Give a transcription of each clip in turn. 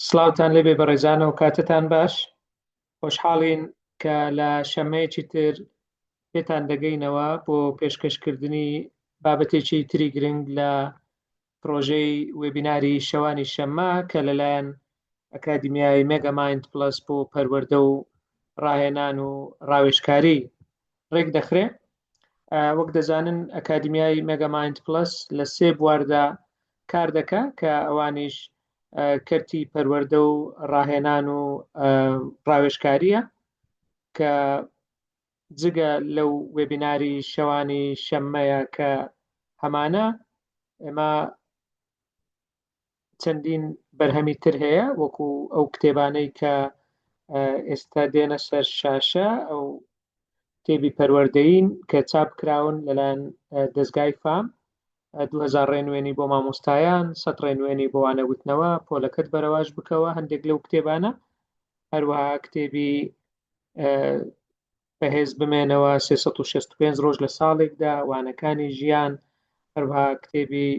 سلااوتان لێبێ بەڕێزانەوە کاتتان باش خۆشحاڵین کە لە شەمەیەکی تر پێتان دەگەینەوە بۆ پێشکەشکردنی بابەتێکی تری گرنگ لە پرۆژەی وێبیناری شەوانی شەممە کە لەلایەن ئەکادیمیای مێگامایند پلس بۆ پەروەردە و ڕاهێنان و ڕاوێژکاری ڕێک دەخرێ. وەک دەزانن ئەکادیمیای مێگامایند پلس لە سێ بواردا کار دەکا کە ئەوانیش کەرتی پەروەردە و ڕاهێنان و ڕاوێژکاریە کە جگە لەو وێبیناری شەوانی شەممەیە کە هەمانە ئێمە چەندین بەرهەمی تر هەیە وەکو ئەو کتێبانەی کە ئێستا دێنە سەر شاشە ئەو کتێبی پەروەردەین کە چاپ کراون لەلایەن دەستگای فام 2000 ڕێنوێنی بۆ مامۆستایان 100 ڕێنوێنی بۆ وانەوتنەوە پۆلەکەت بەرەواش بکەوە هەندێک لەو کتێبانە هەروەها کتێبی بەهێز بمێنەوە 365 ڕۆژ لە ساڵێکدا وانەکانی ژیان هەروەها کتێبی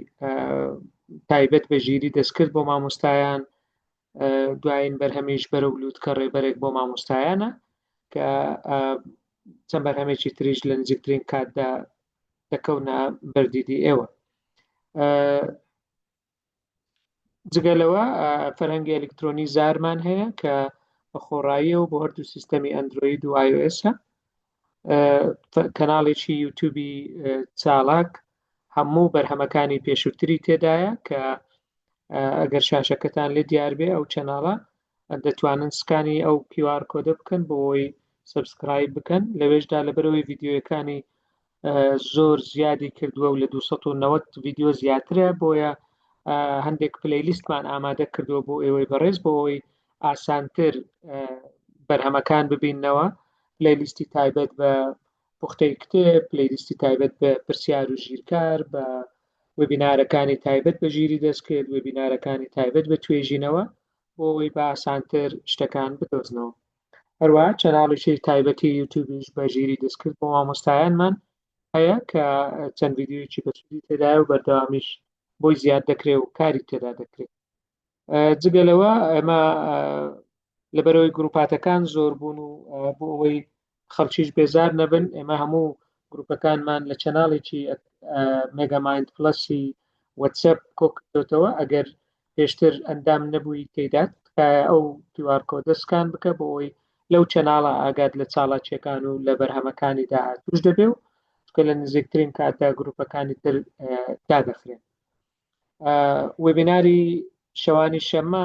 تایبەت بە ژیری دەستکرد بۆ مامۆستایان دوایین بەرهەمیش بەرە ولووتکە ڕێبەرێک بۆ مامۆستایانە کە چەند بەرهەمێکی تریش لە نزیکترین کاتدا دەکەونە بەردیدی ئێوە. جگەلەوە فەرهەنگی ئەلکترۆنی زارمان هەیە کە بە خۆڕاییەوە بۆ هەردوو سیستەمی ئەندروید و iOS-ە، کەناڵێکی یوتیوبی چالاک هەموو بەرهەمەکانی پێشووتری تێدایە کە ئەگەر شاشەکەتان لێ دیار بێ ئەو چەناڵە دەتوانن سکانی ئەو QR کۆدە بکەن بۆ ئەوی سەبسکرایب بکەن. لەوێشدا لەبەرەوەی ڤیدیۆیەکانی زۆر زیادی کردووە و لە 290 ڤیدیۆ زیاترە بۆیە هەندێک پلەیلیستمان ئامادە کردووە بۆ ئێوەی بەڕێز بۆ ئەوی ئاسانتر بەرهەمەکان ببینەوە. پلەیلیستی تایبەت بە پوختەی کتێب، پلەیلیستی تایبەت بە پرسیار و ژیرکار، بە وێبینارەکانی تایبەت بە ژیری دەستکرد، وێبینارەکانی تایبەت بە توێژینەوە بۆ ئەوی بە ئاسانتر شتەکان بدۆزنەوە. هەروەها چەناڵێکی تایبەتی یوتیوبیش بە ژیری دەستکرد بۆ مامۆستایانمان هەیە کە چەند ڤیدیۆیەکی بەسوودی تێدایە و بەردەوامیش بۆی زیاد دەکرێت و کاری تێدا دەکرێت. جگەلەوە ئەمە لەبەرەوەی گروپاتەکان زۆر بوون و بۆ ئەوەی خەڵکیش بێزار نەبن ئێمە هەموو گروپەکانمان لە چەناڵێکی مێگامایند پلسی وەتسەپ کۆکردوتەوە. ئەگەر پێشتر ئەندام نەبووی تێدات ئەو QR کۆدە سکان بکە بۆ ئەوی لەو چەناڵە ئاگات لە چاڵاکیەکان و لە بەرهەمەکانی داهاتوش دەبێ و کە لە نزیکترین کاتدا گروپەکانی تر دادەخرێن. وێبیناری شەوانی شەممە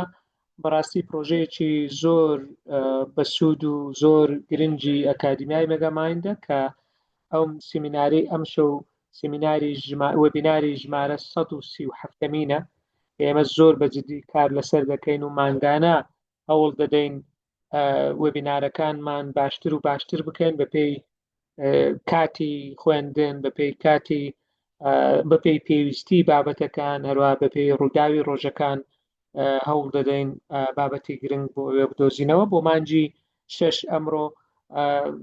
بەڕاستی پرۆژەیەکی زۆر بەسوود و زۆر گرنگی ئەکادیمیای مێگامایندە کە ئەو سیمیناری ئەمشەو سیمیناری وێبیناری ژمارە 137مینە. ئێمە زۆر بەجددی کار لەسەر دەکەین و ماندانە هەوڵ دەدەین وێبینارەکانمان باشتر و باشتر بکەین بەپێی کاتی خوێندن، بەپێی پێویستی بابەتەکان، هەروە بەپێی ڕووداوی ڕۆژەکان هەوڵ دەدەین بابەتی گرنگ بۆ ئێوە بدۆزینەوە. بۆ مانجی 6 ئەمڕۆ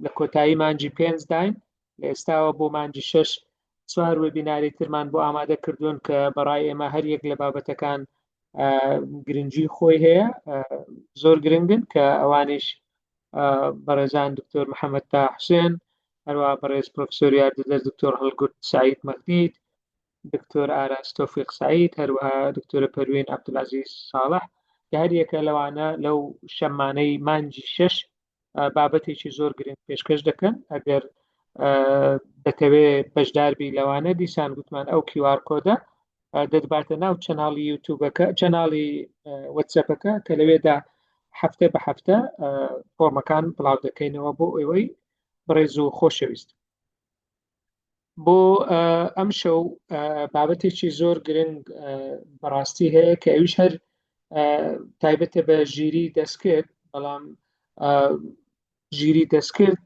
لە کۆتایی مانجی 5 داین، لە ئێستاوە بۆ مانجی 6 چوار وێبیناری ترمان بۆ ئامادە کردوون کە بەڕای ئێمە هەر یەک لە بابەتەکان گرنگی خۆی هەیە، زۆر گرنگن کە ئەوانش بەڕێزان دکتۆر محەممەد تا حوسێن، هەروە بەڕێز پرۆفسۆر یاردەدەر دکتۆر هەڵگورد سعید مەخدید، دکتۆر ئاراس تۆفیق سعید، هەروەها دکتۆرە پەروین عەبدولعەزیز ساڵح کە هەر یەکە لەوانە لەو شەمانەی مانجی 6 بابەتێکی زۆر گرنگ پێشکەش دەکەن. ئەگەر دەتەوێت بەشداربی لەوانە دیسان گوتمان ئەو QR کۆدە دەدباتە ناو چەناڵی یوتیوبەکە، چەناڵی وەتسەپەکە کە لەوێدا هەفتە بە هەفتە فۆرمەکان بڵاو دەکەینەوە بۆ ئێوەی بەڕێز و خۆشەویست. بۆ ئەم شەو بابەتێکی زۆر گرنگ بەڕاستی هەیە کە ئەویش هەر تایبەتە بە ژیری دەستکرد، بەڵام ژیری دەستکرد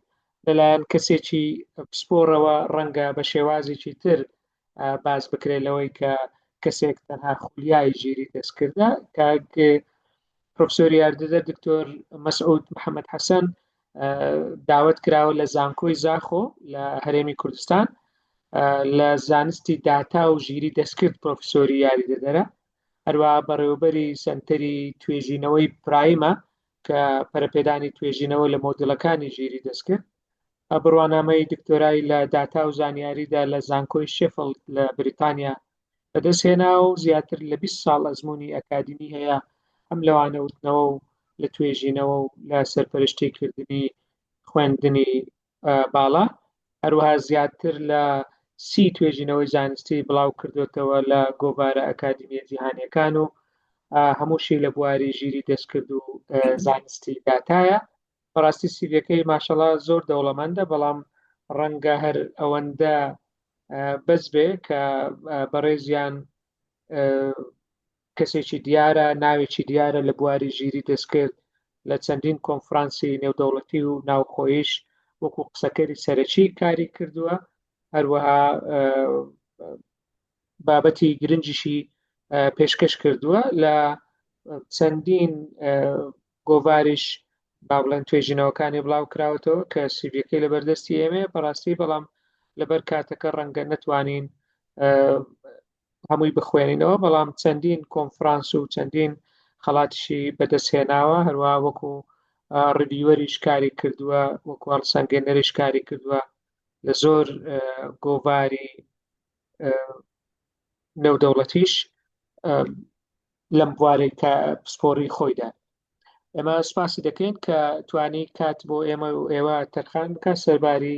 لەلایەن کەسێکی پسپۆڕەوە ڕەنگە بە شێوازێکی تر باز بکرێت لەوەی کە کەسێک تەنها خولیای ژیری دەستکردە. کاک پرۆفسۆر یاردەدەر دکتۆر مەسعود محەممەد حەسەن داوت کراوە لە زانکۆی زاخۆ لە هەرێمی کوردستان لە زانستی داتا و ژیری دەستکرد پرۆفسۆری یاری دەدەرە هەروەها بەڕێوەبەری سەنتەری توێژینەوەی پرایمە کە پەرەپێدانی توێژینەوە لە مۆدڵەکانی ژیری دەستکرد. بڕوانامەی دکتۆرای لە داتا و زانیاریدا لە زانکۆی شێفڵد لە بریتانیا بەدەستهێنا و زیاتر لە 20 ساڵ ئەزموونی ئەکادمی هەیە هەم لەوانە وتنەوە و لە توێژینەوە و لە سەرپەرشتیکردنی خوێندنی باڵا. هەروەها زیاتر لە 30 توێژینەوەی زانستی بڵاو کردوێتەوە لە گۆڤارە ئەکادمیە جیهانیەکان و هەمووشی لە بواری ژیری دەستکرد و زانستی داتایە. بەڕاستی سیڤەکەی ماشەڵا زۆر دەوڵەمەندە، بەڵام ڕەنگە هەر ئەوەندە بەس بێ کە بەڕێزیان کەسێکی دیارە، ناوێکی دیارە لە بواری ژیری دەستکرد لە چەندین کۆنفرانسی نێودەوڵەتی و ناوخۆییش وەکو قسەکەری سەرەکی کاری کردووە. هەروەها بابەتی گرنگیشی پێشکەش کردووە لە چەندین گۆڤاریش با بڵێن توێژینەوەکانی بڵاو کراوەتەوە کە سیڤەکەی لە بەردەستی ئێمە بەڕاستی، بەڵام لەبەر کاتەکە ڕەنگە نەتوانین هەمووی بخوێنینەوە، بەڵام چەندین کۆنفرانس و چەندین خەڵاتیشی بەدەستهێناوە. هەروە وەکو ڕیڤیوەریش کاری کردووە، وەکو هەڵسەنگێنەریش کاری کردووە لە زۆر گۆڤاری نێودەوڵەتیش لەم بوارەی پسپۆڕی خۆیدا. ئێمە سپاسی دەکەین کە توانی کات بۆ ئێمە و ئێوە تەرخان بکە سەرباری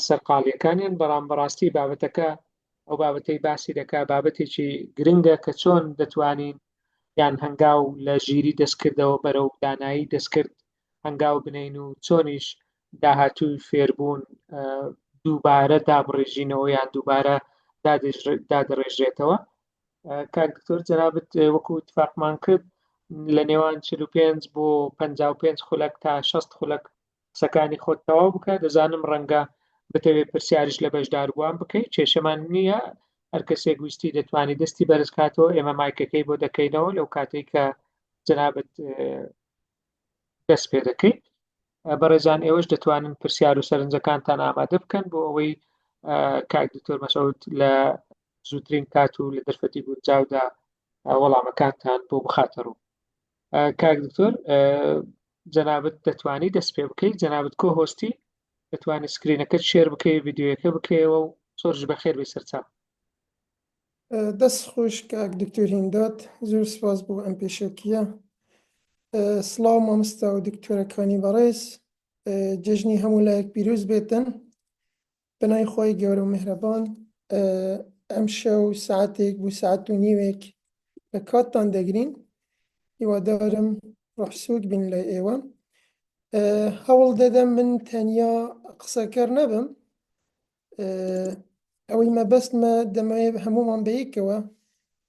سەرقاڵیەکانیان، بەڵام بەڕاستی بابەتەکە ئەو بابەتەی باسی دەکا بابەتێکی گرنگە کە چۆن دەتوانین یان هەنگاو لە ژیری دەستکردەوە بەرەو دانایی دەستکرد هەنگاو بنین و چۆنیش داهاتووی فێربوون دووبارە دابڕێژینەوە یان دووبارە دادەڕێژێتەوە. کاک دکتۆر جەنابەت وەکو اتفاقمان کرد لە نێوان 45 بۆ 55 خولەک تا 60 خولەک قسەکانی خۆت تەواو بکە. دەزانم ڕەنگە بتەوێت پرسیاریش لە بەشداربووان بکەیت، کێشەمان نییە، هەر کەسێک ویستی دەتوانێت دەستی بەرز کاتەوە، ئێمە مایکەکەی بۆ دەکەینەوە لەو کاتێک کە جەنابەت دەست پێ دەکەیت. بەڕێزان ئێوەش دەتوانن پرسیار و سەرنجەکانتان ئامادە بکەن بۆ ئەوەی کاک دکتۆر مەسعود لە زووترین کات و لە دەرفەتی گونجاودا وەڵامەکانتان بۆ بخاتە ڕوو. کاک دکتۆر جەنابەت دەتوانی دەست پێ بکەیت، جەنابەت کۆ هۆستی دەتوانێت سکرینەکەت شێر بکەیت، ڤیدیۆیەکە بکەیەوە و زۆرش بەخێر بێ سەرچاو. دەست خۆش کاک دکتۆر هیندات، زۆر سپاس بۆ ئەم پێشەکیە. سڵاو مامۆستا و دکتۆرەکانی بەڕێز، جەژنی هەموو لایەک پیرۆز بێتن بەنای خۆی گەورە و میهرەبان. ئەم شەو سعاتێک بۆ سعات و نیوێک لە کاتتان دەگرین، هیوادارم ڕەحسوود بین لە ئێوە. هەوڵ دەدەم من تەنیا قسەکەر نەبم، ئەوەی مەبەستمە دەمەوێت هەموومان بەیەکەوە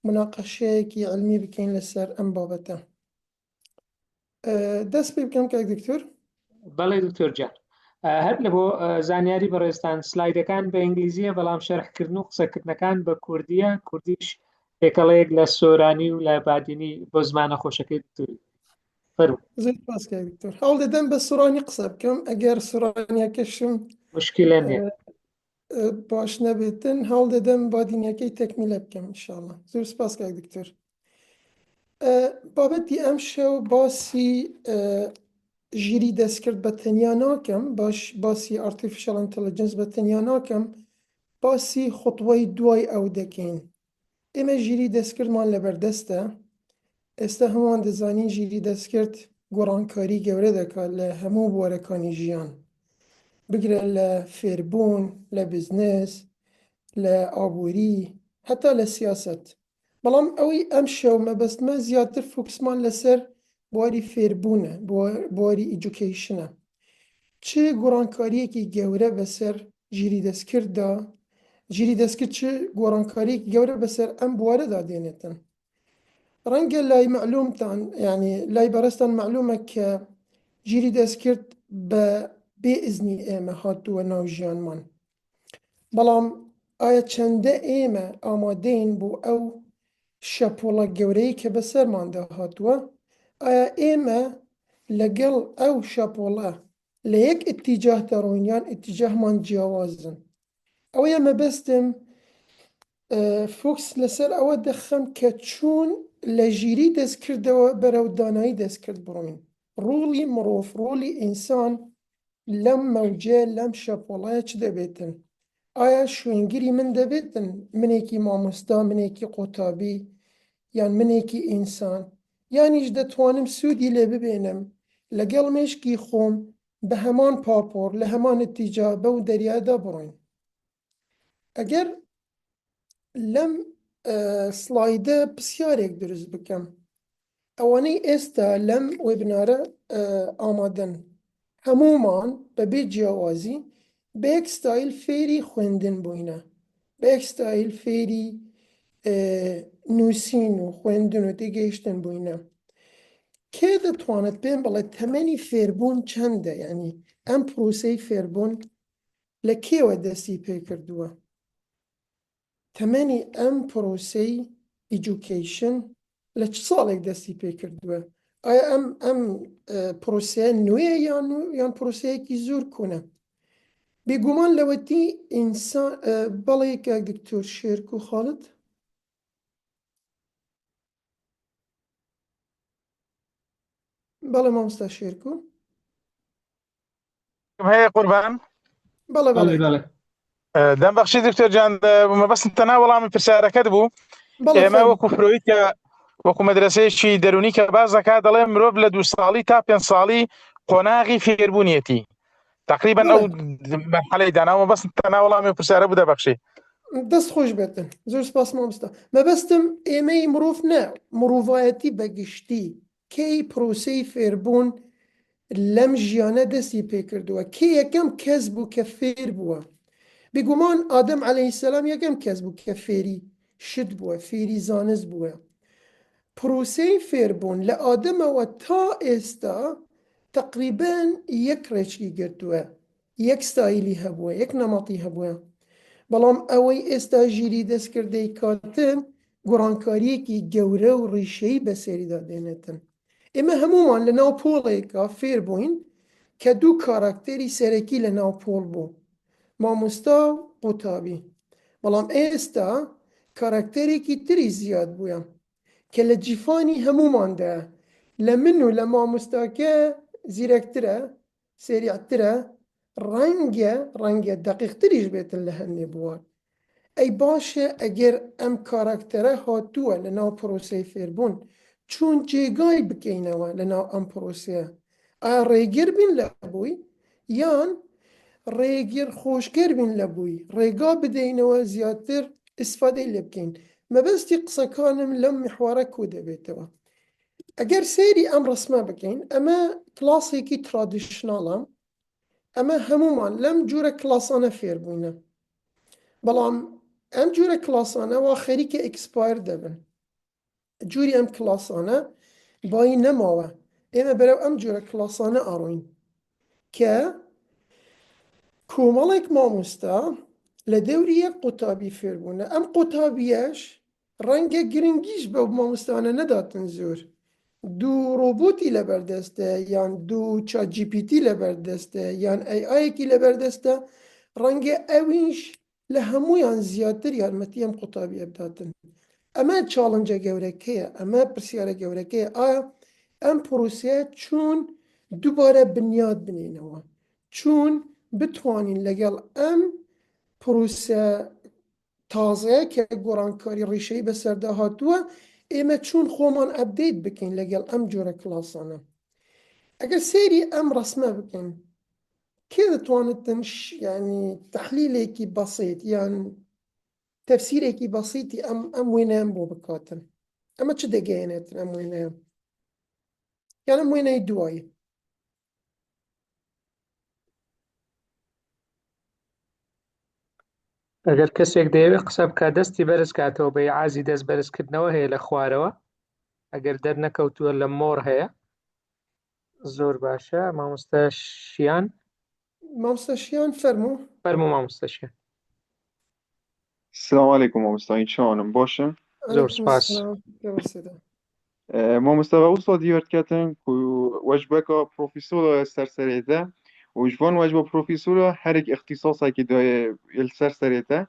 مناقەشەیەکی علمی بکەین لەسەر ئەم بابەتە. دەست پێ بکەم کاک دکتۆر؟ بەڵێ دکتۆر جان. هەر لە بۆ زانیاری بەڕێستان سلایدەکان بە ئینگلیزیە، بەڵام شەرحکردن و قسەکردنەکان بە کوردیە، کوردیش پێکەڵەیەک لە سۆرانی و لە بادینی بۆ زمانە خۆشەکەی دکتۆری. فەرموو. زۆر سپاس کاک دکتۆر. هەوڵ دەدەم بە سوڕانی قسە بکەم، ئەگەر سوڕانیەکەشم مشکلە نییە باش نەبێتن، هەوڵ دەدەم بادینیەکەی تەکمیلە بکەم ئینشاءڵڵا. زۆر سپاس کاک دکتۆر. بابەتی ئەم شەو باسی ژیری دەستکرد بە تەنیا ناکەم، باسی ئارتیفیشەڵ ئینتەلیجەنس بە تەنیا ناکەم، باسی خوتوەی دوای ئەو دەکەین. ئێمە ژیری دەستکردمان لەبەردەستە، ئێستا هەمووان دەزانین ژیری دەستکرد گۆڕانکاری گەورە دەکات لە هەموو بوارەکانی ژیان، بگرە لە فێربوون، لە بزنس، لە ئابووری، هەتا لە سیاست. بەڵام ئەوەی ئەم شەو مەبەستمە زیاتر فۆکسمان لەسەر بواری فێربوونە، بواری ئیدوکیشنە. چه گۆڕانکاریەکی گەورە بەسەر ژیری دەستکرددا، ژیری دەستکرد چه گۆڕانکاریەکی گەورە بەسەر ئەم بوارەدا دێنێتن. ڕەنگە لای معلومتان، یعنی لای بەڕێستان معلومە کە ژیری دەستکرد بە بێئزنی ئێمە هاتووە ناو ژیانمان، بەڵام ئایا چەندە ئێمە ئامادەین بۆ ئەو شەپۆڵە گەورەی کە بەسەرماندا هاتووە؟ ئایا ئێمە لەگەڵ ئەو شەپۆڵە لە یەک ئیتیجاه دەڕۆین یان ئیتیجاهمان جیاوازن؟ ئەوەیە مەبەستم فوکس لەسەر ئەوە دەخەم کە چوون لە ژیری دەست کردەوە بەرەو دانایی دەست کرد بڕۆین ڕووڵی مرۆڤ ڕووڵی ئینسان لەم مەوجێ لەم شەپۆڵەیە چ دەبێتن ئایا شوێنگیری من دەبێتن منێکی مامۆستا منێکی قوتابی یان منێکی ئینسان یانیش دەتوانم سوودی لێ ببێنم لەگەڵ مێشکی خۆم بە هەمان پاپۆر لە هەمان نتیجا بەو دەریادا بڕۆین ئەگەر لەم سلایدە پرسیارێک دروست بکەم ئەوانەی ئێستا لەم وێبنارە ئامادەن هەمومان بەبێ جیاوازی بە یەک ستایل فێری خوێندن بووینە بە یەک ستایل فێری نووسین و خوێندن و تێگەیشتن بووینە کێ دەتوانێت پێم بڵێت تەمەنی فێربوون چەندە یعنی ئەم پرۆسەی فێربوون لە کێوە دەستی پێ کردووە تەمەنی ئەم پرۆسەی ئیجوکیشن لە چ ساڵێک دەستی پێ کردووە ئایا ئەم پرۆسەیە نوێیە یان پرۆسەیەکی زۆر کۆنە بێگومان لەوەتی ئینسان بەڵێ کە دکتۆر شێرکۆ خاڵد بەڵێ مامۆستا شێرکۆ هەیە قوربان بەڵێ بەڵێ دەم بەخشی دکتۆر جان مەبەستم تەنها وەڵامی پرسیارەکەت بوو ئێمە وەکو فرۆید کە وەکو مەدرسەیەکی دەرونی کە باز دەکات دەڵێ مرۆڤ لە 2 ساڵی تا 5 ساڵی قۆناغی فێربوونیەتی تقریبا ئەو مەرحەلەی داناوە بەس تەنها وەڵامی پرسیارە بوو دەبەخشی دەست خۆش بێتن زۆر سپاس مامۆستا مەبەستم ئێمەی مرۆڤ نە مرۆڤایەتی بەگشتی کەی پرۆسەی فێربوون لەم ژیانە دەستی پێ کردووە کێ یەکەم کەس بوو کە فێر بووە بێگومان ئادەم عەلەیهی سەلام یەکەم کەس بوو کە فێری شت بووە فێری زانست بووە پرۆسەی فێربوون لە ئادەمەوە تا ئێستا تقریبان یەک ڕێچکی گرتووە یەک ستایلی هەبووە یەک نەمەتی هەبووە بەڵام ئەوەی ئێستا ژیری دەستکردەی کاتن گۆڕانکاریەکی گەورە و ڕیشەی بەسەریدا دێنێتن ئێمە هەمومان لە ناو پۆڵێکا فێر بووین کە دوو کاراکتێری سەرەکی لە ناو پۆڵ بوو مامۆستا و قوتابی بەڵام ئێستا کاراکتێرێکی تری زیاد بووە کە لە جیفانی هەموماندایە لە من و لە مامۆستاکە زیرەکترە سێریعترە ڕەنگە دەقیقتریش بێتن لە هەندێ بووە ئەی باشە ئەگەر ئەم کاراکتەرە هاتووە لە ناو پرۆسەی فێربوون چون جێگای بکەینەوە لە ناو ئەم پرۆسەیە ئایا ڕێگر بین لە بووی یان ڕێگر خۆشگەر بین لە بووی ڕێگا بدەینەوە زیاتر ئیسفادەی لێ بکەین مەبەستی قسەکانم لەم میحوارە کۆ دەبێتەوە ئەگەر سەیری ئەم ڕسمە بکەین ئەمە کلاسێکی ترادیشناڵە ئەمە هەمومان لەم جورە کلاسانە فێر بووینە بەڵام ئەم جورە کلاسانە وا خەریکە ئەکسپایر دەبن جوری ئەم کلاسانە بای نەماوە ئێمە بەرەو ئەم جورە کلاسانە ئاڕۆین کە کۆمەڵێک مامۆستا لە دەوری یەک قوتابی فێربوونە ئەم قوتابیەش ڕەنگە گرنگیش بەو مامۆستانە نەداتن زۆر دوو ڕۆبۆتی لەبەردەستە یان دوو چات جی پی تی لەبەردەستە یان ئایەکی لەبەردەستە ڕەنگە ئەویش لە هەمویان زیاتر یارمەتی ئەم قوتابیە بداتن ئەمە چاڵنجە گەورەکەیە ئەمە پرسیارە گەورەکەیە ئایا ئەم پرۆسەیە چون دووبارە بنیاد بنێنەوە چون بتوانین لەگەڵ ئەم پرۆسە تازەیە کە گۆڕانکاری ڕیشەی بەسەردا هاتووە ئێمە چون خۆمان ئەپدەیت بکەین لەگەڵ ئەم جۆرە کلاسانە ئەگەر سەیری ئەم ڕسمە بکەین کێ دەتوانێت ینی تەحلیلێکی بەسیط یان تەفسیرێکی بەسیطی ئەم وێنەیان بۆ بکاتن ئەمە چ دەگەیەنێتن ئەم وێنەیە یان ئەم وێنەی دوایە ئەگەر کەسێک دەیەوێت قسە بکە دەستی بەرز کاتەوە بە عازی دەست بەرزکردنەوە هەیە لە خوارەوە ئەگەر دەرنەکەوتووە لە مۆڕ هەیە زۆر باشە مامۆستا شیان مامۆستا شیان فەرموو مامۆستا شیان السلام عليكم مامۆستا چۆنم باشم زۆر سپاس مامۆستا ئەوسا دیارکەتن و وەجبەکە پرۆفیسۆرە سەرسەرێتە وجوان وجبە پرۆفیسۆرە هەرێک اختصاصێکی دایە سەرسەرێتە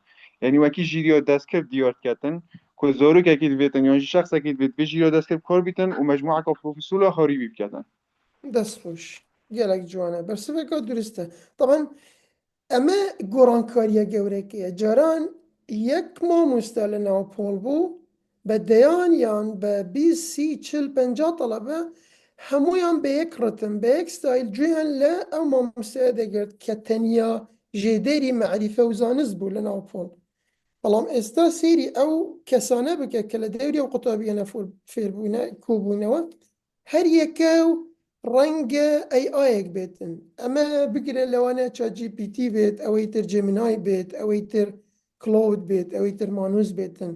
يعني وكي جيريا دستكر ديار كاتن كو زاروك اكيد بيتن يعني شخص اكيد بيت بجيريا دستكر كار بيتن ومجموعة كبروفيسور آخری بيبكاتن دەست خۆش گەلێک جوانە بەرسەکە درستە طبعا ئەمە گۆڕانکاریە گەورەیەکەیە جاران یەک مامۆستا لە ناوپۆل بوو بە دەیان یان بە 20-30-40 تەڵەبە هەمویان بە یەک ڕتم بە یەک ستایل گوێیان لە ئەو مامۆستایە دەگرت کە تەنیا ژێدەری مەعریفە و زانست بوو لە ناوپۆل بەڵام ئێستا سێری ئەو کەسانە بکە کە لە دەوری ئەو قوتابیانە فێربوونە کۆبوونەوە هەر یەکە و ڕەنگە ئەیک بێتن ئەمە بگرێت لەوانە ChatGPT بێت ئەوەی تر جێمینای بێت ئەوەی تر کلۆد بێت ئەوەی تر مانوس بێتن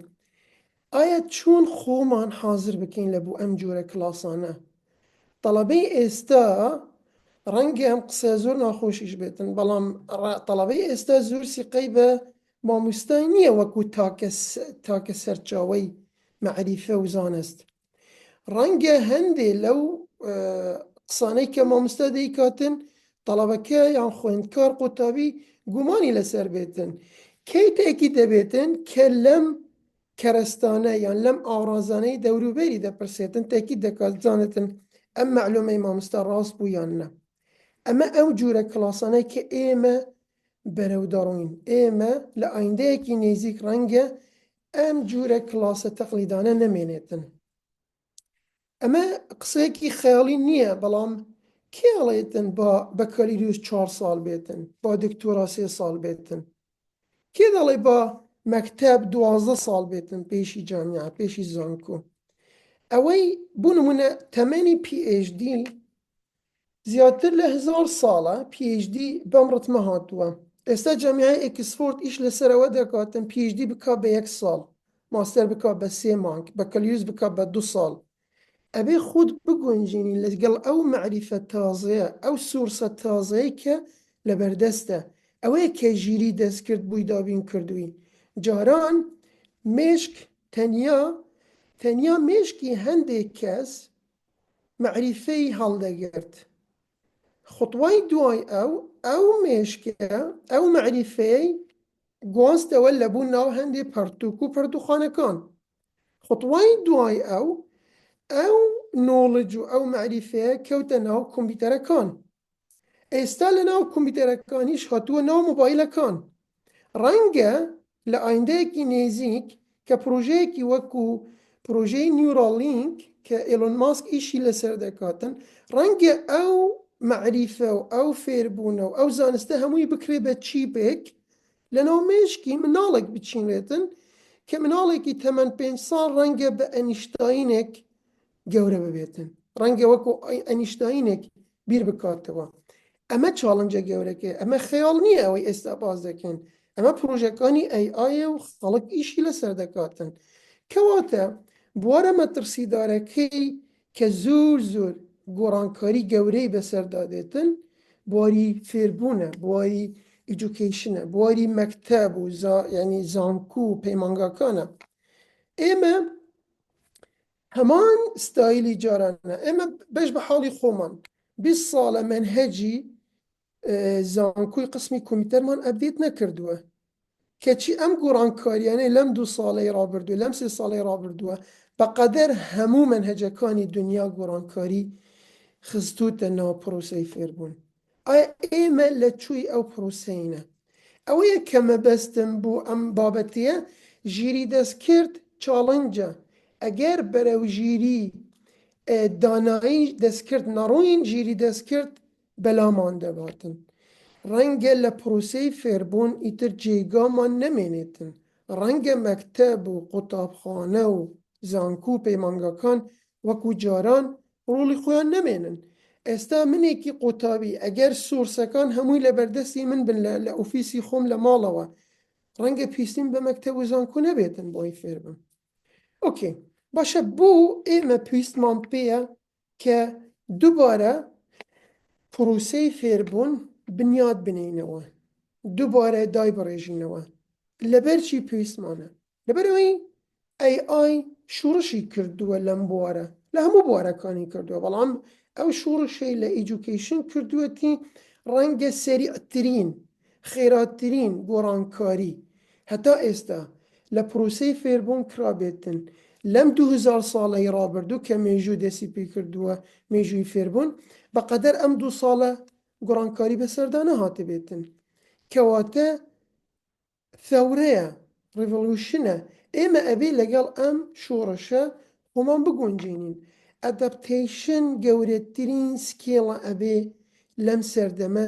ئایا چۆن خۆمان حازر بکەین لە بوو ئەم جۆرە کلاسانە تەڵەبەی ئێستا ڕەنگە ئەم قسە زۆر ناخۆشیش بێتن بەڵام تەڵەبەی ئێستا زۆر سیقەی بە مامۆستای نییە وەکو تاکە سەرچاوەی مەعریفە و زانست ڕەنگە هەندێ لەو قسانەی کە مامۆستا دەیکاتن تەڵەبەکە یان خوێندکار قوتابی گومانی لەسەر بێتن کەی تێکی دەبێتن کە لەم کەرەستانە یان لەم ئاڕازانەی دەوروبەری دەپرسێتن تێکی دەکات زانێتن ئەم معلومەی مامۆستا ڕاست بوو یان نە ئەمە ئەو جۆرە کلاسانەی کە ئێمە بەرەودەڕوین ئێمە لە ئایندەیەکی نێزیک ڕەنگە ئەم جۆرە کلاسە تەقلیدانە نەمێنێتن ئەمە قسەیەکی خەیاڵی نییە بەڵام کێڵێتن بە بەکالیریوس 4 ساڵ بێتن با دکتۆرا 3 ساڵ بێتن کێ دەڵێ بە مەکتەب 12 ساڵ بێتن پێشی جامیعە پێشی زانکۆ ئەوەی بوو نمونە تەمەنی PhD زیاتر لە 1000 ساڵە PhD بەم ڕتمە هاتووە ئێستا جامیعای ئێکسفۆرد ئیش لەسەرەوە دەکاتن PhD بکا بە 1 ساڵ ماستەر بکا بە 3 مانگ بەکالیریوس بکا بە 2 ساڵ ئەبێ خود بگونجینی لەگەڵ ئەو مەعریفە تازەیە ئەو سورسە تازەیە کە لەبەردەستە ئەوەیە کە ژیری دەستکرد بووی دابین کردووی جاران مێشک تەنیا مێشکی هەندێک کەس مەعریفەی هەڵدەگرت خوتوای دوای ئەو مێشکە ئەو مەعریفەیەی گواستەوە لەبوو ناو هەندێک پەرتوک و پەرتوخانەکان خوتوای دوای ئەو نۆڵج و ئەو مەعریفەیە کەوتە ناو کۆمپیوتەرەکان ئێستا لە ناو کۆمپیوتەرەکانیش هاتووە ناو مۆبایلەکان ڕەنگە لە ئایندەیەکی نێزیک کە پرۆژەیەکی وەکو پرۆژەی نیورالینک کە ئێلۆن ماسک ئیشی لەسەر دەکاتن ڕەنگە ئەو مەعریفە و ئەو فێربوونە و ئەو زانستە هەمووی بکرێ بە چیپێک لە ناو مێشکی مناڵێک بچینێتن کە مناڵێکی تەمەن 5 ساڵ ڕەنگە بە ئەنیشتاینێک گەورە ببێتن ڕەنگە وەکو ئەنیشتاینێک بیر بکاتەوە ئەمە چاڵنجە گەورەکە ئەمە خەیاڵ نییە ئەوەی ئێستا باز دەکەن ئەمە پرۆژەکانی AI و خەڵک ئیشی لەسەر دەکاتن کەواتە بوارە مەترسیدارەکەی کە زۆر گۆڕانکاری گەورەی بەسەردادێتن بواری فێربوونە بواری ئیدوکیشنە بواری مەکتەب و ینی زانکو و پەیمانگاکانە ئێمە هەمان ستایلی جارانە ئێمە بەش بە حاڵی خۆمان 20 ساڵە منهەجی زانکۆی قسمی کۆمپیوتەرمان ئەپدێت نەکردووە کەچی ئەم گۆڕانکاریانەی لەم 2 ساڵەی ڕابردووە لەم 3 ساڵەی ڕابردووە بەقەدەر هەموو منهەجەکانی دنیا گۆڕانکاری خستوتە ناو پرۆسەی فێربوون ئایا ئێمە لە کوێی ئەو پرۆسەینە ئەوەیە کە مەبەستم بوو ئەم بابەتەیە ژیری دەستکرد چاڵنجە ئەگەر بەرەو ژیری دانایی دەستکرد نەڕۆین ژیری دەستکرد بەلامان دەباتن ڕەنگە لە پرۆسەی فێربوون ئیتر جێگامان نەمێنێتن ڕەنگە مەکتەب و قوتابخانە و زانکو و پەیمانگاکان وەکو جاران ڕۆڵی خۆیان نەمێنن ئێستا منێکی قوتابی ئەگەر سورسەکان هەمووی لە بەردەستی من بن لە ئۆفیسی خۆم لە ماڵەوە ڕەنگە پیسیم بە مەکتەب و زانکو نەبێتن بۆی فێربم ئۆکێ باشە بوو ئێمە پێویستمان پێیە کە دووبارە پرۆسەی فێربوون بنیاد بنینەوە دووبارە دای بڕێژینەوە لەبەر چی پێویستمانە لەبەرەوەی AI شوڕشی کردووە لەم بوارە لە هەموو بوارەکانی کردووە بەڵام ئەو شوڕشەی لە ئیدوکیشن کردووەتی ڕەنگە سەریعترین خێراترین گۆڕانکاری هەتا ئێستا لە پرۆسەی فێربوون کرابێتن لەم 2000 ساڵەی ڕابردوو کە مێژوو دەستی پێ کردووە مێژووی فێربوون بەقەدەر ئەم 2 ساڵە گۆڕانکاری بەسەردانە هاتە بێتن کەواتە ثەورەیە ڕیڤۆلوشنە ئێمە ئەبێ لەگەڵ ئەم شۆڕشە خۆمان بگونجێنین ئەدەپتەیشن گەورەترین سکێڵە ئەبێ لەم سەردەمە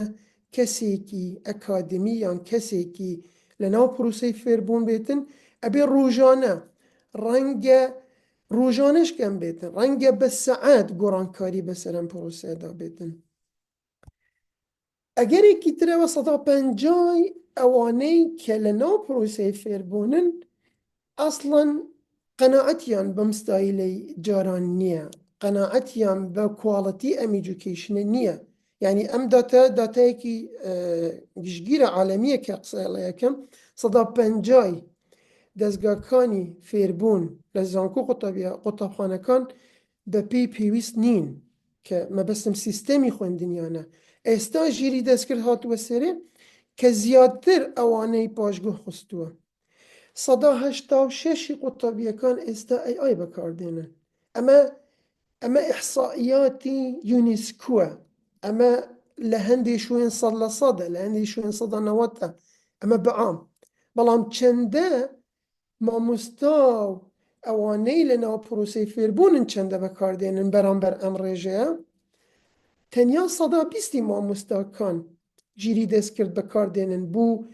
کەسێکی ئەکادمی یان کەسێکی لەناو پرۆسەی فێربوون بێتن ئەبێ ڕۆژانە ڕەنگە ڕۆژانەش کەم بێتن ڕەنگە بە سەعات گۆڕانکاری بەسەر ئەم پرۆسەدا بێتن ئەگەرێکی ترەوە 150 ئەوانەی کە لەناو پرۆسەی فێربوونن ئەسڵەن قەناعەتیان بەم ستایلەی جاران نییە قەناعەتیان بە کواڵەتی ئەم ئیجوکیشنە نییە یعنی ئەم داتایەکی گشتگیرە عالەمیە کە قسە یەکەم 150 دەستگاکانی فێربوون لە زانکۆ قوتابخانەکان بە پێی پێویست نین کە مەبەستم سیستەمی خوێندنیانە ئێستا ژیری دەستکرد هاتووە سەرێ کە زیاتر ئەوانەی پاشگۆ خستووە 186 قوتابیەکان ئێستا AI بەکاردێنن ئەمە ئیحسائیاتی یونیسکووە ئەمە لە هەندێک شوێن 100% لە هەندێک شوێن 190 ئەمە بەعام بەڵام چەندە مامۆستا و ئەوانەی لەناو پرۆسەی فێربوونن چەندە بەکاردێنن بەرامبەر ئەم ڕێژەیە تەنیا 120 مامۆستاکان ژیری دەستکرد بەکاردێنن بوو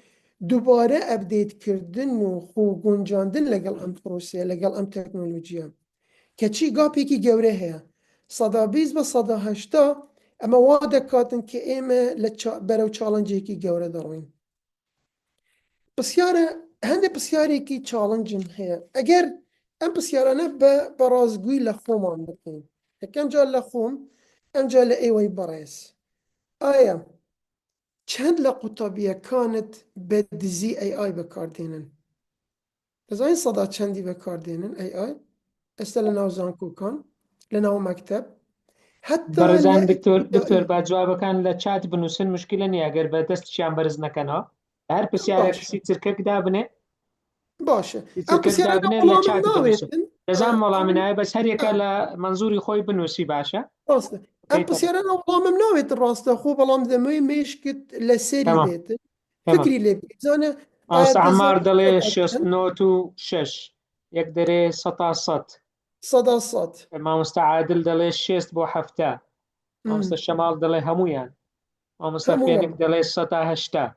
دووبارە ئەپدێتکردن و خۆگونجاندن لەگەڵ ئەم پرۆسەیە لەگەڵ ئەم تەکنۆلۆژیە کەچی گاپێکی گەورە هەیە 120 بە 180 ئەمە وا دەکاتن کە ئێمە بەرەو چاڵنجێکی گەورە دەڕۆین پرسیارە هەندێک پرسیارێکی چاڵنجم هەیە ئەگەر ئەم پرسیارانە بە ڕازگووی لە خۆمان بکەین یەکەم جار لە خۆم ئەمجا لە ئێوەی بەڕێز ئایا چەند لە قوتابیەکانت بە دزی AI بەکاردێنن دەزانین سەدا چەندی بەکاردێنن AI ئێستا لە ناو زانکۆکان لە ناو مەکتەب بەڕێزان دکتۆر با جوابەکان لە چات بنووسن مشکلە نیە ئەگەر بە دەستیان بەرز نەکەنەوە هەر پرسیارێکی چرکەک دابنێ باشە دەزان وەڵامنایە بەس هەرێکە لە منزوری خۆی بنووسی باشە ڕاستە ئەم پرسیارانە وەڵامم ناوێت ڕاستە خۆ بەڵام دەمەوەی مێشکت لە سەری بێتن فکری لێ بزانە ئەمار دەڵێ 6 یەک دەرێ 100 مامۆستا عادل دەڵێ 6 بۆ 7 مامۆستا شەماڵ دەڵێ هەمویان مامۆستا فێنک دەڵێ 180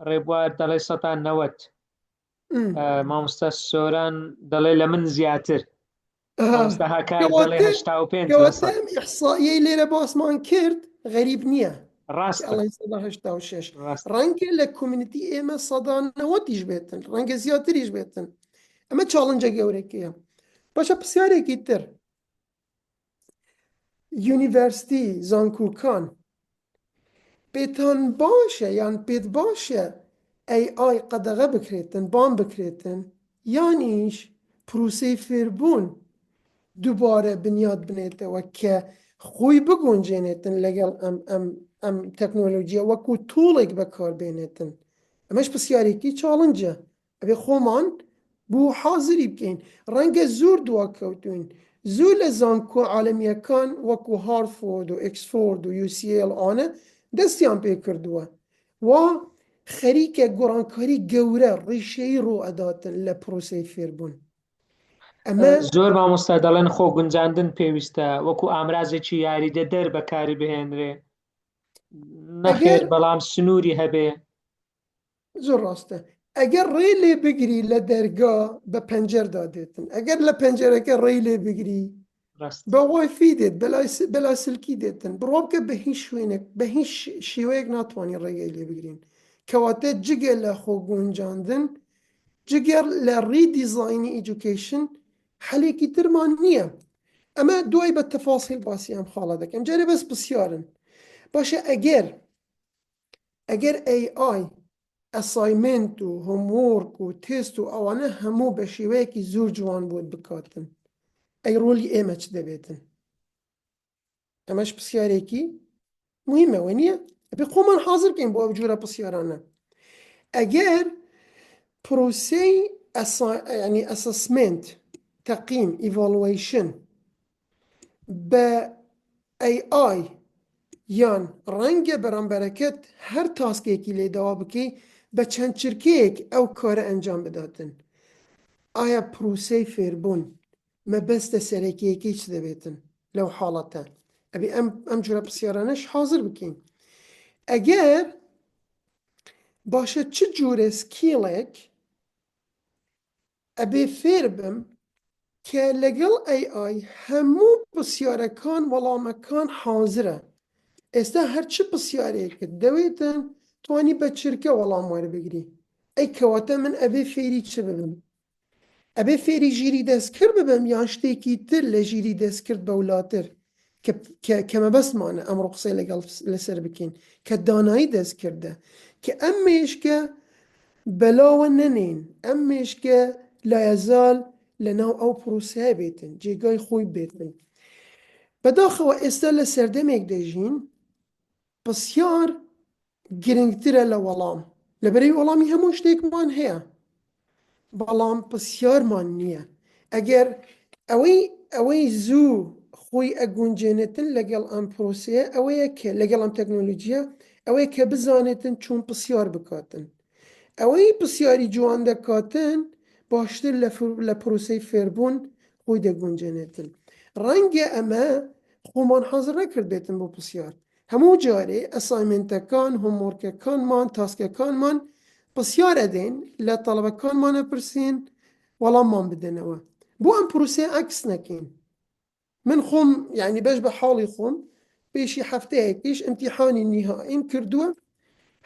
ڕێبوار دەڵێ 190 مامۆستا سۆران دەڵێ لە من زیاتر مامۆستا هاکار دەڵێ 85 ئیحسائیەی لێرە باسمان کرد غەریب نییە ڕاستە ڕەنگە لە کۆمیونیتی ئێمە 190 بێتن ڕەنگە زیاتریش بێتن ئەمە چاڵنجە گەورەکەیە باشە پرسیارێکی تر یونیڤەرسیتی زانکۆکان پێتان باشە یان پێت باشە AI قەدەغە بکرێتن بان بکرێتن یانیش پرۆسەی فێربوون دووبارە بنیاد بنێتەوە کە خۆی بگونجێنێتن لەگەڵ ئەم تەکنۆلۆژیە وەکو توڵێک بەکاربێنێتن ئەمەش پرسیارێکی چاڵنجە ئەبێ خۆمان بۆ حازری بکەین ڕەنگە زۆر دواکەوتوین زۆر لە زانکۆ عالەمیەکان وەکو هارفۆرد و ئۆکسفۆرد و UCL ئانە دەستیان پێ کردووە وا خەریکە گۆڕانکاری گەورە ڕیشەی ڕوئەداتن لە پرۆسەی فێربوون ئەمە زۆر مامۆستا دەڵێن خۆ گونجاندن پێویستە وەکو ئامرازێکی یاریدە دەر بەکاری بهێنرێ نەخێر بەڵام سنووری هەبێ زۆر ڕاستە ئەگەر ڕێ لێ بگری لە دەرگا بە پەنجەردا دێتن ئەگەر لە پەنجەرەکە ڕێی لێ بگری بە وایفی دێت بەلا سلکی دێتن بڕۆبکە بە هیچ شوێنێک بە هیچ شێوەیەک ناتوانین ڕێگەی لێ بگرین کەواتە جگە لە خۆ گونجاندن جگەر لە ڕیدیزاینی ئیجوکیشن حەلێکی ترمان نییە ئەمە دوای بە تەفاسیل باسی ئەم خاڵە دەکەم جارێ بەس پرسیارن باشە ئەگەر AI ئەسایمنت و هۆموۆرک و تێست و ئەوانە هەموو بە شێوەیەکی زۆر جوان بۆت بکاتن ئەی ڕۆلی ئێمە چ دەبێتن ئەمەش پرسیارێکی مهمەوە نییە ئەبێ خۆمان حازر بکەین بۆ ئەو جۆرە پرسیارانە ئەگەر پروسه يعني assessment تقييم evaluation با AI یان رنگ برانبرکت هر تاسکی که لیدا بکی به چند شرکه او کار انجام بداتن آیا پروسه فیربون ما بست سرکی کیش دبیتن لو حالته ابي ام جرا بسیارانش حاضر بکین اگر باشه چه جور سکیلک ابي فیربم که لگل AI همو بسیارکان ولا مکان حاضره استا هرچی بسیاری که دویتن توانی به شرکه ولا مار بگیری ای کواتا من ابي فیری چه ببم ابي فيري جيري دسكر ببم ياشتي كي تر لجيري دسكر بولاتر كما بس معنا امر قصي لقال لسر بكين كداناي دسكر ده كأميش بلاو الننين أميش لا يزال لنا أو بروسها بيتن جيجاي خوي بيتن بداخل استل سردمك دجين بسيار جرينكتر لولام لبري ولامي هموش ديك مان هي بەڵام پرسیارمان نییە ئەگەر ئەوەی زوو خۆی ئەگونجێنێتن لەگەڵ ئەم پرۆسەیە ئەوەیە کە لەگەڵ ئەم تەکنۆلۆژیە ئەوەیە کە بزانێتن چۆن پرسیار بکاتن ئەوەی پرسیاری جوان دەکاتن باشتر لە پرۆسەی فێربوون خۆی دەگونجێنێتن ڕەنگە ئەمە خۆمان حەزر نەکرد بێتن بۆ پرسیار هەموو جارێ ئەسایمنتەکان هۆمۆرکەکانمان تاسکەکانمان پرسیار ئەدەین لە تەڵەبەکانمانە پرسین وەڵاممان بدەنەوە بۆ ئەم پرۆسەیە عەکس نەکەین من خۆم یعنی بەش بە حاڵی خۆم پێشی هەفتەیەکیش ئیمتیحانی نیهائیم کردووە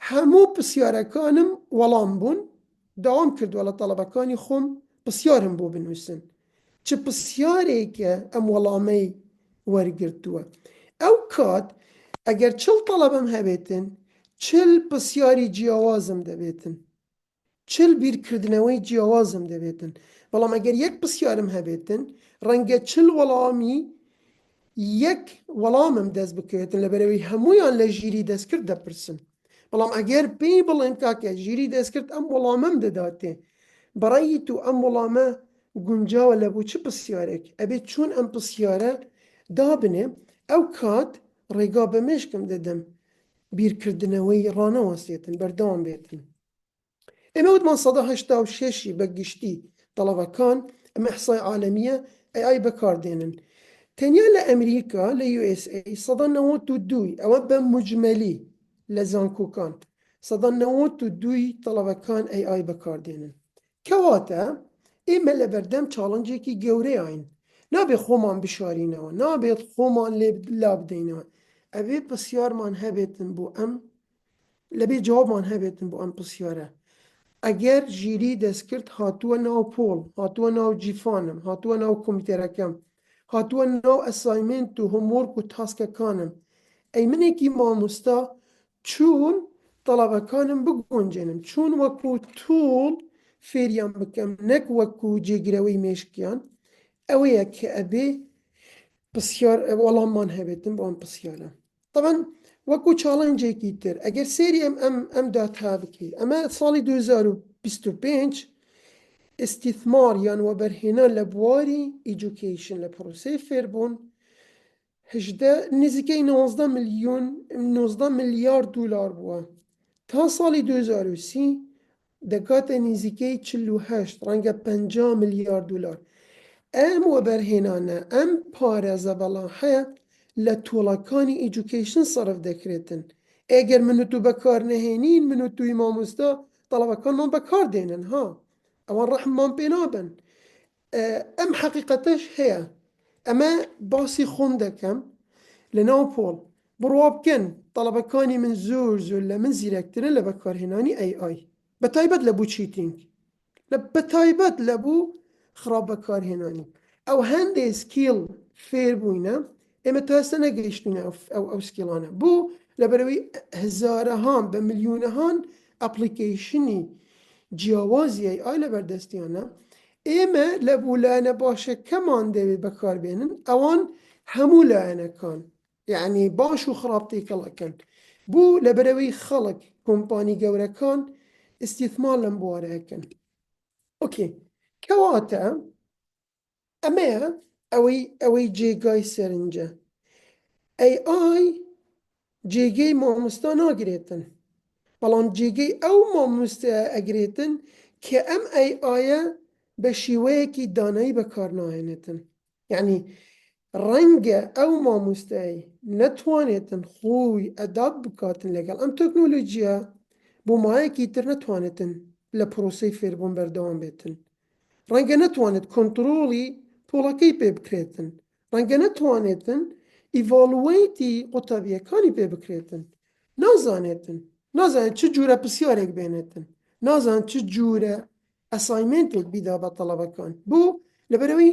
هەموو پرسیارەکانم وەڵام بوون داوام کردووە لە تەڵەبەکانی خۆم پرسیارم بۆ بنووسن چ پرسیارێکە ئەم وەڵامەی وەرگرتووە ئەو کات ئەگەر چل تەڵەبم هەبێتن چل پرسیاری جیاوازم دەبێتن چل بیرکردنەوەی جیاوازم دەبێتن بەڵام ئەگەر یەک پرسیارم هەبێتن ڕەنگە چل وەڵامی یەک وەڵامم دەست بکەوێتن لەبەرەوەی هەموویان لە ژیری دەستکرد دەپرسن بەڵام ئەگەر پێی بڵێن کاکە ژیری دەستکرد ئەم وەڵامەم دەداتێ بەڕێی تو ئەم وەڵامە گونجاوە لە بۆ چ پرسیارێک ئەبێت چۆن ئەم پرسیارە دابنێ ئەو کات ڕێگا بە مێشکم دەدەم بیرکردنەوەی ڕانەوەسێتن بەردەوام بێتن ئێمە وتمان 186 بەگشتی دەڵەبەکان ئەمە ئیحسای عالەمیە AI بەکاردێنن تەنیا لە ئەمریکا لە USA 192 ئەوە بە مجمەلی لە زانکۆکان 192 دەڵەبەکان AI بەکاردێنن کەواتە ئێمە لە بەردەم چاڵنجێکی گەورەیین نابێت خۆمان بشارینەوە نابێت خۆمان لا بدەینەوە ئەبێ پرسیارمان هەبێتن بۆ ئەم لەبێ جوابمان هەبێتن بۆ ئەم پرسیارە ئەگەر ژیری دەستکرد هاتووە ناو پۆڵ هاتووە ناو جیفانم هاتووە ناو کۆمپیوتەرەکەم هاتووە ناو ئەسایمنت و هۆمۆرک و تاسکەکانم ئەی منێکی مامۆستا چۆن تەڵەبەکانم بگونجێنم چۆن وەکو توڵ فێریان بکەم نەک وەکو جێگرەوەی مێشکیان ئەوەیە کە ئەبێ پرسیار وەڵاممان هەبێتن بۆ ئەم پرسیارە طبعا وەکو چاڵنجێکی تر ئەگەر سێری ئەم داتا بکەی ئەمە ساڵی 2025 استثمار یان وەبەرهێنان لە بواری ئیجوکیشن لە پرۆسەی فێربوون نزیکەی 19 میلیارد دلار بووە تا ساڵی 2030 دەکاتە نزیکەی 48 ڕەنگە 50 میلیارد دلار ئەم وەبەرهێنانە ئەم پارێزە بەڵام هەیە لە تۆڵەکانی ئیجوکیشن سەرف دەکرێتن ئەگەر من و تو بەکار نەهێنین من و توی مامۆستا تەڵەبەکانمان بەکار دێنن ها ئەوان ڕەحممان پێ نابن ئەم حەقیقەتەش هەیە ئەمە باسی خۆم دەکەم لە ناو پۆڵ بڕوا بکەن تەڵەبەکانی من زۆر لە من زیرەکترن لە بەکارهێنانی AI بەتایبەت لە بوو چیتینگ بەتایبەت لە بوو خراپ بەکارهێنانی ئەو هەندێ سکیل فێر بووینە ئێمە تا ئێستا نەگەیشتوینە ئەو سکیلانە بوو لەبەرەوەی هزارەهان بە ملیۆنەهان ئەپلیکیشنی جیاوازی AI لەبەردەستیانە ئێمە لە بوو لایەنە باشەکەمان دەوێت بەکاربێنن ئەوان هەموو لایەنەکان یعنی باش و خراپ تێکەڵەکەن بوو لەبەرەوەی خەڵک کۆمپانی گەورەکان استثمار لەم بوارەکەن اوكي كواتا اما اوي جيجاي سرنجة اي جيجي مامستا ناگريتن بلان جيجي او مامستا اگريتن كأم اي آية بشيويكي داناي بكار ناهنتن يعني رنگه او مامۆستایی نەتوانێتن خۆی ئەداب بکاتن لەگەڵ ئەم تەکنۆلۆژیە بۆ مایەکی تر نەتوانێتن لە پرۆسەی فێربوون بەردەوام بێتن ڕەنگە نەتوانێت کۆنتڕۆڵی پۆڵەکەی پێ بکرێتن ڕەنگە نەتوانێتن ئیڤاڵوێتی قوتابیەکانی پێ بکرێتن نازانێت چ جوورە پرسیارێک بێنێتن نازانێت چ جوورە ئەسایمێنتێک بیدا بە تەڵەبەکان بۆ لەبەرەوەی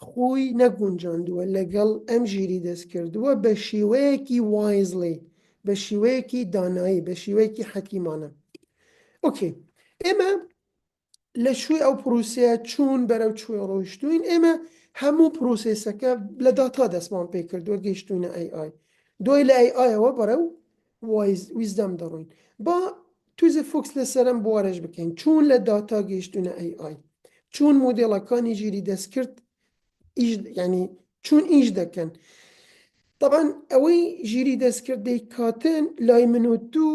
خۆی نەگونجاندووە لەگەڵ ئەم ژیری دەست کردووە بە شێوەیەکی وایزلی بە شێوەیەکی دانایی بە شێوەیەکی حەکیمانە ئۆکێ ئێمە لە شوێ ئەو پرۆسەیە چوون بەرەو کوێ ڕۆیشتوین ئێمە هەموو پرۆسێسەکە لە داتا دەستمان پێ کردووە گەیشتوینە ئای دوای لە ئایەوە بەرەو ویزدەم دەڕۆین با توزە فۆکس لەسەرم بوارەش بکەین چوون لە داتا گەیشتوینە ئای چوون مۆدێڵەکانی ژیری دەستکرد يعني چون ئیش دەکەن طبعا ئەوەی ژیری دەستکرد دەیکاتن لای منوتو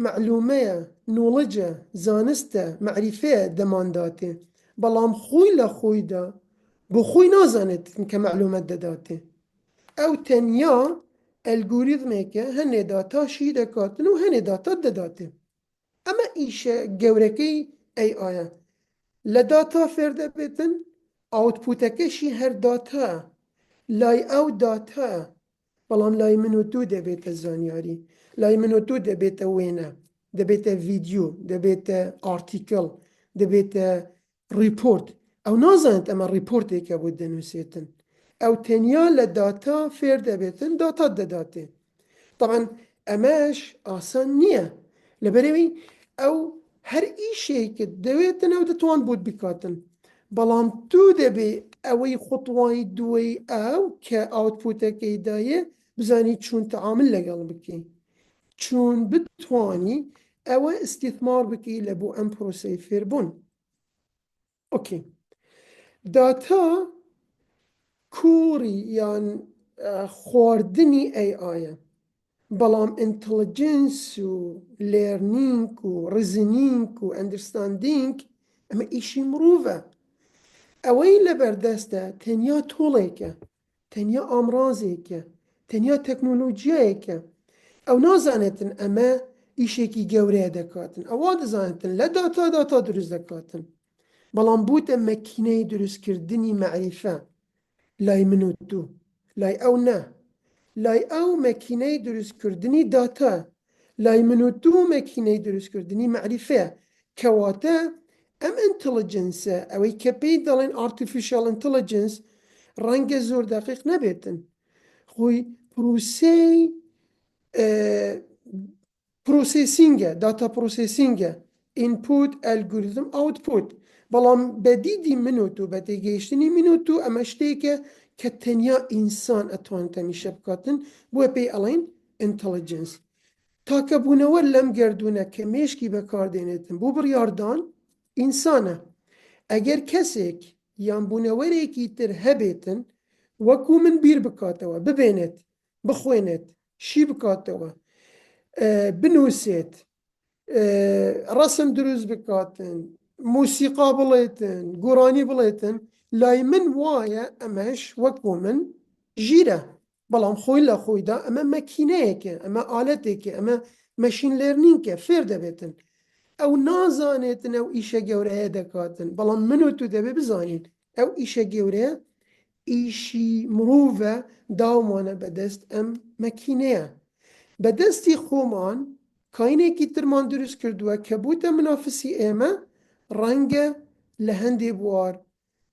معلومەیە نۆڵەجە زانستە معریفەیە دەمانداتێ بەڵام خۆی لە خۆیدا بۆ خۆی نازانێت کە معلومەت دەداتێ ئەو تەنیا ئەلگۆریتمێکە هەنێ داتاشی دەکاتن و هەنێ داتات دەداتێ ئەمە ئیشە گەورەکەی ئایە لە داتا فێر دەبێتن ئاوتپوتەکەشی هەر داتا لای ئەو داتا بەڵام لای من و تۆ دەبێتە زانیاری لای من و تۆ دەبێتە وێنە دەبێتە ڤیدیۆ دەبێتە ئارتیکڵ دەبێتە ریپۆرت ئەو نازانێت ئەمە ریپۆرتێکە بۆ دەنووسێتن ئەو تەنیا لە داتا فێر دەبێتن داتات دەداتێ طبعا ئەمەش ئاسان نییە لەبەرەوەی ئەو هەر ئیشێکت دەوێتن ئەو دەتوان بۆت بکاتن بەڵام تو دەبێ ئەوەی خوتوای دوای ئەو کە ئاوتپوتەکەی دایە بزانی چون تەعامل لەگەڵ بکەی چون بتوانی ئەوە ئیستیثمار بکەی لە بۆ ئەم پرۆسەی فێربوون ئۆکێ داتا کوڕی یان خواردنی ئایە بەڵام ئینتەلیجەنس و لێرنینگ و ریزنینگ و ئەندەرستاندینگ ئەمە ئیشی مرۆڤە ئەوەی لەبەردەستە تەنیا تۆڵێکە تەنیا ئامڕازێکە تەنیا تەکنۆلۆجیایەکە ئەو نازانێتن ئەمە ئیشێکی گەورەیە دەکاتن ئەوە دەزانێتن لە داتا دروست دەکاتن بەڵام بوتە مەکینەی دروستکردنی مەعریفە لای من و تو لای ئەو نە لای ئەو مەکینەی دروستکردنی داتا لای من و تو مەکینەی دروستکردنی مەعریفەیە کەواتە ئەم ئینتەلیجەنسە ئەوەی کە پێی دەڵێن ئارتیفیشەڵ ئینتەلیجەنس ڕەنگە زۆر دەقیق نەبێتن خۆی پرۆسەی پرۆسێسینگە داتا پرۆسێسینگە ئینپوت ئەلگۆریتم ئاوتپوت بەڵام بەدیدی من و تۆ بە تێگەیشتنی من و تۆ ئەمە شتێکە کە تەنیا ئینسان ئەتوانێت ئەمیشە بکاتن بۆیە پێی ئەڵێن ئینتەلیجەنس تاکەبوونەوە لەم گردونە کە مێشکی بەکاردێنێتن بۆ بڕیاردان ئینسانە ئەگەر کەسێک یان بوونەوەرێکی تر هەبێتن وەکو من بیر بکاتەوە ببێنێت بخوێنێت شی بکاتەوە بنووسێت ڕەسم دروست بکاتن موسیقا بڵێتن گۆرانی بڵێتن لای من وایە ئەمەش وەکو من ژیرە بەڵام خۆی لە خۆیدا ئەمە مەکینەیەکە ئەمە ئالەتێکە ئەمە مەشین لێرنینگکە فێر دەبێتن ئەو نازانێتن ئەو ئیشە گەورەیە دەکاتن بەڵام من و تو دەبێ بزانین ئەو ئیشە گەورەیە ئیشی مرۆڤە داومانە بەدەست ئەم مەکینەیە بەدەستی خۆمان کاینێکی ترمان دروست کردووە کە بووتە منافسی ئێمە ڕەنگە لە هەندێ بوار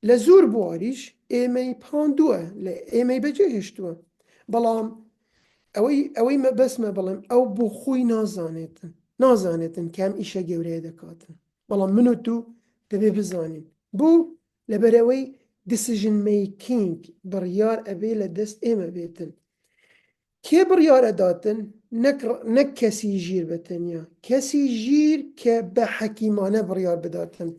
لە زۆر بواریش ئێمەی پاندووە لە ئێمەی بەجێ هێشتووە بەڵام ئەوەی بەسمە بڵێم ئەو بۆ خۆی نازانێتن کە ئەم ئیشە گەورەیە دەکاتن بەڵام من و تو دەبێ بزانین بۆ لەبەرەوەی decision making بڕیار ئەبێ لە دەست ئێمە بێتن کێ بڕیارە داتن نەک کەسی ژیر بەتەنیا کەسی ژیر کە بە حەکیمانە بڕیار بداتن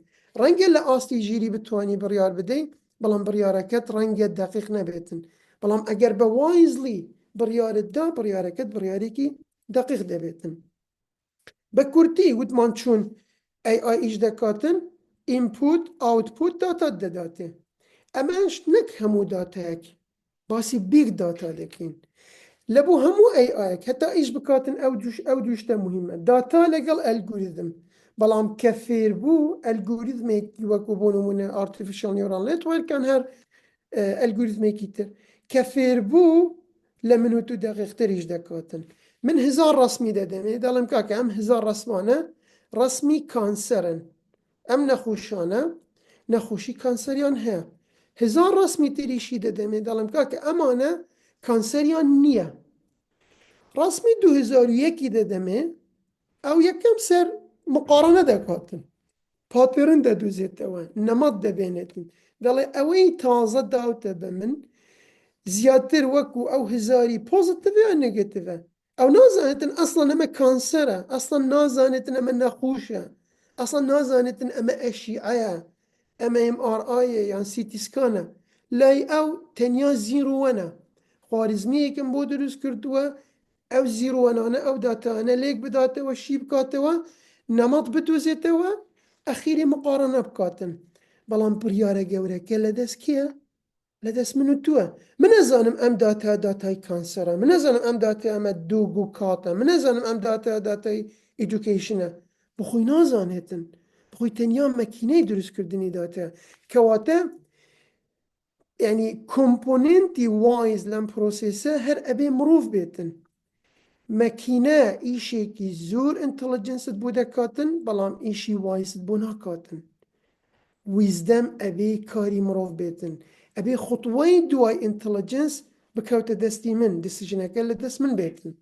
ڕەنگە لە ئاستی ژیری بتوانی بڕیار بدەیت بەڵام بڕیارەکەت ڕەنگە دەقیق نەبێتن بەڵام ئەگەر بە وایزلی بڕیارتدا بڕیارەکەت بڕیارێکی دەقیق دەبێتن بە کورتی وتمان چوون AI ئیش دەکاتن ئینپوت ئاوتپوت داتا دەداتێ ئەمەش نەک هەموو داتایەک باسی بیگ داتا دەکەین لەبوو هەموو AI هەتا ئیش بکاتن ئەو دووشتە مهمە داتا لەگەڵ ئەلگوریدم بەڵام کە فێربوو ئەلگوریدمێکی وەکو بۆ نمونە ئارتیفیشیال نیورال نێتوەرکان هەر ئەلگوریدمێکی تر کە فێربوو لە منوت و دەقیقتریش دەکاتن من 1000 ڕسمی دەدەمێ دەڵم کاکە ئەم 1000 ڕسمانە ڕسمی کانسەرن ئەم نەخۆشانە نەخۆشی کانسەریان هەیە 1000 ڕسمی تریشی دەدەمێ دەڵم کاکە ئەمانە کانسەریان نییە ڕسمی 2001 دەدەمێ ئەو یەکەم سەر مقارنە دەکاتن پاپێرن دەدوزێتەوە نەمەت دەبێنێتن دەڵێ ئەوەی تازە داوتە بە من زیاتر وەکو ئەو هزاری پۆزتیڤ یان نێگەتیڤە ئەو نازانێتن ئەسڵەن ئەمە کانسەرە ئەسڵەن نازانێتن ئەمە نەخۆشە ئەسڵەن نازانێتن ئەمە ئەشیعەیە ئەمە MRI یان CT سکانە لای ئەو تەنیا زیرووەنە خواریزمیەکەم بۆ دروست کردووە ئەو زیرووەنانە ئەو داتانە لێک بداتەوە شی بکاتەوە نەمەت بدۆزێتەوە ئەخیری مقارنە بکاتن بەڵام بڕیارە گەورەکە لەدەست کێیە لەدەست من و تووە من نەزانم ئەم داتای کانسەرە من نەزانم ئەم داتا ئەمە دوو و کاتە من نەزانم ئەم داتای ئیدوکیشنە بخۆی نازانێتن بخۆی تەنیا مەکینەی دروستکردنی داتە کەواتە یعنی کۆمپۆننتی وایز لەم پرۆسێسە هەر ئەبێ مرۆڤ بێتن مەکینە ئیشێکی زۆر ئینتەلیجەنست بۆ دەکاتن بەڵام ئیشی وایست بۆ ناکاتن ویزدەم ئەبێ کاری مرۆڤ بێتن ئەبێ خوتوەی دوای ئینتەلیجەنس بکەوتە دەستی من دیسیژنەکە لە دەست من بێتن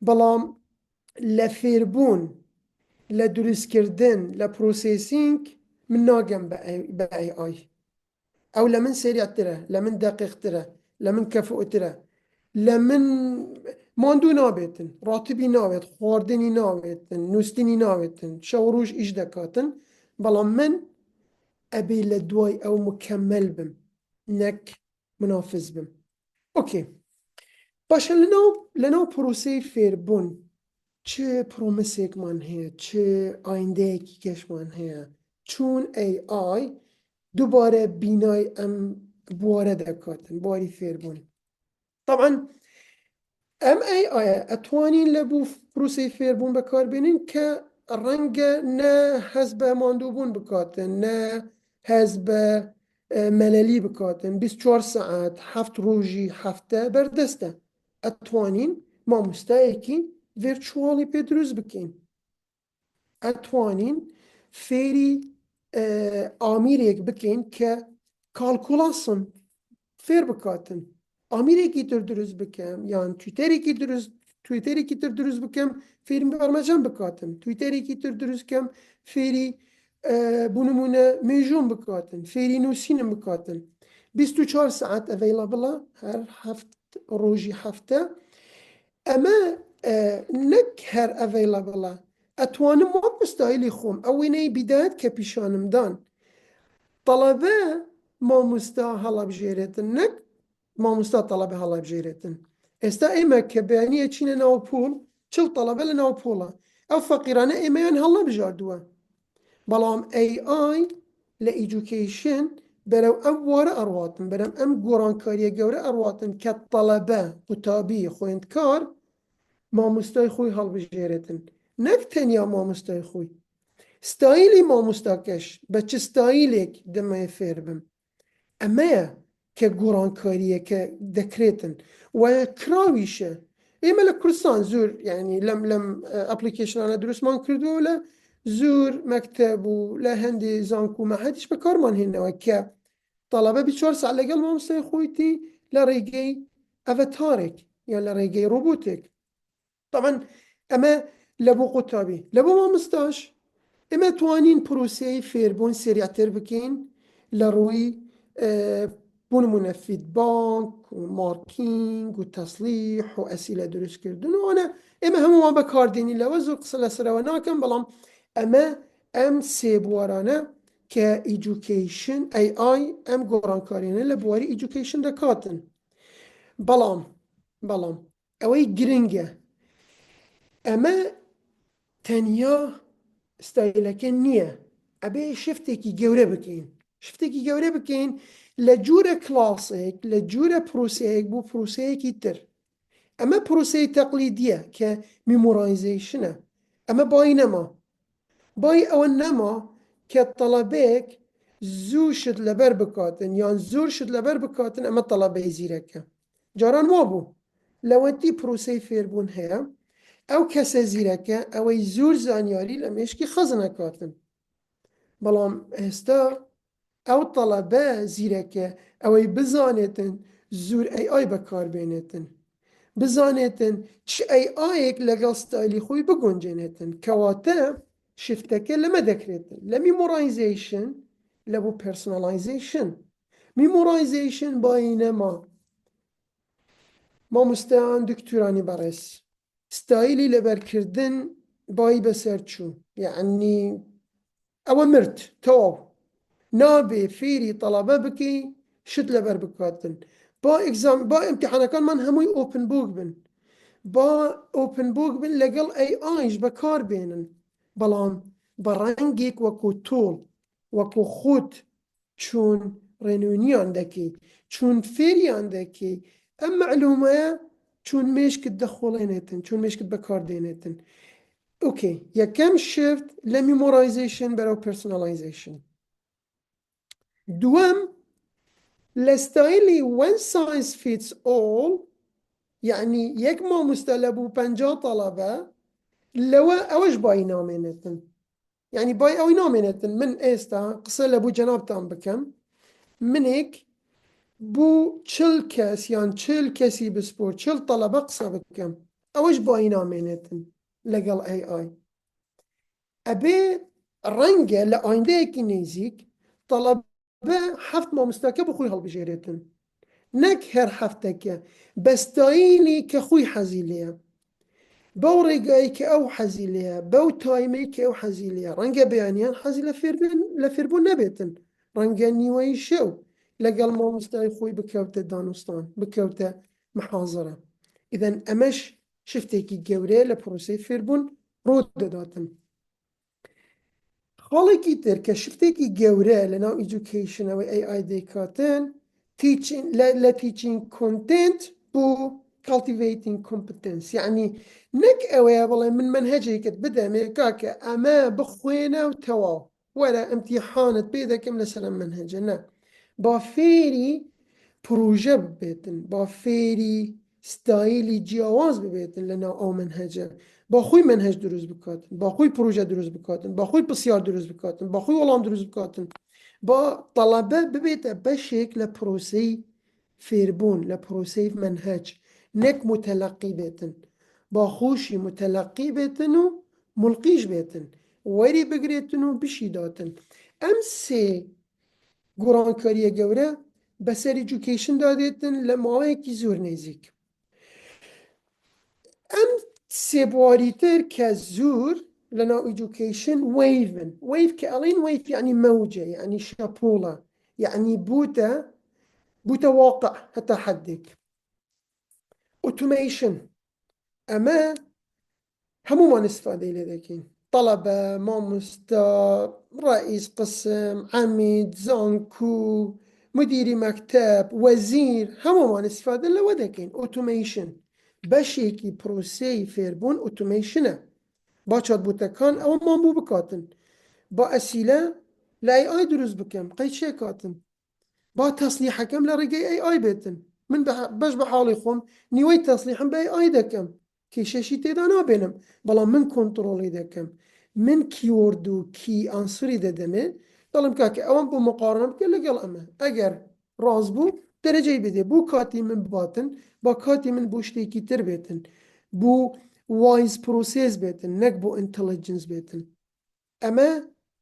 بەڵام لە فێربوون لە دروستکردن لە پرۆسێسینگ من ناگەم بە AI ئەو لە من سریعترە لە من دەقیقترە لە من کەفؤترە لە من ماندوو نابێتن ڕاتبی ناوێت خواردنی ناوێتن نووسنی ناوێتن شەو ڕۆژ ئیش دەکاتن بەڵام من ئەبێ لە دوای ئەو مکەمەل بم نەک منافز بم ئۆکێ باشە لەناو پرۆسەی فێربوون چ پرۆمسێکمان هەیە چ ئایندەیەکی گەشتمان هەیە چون AI دووبارە بینای ئەم بوارە دەکاتن بواری فێربوون طبعا ئەم AI ئەتوانین لە بوو پرۆسەی فێربوون بەکاربێنین کە ڕەنگە نە هەز بە ماندووبوون بکاتن نە هەز بە مەلەلی بکاتن 24 سەعات 7 ڕۆژی هەفتە بەردەستە ئەتوانین مامۆستایەکی ڤێرچواڵی پێ دروست بکەین ئەتوانین فێری ئامیرێک بکەین کە کالکولاسن فێر بکاتن ئامیرێکی تر دروست بکەم یان تویتەرێکی تر دروست بکەم فێری بەرمەجەم بکاتن تویتەرێکی تر دروست بکەم فێری بوونمونە مێژوم بکاتن فێری نووسینم بکاتن 24 ساعت ئەڤەیلەبڵە هەر ڕۆژی هەفتە ئەمە نەک هەر ئەڤەیلەبڵە ئەتوانم وەک مستایلی خۆم ئەو وێنەی بیدایەت کە پیشانمدان تەڵەبە مامۆستا هەڵەبژێرێتن نەک مامۆستا تەڵەبە هەڵەبژێرێتن ئێستا ئێمە کە بەیانیە چینە ناو پۆل چل تەڵەبە لە ناو پۆڵە ئەو فەقیرانە ئێمەیان هەڵەبژاردووە بەڵام AI لە ئیدوکیشن بەرەو ئەم وارە ئەڕواتن بەرەم ئەم گۆڕانکاریە گەورە ئەڕواتن کە تەڵەبە قوتابی خوێندکار مامۆستای خۆی هەڵبژێرێتن نەک تەنیا مامۆستای خۆی ستایلی مامۆستاکەش بە چ ستایلێک دەمەیە فێر بم ئەمەیە کە گۆڕانکاریە کە دەکرێتن وایە کراویشە ئێمە لە کوردستان زۆر یعنی لەم ئەپلیکیشنانە دروستمان کردووە لە زۆر مەکتەب و لە هەندێ زانکو و مەعهەدیش بەکارمان هێنەوە کە تەڵەبە 24 ساعت لەگەڵ مامۆستای خۆیتی لە ڕێگەی ئەڤەتارێک یان لە ڕێگەی ڕۆبۆتێک طبعا ئەمە لە بۆ قوتابی لە بۆ مامۆستاش ئێمە توانین پرۆسەی فێربوون سریعتر بکەین لە ڕووی بوونمونە فیدباک و مارکینگ و تەسلیح و ئەسیلە دروستکردن و ئەنە ئێمە هەمووان بەکاردێنی لەوە زۆر قسە لەسەرەوە ناکەم بەڵام ئەمە ئەم سێ بوارانە که ایژوکیشن ای آی ام گۆڕانکاریانە لە بواری ایژوکیشن دەکاتن بەڵام ئەوەی گرنگە ئەمە تەنیا ستایلەکە نییە ئەبێ شفتێکی گەورە بکەین لە جوورە کلاسێک لە جوورە پرۆسەیەک بۆ پرۆسەیەکی تر ئەمە پرۆسەی تەقلیدیە کە میمۆرایزیشنە ئەمە بای ئەوە نەما کە تەڵەبەیەک زوو شت لەبەر بکاتن یان زۆر شت لەبەر بکاتن ئەمە تەڵەبەی زیرەکە جاران وابوو لەوەتی پرۆسەی فێربوون هەیە ئەو کەسە زیرەکە ئەوەی زۆر زانیاری لە مێشکی خەزنەکاتن بەڵام ئێستا ئەو تەڵەبە زیرەکە ئەوەی بزانێتن زۆر ئەی بەکاربێنێتن بزانێتن چ ئەیەک لەگەڵ ستایلی خۆی بگونجێنێتن کەواتە شفتەکە لەمە دەکرێتن لە میمۆرایزیشن لە بۆ پێرسۆناڵایزیشن میمۆرایزیشن بای نەما مامۆستایان دکتورانی بەڕێز ستایلی لەبەرکردن بای بەسەر چوو یعنی ئەوە مرد تەواو نابێ فێری تەڵەبە بکەی شت لەبەر بکاتن با ئیمتیحانەکانمان هەمووی ئۆپن بوک بن با ئۆپن بوک بن لەگەڵ ئەیش بەکار بێنن بەڵام بە ڕەنگێک وەکو تۆڵ وەکو خۆت چۆن ڕێنوونیان دەکەی چۆن فێریان دەکەی ئەم معلومەیە چۆن مێشکت دەخۆڵێنێتن چۆن مێشکت بەکاردێنێتن ئۆکێ یەکەم شفت لە میمۆرایزیشن بەرەو پێرسۆناڵایزیشن دووەم لە ستایلی one size fits all یعنی یەک مامۆستا لە بوو 50 تەڵەبە لەوە ئەوەش بای نامێنێتن یعنی بای ئەوەی نامێنێتن من ئێستا قسە لە بوو جەنابتان بکەم منێک بوو 40 کەس یان 40 کەسی بسپۆر 40 تەڵەبە قسە بکەم ئەوەش بای نامێنێتن لەگەڵ ئەی ئەبێ ڕەنگە لە ئایندەیەکی نێزیک تەڵەبە 7 مامۆستاکە بخۆی هەڵبژێرێتن نەک هەر هەفتەکە بەستایلی کە خۆی حەزی لێیە بەو ڕێگایی کە ئەو حەزی لێیە بەو تایمەی کە ئەو حەزی لێیە ڕەنگە بەیانیان حەزی لە فێربوون نەبێتن ڕەنگە نیوەی شەو لەگەڵ مامۆستای خۆی بکەوتە دانوستان بکەوتە محازەرە ئیدەن ئەمەش شفتێکی گەورەیە لە پرۆسەی فێربوون ڕۆ دەداتن خاڵێکی تر کە شفتێکی گەورە لەناو ئیژوکیشنەوەی ئەی دەیکاتن لە تیچینگ کۆنتنت بۆ cultivating competence یعنی نەک ئەوەیە بڵێ من منهەجێکت بدەمێ کاکە ئەمە بخوێنە و تەواو وەرە ئیمتیحانت پێ دەکەم لەسەر ئەم منهەجە نە با فێری پروژە ببێتن با فێری ستایلی جیاواز ببێتن لەناو ئەو منهەجە با خۆی منهەج دروست بکاتن با خۆی پروژە دروست بکاتن با خۆی پرسیار دروست بکاتن با خۆی وەڵام دروست بکاتن با تەڵەبە ببێتە بەشێک لە پرۆسەی فێربوون لە پرۆسەی منهەج نەک متەلەقی بێتن با خۆشی متەلەقی بێتن و مڵقیش بێتن وەری بگرێتن و بشی داتن ئەم سێ گۆڕانکاریە گەورە بەسەر ئیژوکیشن دادێتن لە ماوەیەکی زۆر نێزیک ئەم سێ بواریتر کە زۆر لەناو ئیژوکیشن وەیڤن وەیڤ کە ئەڵێن وەیڤ یعنی مەوجە یعنی شەپۆڵە یعنی بوتە واقع هەتا حەدێک ئۆتۆمەیشن ئەمە هەمومان استفادەی لێ دەکەین طەڵەبە مامۆستا ڕئیس قسم عەمید زانکۆ مدیری مەکتەب وەزیر هەمومان استفادە لەوە دەکەین ئۆتۆمەیشن بەشێکی پرۆسەی فێربوون ئۆتۆمەیشنە با چاتبۆتەکان ئەوەمان بوو بکاتن با ئەسیلە لە ئەی دروست بکەم قەیچێ کاتن با تەسلیحەکەم لە ڕێگەی ئەی بێتن من بەش بە حاڵی خۆم نیوەی تەسلیحم بە ئەی دەکەم کێشەشی تێدا نابێنم بەڵام من کۆنتڕۆڵی دەکەم من کیوەرد و کی ئانسری دەدەمێ دەڵم کاکە ئەوەم بۆ مقارنە بکە لەگەڵ ئەمە ئەگەر ڕاست بوو دەرەجەی بدێ بوو کاتی من بباتن با کاتی من بۆ شتێکی تر بێتن بوو وایز پرۆسێس بێتن نەک بۆ ئینتەلیجنس بێتن ئەمە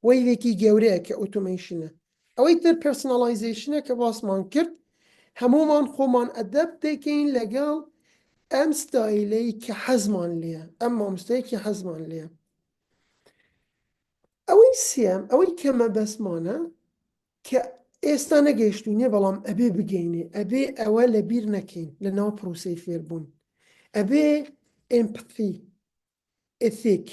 وەیڤێکی گەورەیە کە ئۆتۆمەیشنە ئەوەی تر پێرسۆناڵایزیشنە کە باسمان کرد هەمومان خۆمان ئەدەب دەکەین لەگەڵ ئەم ستایلەی کە حەزمان لێیە ئەم مامۆستایی کە حەزمان لێیە ئەوەی سێم ئەوەی کەمە بەسمانە کە ئێستا نەگەیشتوینێ بەڵام ئەبێ بگەینێ ئەبێ ئەوە لەبیر نەکەین لە ناو پرۆسەی فێربوون ئەبێ ئێمپەتی ئێتیک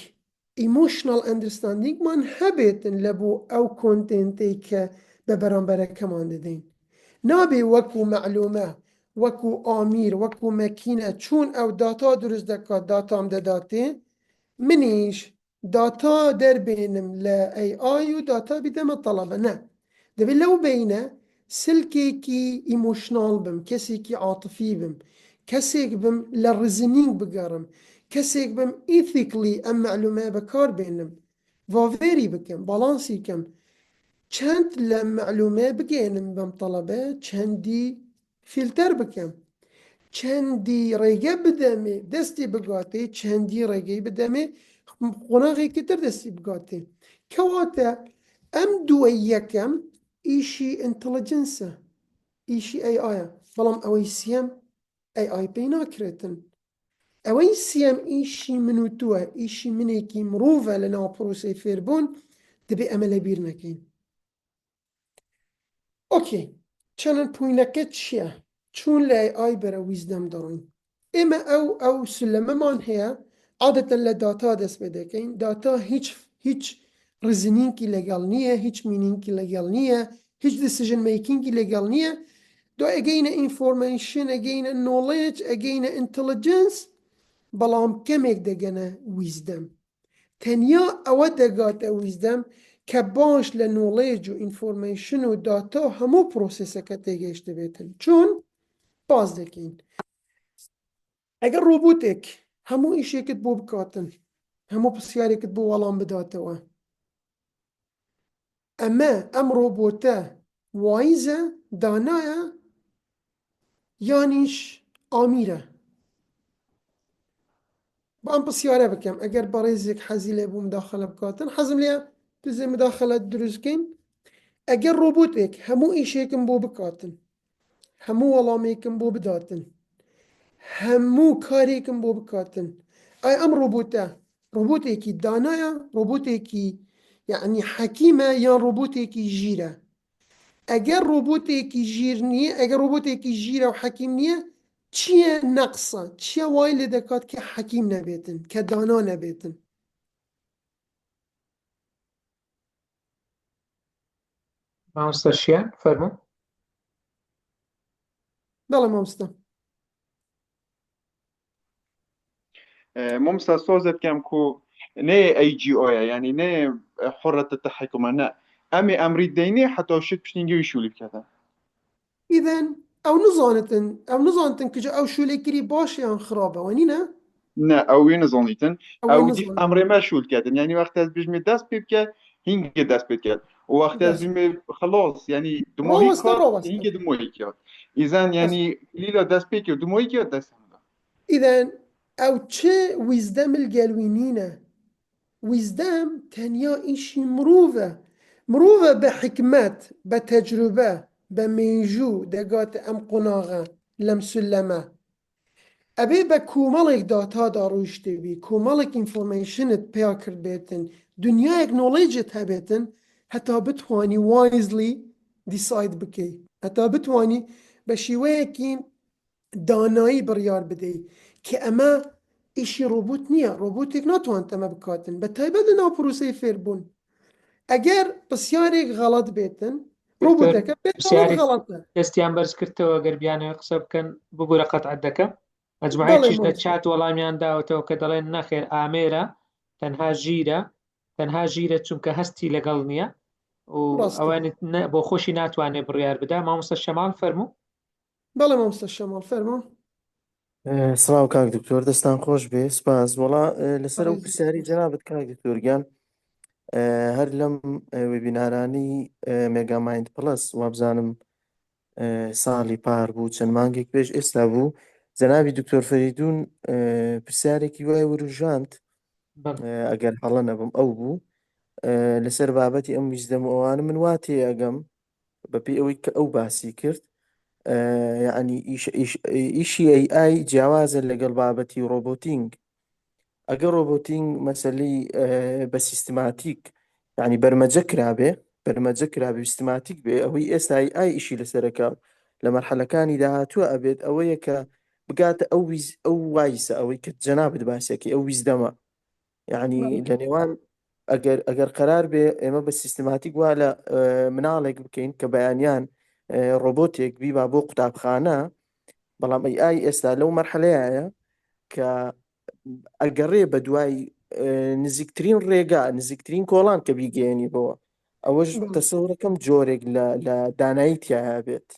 ئیمۆشنال ئەندرستاندینگمان هەبێتن لە بۆ ئەو کۆنتێنتەی کە بە بەرامبەرەکەمان دەدەین نابێ وەکو مەعلومە وەکو ئامیر وەکو مەکینە چون ئەو داتا دروست دەکات داتام دەداتێ منیش داتا دەربێنم لە AI و داتا بیدەمە تەڵەبە نە دەبێت لەو بینە سلکێکی ئیمۆشنال بم کەسێکی عاتفی بم کەسێک بم لە ڕزنینگ بگەڕم کەسێک بم ئیثیکلی ئەم معلومەیە بەکار بێنم ڤاڤێری بکەم باڵانسی کەم چەند لە معلومەیە بگێنم بەم تەڵەبە چەندی فیلتەر بکەم چەندی ڕێگە بدەمێ دەستی بگاتێ چەندی ڕێگەی بدەمێ قۆناغێکی تر دەستی بگاتێ کەواتە ئەم دووە یەکەم ئیشی ئینتەلیجەنسە ئیشی AI بەڵام ئەوەی سێم AI پێی ناکرێتن ئەوەی سێم ئیشی من و تووە ئیشی منێکی مرۆڤە لە ناو پرۆسەی فێربوون دەبێ ئەمە لەبیر نەکەین ئۆکێ چەنەن پوینەکە چییە چون لە AI بەرە ویزدەم دەڕۆین ئێمە ئەو سلەمەمان هەیە عادەتەن لە داتا دەست پێ دەکەین داتا هیچ ڕزنینکی لەگەڵ نییە هیچ مینینکی لەگەڵ نییە هیچ دیسیژن میکینگی لەگەڵ نییە دو ئەگەینە ئینفۆرمێشن ئەگەینە نۆڵێج ئەگەینە ئینتەلیجەنس بەڵام کەمێک دەگەنە ویزدەم تەنیا ئەوە دەگاتە ویزدەم کە باش لە نۆڵێج و ئینفۆرمێشن و داتا هەموو پرۆسسەکە تێگەیشتە بێتن چون باز دەکەین ئەگەر ڕۆبۆتێک هەموو ئیشێکت بۆ بکاتن هەموو پرسیارێکت بۆ وەڵام بداتەوە ئەم ڕۆبۆتە وایزە دانایە یانیش ئامیرە بەم پرسیارە بکەم ئەگەر بەڕێزێک حەزی لێ بوو مداخەلە بکاتن حەزم لێ پزێ مداخەلە دروستکەین ئەگەر ڕۆبۆتێک هەموو ئیشێکم بۆ بکاتن هەموو وەڵامێکم بۆ بداتن هەموو کارێکم بۆ بکاتن ئایا ئەم ڕۆبۆتێکی دانایە ڕۆبۆتێکی یعنی حەکیمە یان ڕۆبۆتێکی ژیرە ئەگەر ڕۆبۆتێکی ژیر نییە ئەگەر ڕۆبۆتێکی ژیرە و حەکیم نییە چییە نەقسە چییە وای لێ دەکات کە حەکیم نەبێتن کە دانا نەبێتن مامۆستا شیان فەرموو بەڵێ مامۆستا مامۆستا سۆزە بکەم کو نێ AGO يعني نێ حرة التحكم نه ئەمێ ئەمری دەینێ حتا شت پشتینگەوی شوولی بکاتە ئیدەن ئەو نزانتن کجا ئەو شوولێکری باشیان خراپەوە نینە نه ئەوێ نزانیتن ئەو دیف ئەمرێمە شول کردن يعني وقت از بژمێ دەست پێ بکات هینگە دەست پێ کرد وقت از بژمێ خلاص يعني دمۆهی کات هینگە دمۆهی کرد ئیزان يعني لیلا دەست پێ کرد دمۆهی کرد دەست ئیدەن ئەو چه ویزدەم گەلوینینە ویزدەم تەنیا ئیشی مرۆڤە بە حکمت بە تەجروبە بە مێژوو دەگاتە ئەم قۆناغە لەم سلەمە ئەبێ بە کۆمەڵێک داتادا ڕۆیشتبی کۆمەڵێک ئینفۆرمێشنت پیا کرد بێتن دنیایەک نۆڵێجت هەبێتن هەتا بتوانی وایزلی دیساید بکەی هەتا بتوانی بە شێوەیەکی دانایی بڕیار بدەی کە ئەمە ئیشی ڕۆبۆت نییە ڕۆبۆتێک ناتوانێت ئەمە بکاتن بە تایبەت لە ناو پرۆسەی فێربوون ئەگەر پرسیارێک غەڵەت بێتن ڕۆبۆتەکە غەڵەتە دەستیان بەرز کردەوە گەر بیانەوە قسە بکەن ببوورە قەتعەت دەکەم مەجموعەیەکیش لە چات وەڵامیان داوەتەوە کە دەڵێن نەخێر ئامێرە تەنها ژیرە چونکە هەستی لەگەڵ نییە و ئەوانت بۆ خۆشی ناتوانێت بڕیار بدا مامۆستا شەماڵ فەرموو بەڵێ مامۆستا شەماڵ فەرموو سڵاو کاک دکتۆر دەستان خۆش بێ سپاس وەڵا لەسەر ئەو پرسیاری جەنابەت کاک دکتۆرگیان هەر لەم وێبینارانی مێگامایند پڵەس وابزانم ساڵی پار بوو چەند مانگێک پێش ئێستا بوو جەنابی دکتۆر فەریدون پرسیارێکی وای وروژاند ئەگەر هەڵە نەبم ئەو بوو لەسەر بابەتی ئەم ویزدەم و ئەوانە من وا تێئەگەم بەپێی ئەوەی کە ئەو باسی کرد یعنی ئیشی AI جیاوازە لەگەڵ بابەتی ڕۆبۆتینگ ئەگەر ڕۆبۆتینگ مەسەلەی بە سیستماتیک يعني بەرمەجە کرابێ سیستماتیک بێ ئەوەی ئێستا ئای ئیشی لەسەرەکە لە مەرحەلەکانی داهاتووە ئەبێت ئەوەیە کە بگاتە ئەو وایسە ئەوەی کە جەنابەت باسێکی ئەو ویزدەمە یعنی لە نێوان ئەگەر قرار بێ ئێمە بە سیستماتیک وا لە مناڵێک بکەین کە بەیانیان ڕۆبۆتێک بیبا بۆ قوتابخانە بەڵام ئای ئێستا لەو مەرحەلەیە کە ئەگەڕێ بە دوای نزیکترین ڕێگا نزیکترین کۆڵان کە بیگەێنی بەوە ئەوەش تەسەورەکەم جۆرێک لە دانایی تایە بێت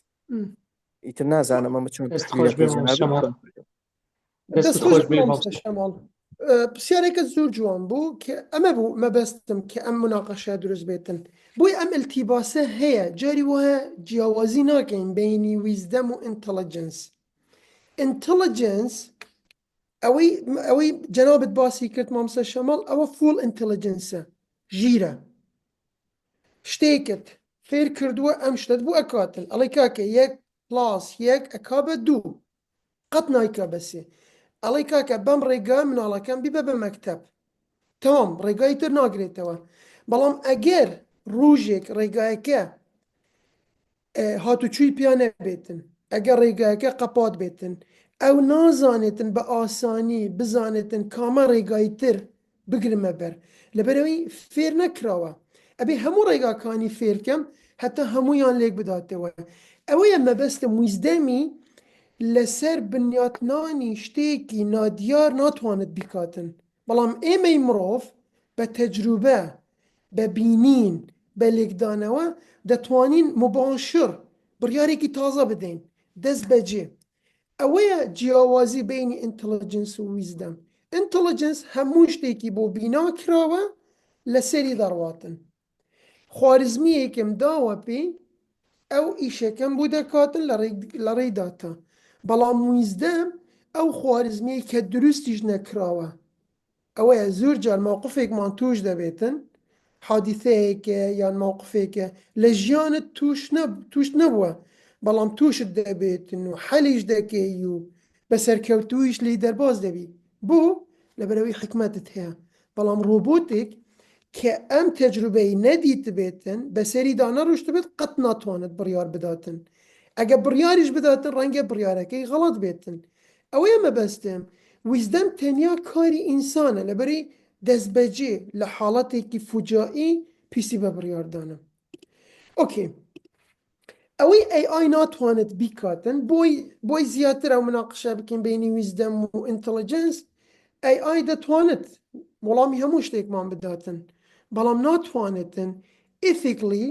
ئیتر نازانم ئەمە چۆن دەست خۆش شەماڵ پرسیارێکە زۆر جوان بوو کە ئەمە بوو مەبەستم کە ئەم مناقەشە دروست بێتن بۆی ئەم ئەلتیباسە هەیە جاری وایە جیاوازی ناکەین بینی ویزدەم و ئینتەلیجەنس ئەوەی جەنابەت باسی کرد مامۆستا شەماڵ ئەوە فول ئینتەلیجەنسە ژیرە شتێکت فێر کردووە ئەم شتت بوو ئەکاتن ئەڵێ کاکە 1+1 ئەکا بە 2 قەت نایکا بەسێ ئەڵێ کاکە بەم ڕێگا مناڵەکەم بیبە بە مەکتەب تەمام ڕێگای تر ناگرێتەوە بەڵام ئەگەر ڕۆژێک ڕێگایەکە هاتوچووی پیا نەبێتن ئەگەر ڕێگایەکە قەپات بێتن ئەو نازانێتن بە ئاسانی بزانێتن کامە ڕێگای تر بگرمە بەر لەبەرەوەی فێر نەکراوە ئەبێ هەموو ڕێگاکانی فێرکەم هەتا هەموویان لێک بداتەوە ئەوەیە مەبەستم ویزدەمی لەسەر بنیاتنانی شتێکی نادیار ناتوانێت بیکاتن بەڵام ئێمەی مرۆڤ بە تەجروبە بە بینین بە لێکدانەوە دەتوانین مباشر بڕیارێکی تازە بدەین دەست بەجێ ئەوەیە جیاوازی بینی ئینتەلیجەنس و ویزدەم ئینتەلیجەنس هەموو شتێکی بۆ بینا کراوە لەسەری دەڕواتن خواریزمیەکم داوە پێی ئەو ئیشەکەم بوو دەکاتن لە ڕێی داتا بەڵام ویزدەم ئەو خواریزمیە کە دروستیش نەکراوە ئەوەیە زۆر جار مووقفێکمان توش دەبێتن حادیثەیەکە یان مووقفێکە لە ژیانت توش نەبووە بەڵام توشت دەبێتن و حەلیش دەکەی و بەسەرکەوتوویش لی دەرباز دەبی بوو لەبەرەوەی حکمەتت هەیە بەڵام ڕۆبۆتێک کە ئەم تەجروبەی نەدیت بێتن بەسەری دانەڕۆشت بێت قەت ناتوانێت بڕیار بداتن ئەگە بڕیاریش بداتن ڕەنگە بڕیارەکەی غەڵەت بێتن ئەوەیە مەبەستم ویزدەم تەنیا کاری ئینسانە لەبەری دەستبەجێ لە حاڵەتێکی فوجائی پیسی بە بڕیاردانە ئۆکێ ئەوەی ئای ناتوانێت بیکاتن بۆی زیاتر ئەو مناقشە بکەین بینی ویزدەم و ئینتەلیجەنس ئای دەتوانێت وەڵامی هەموو شتێکمان بداتن بەڵام ناتوانێتن ئیثیکلی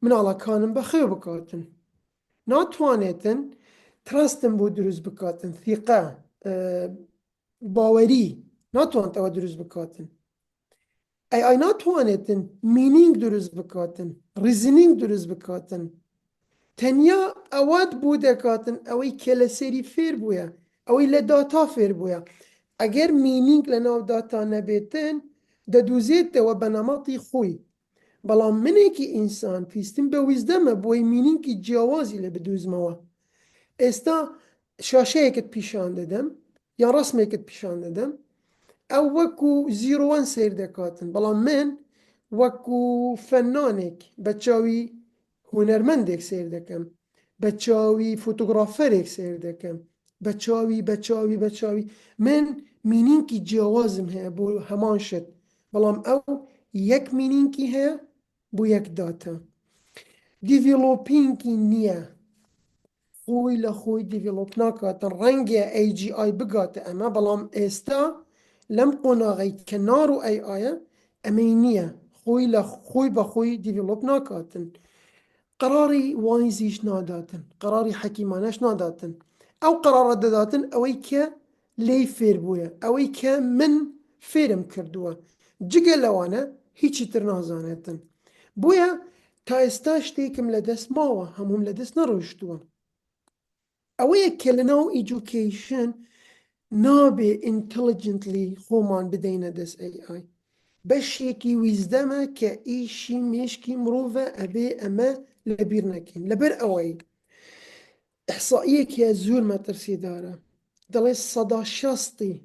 مناڵەکانم بەخێو بکاتن ناتوانێتن تراستم بۆ دروست بکاتن ثیقە باوەری ناتوانێت ئەوە دروست بکاتن ئای ناتوانێتن مینینگ دروست بکاتن ریزنینگ دروست بکاتن تەنیا ئەوات بوو دەکاتن ئەوەی کە لە سەری فێر بووە ئەوەی لە داتا فێر بووە ئەگەر مینینگ لە ناو داتا نەبێتن دەدوزێتەوە بە نەمەتی خۆی بەڵام منێکی ئینسان پێویستیم بە ویزدەمە بۆی مینینگی جیاوازی لە بدوزمەوە ئێستا شاشەیەکت پیشان دەدەم یا ڕسمێکت پیشان دەدەم ئەو وەکو زیرۆوان سیر دەکاتن بەڵام من وەکو فەنانێک بە چاوی هونەرمەندێک سیر دەکەم بە چاوی فۆتۆگرافەرێک سیر دەکەم بە چاوی من مینینکی جیاوازم هەیە بۆ هەمان شت بەڵام ئەو یەک مینینکی هەیە بۆ یەک داتا دیڤیلۆپینگی نییە خۆی لە خۆی دیڤیلۆپ ناکاتن ڕەنگە AGI بگاتە ئەمە بەڵام ئێستا لەم قۆناغی کە نار و ئایە ئەمەی نییە خۆی بە خۆی دیڤیلۆپ ناکاتن قەراری وایزیش ناداتن قەراری حەکیمانەش ناداتن ئەو قەرارە دەداتن ئەوەی کە لێی فێر بووە ئەوەی کە من فێرم کردووە جگە لەوانە هیچی تر نازانێتن بۆیە تا ئێستا شتێکم لە دەست ماوە هەموم لە دەست نەڕۆیشتووە ئەوەیە کە لەناو ئیجوکیشن نابێ ئینتەلیجنتلی خۆمان بدەینە دەست ئای بەشێکی ویزدەمە کە ئیشی مێشکی مرۆڤە ئەبێ ئەمە لەبیر نەکەین لەبەر ئەوەی ئەحسائیەکە زۆر مەترسیدارە دەڵێ 160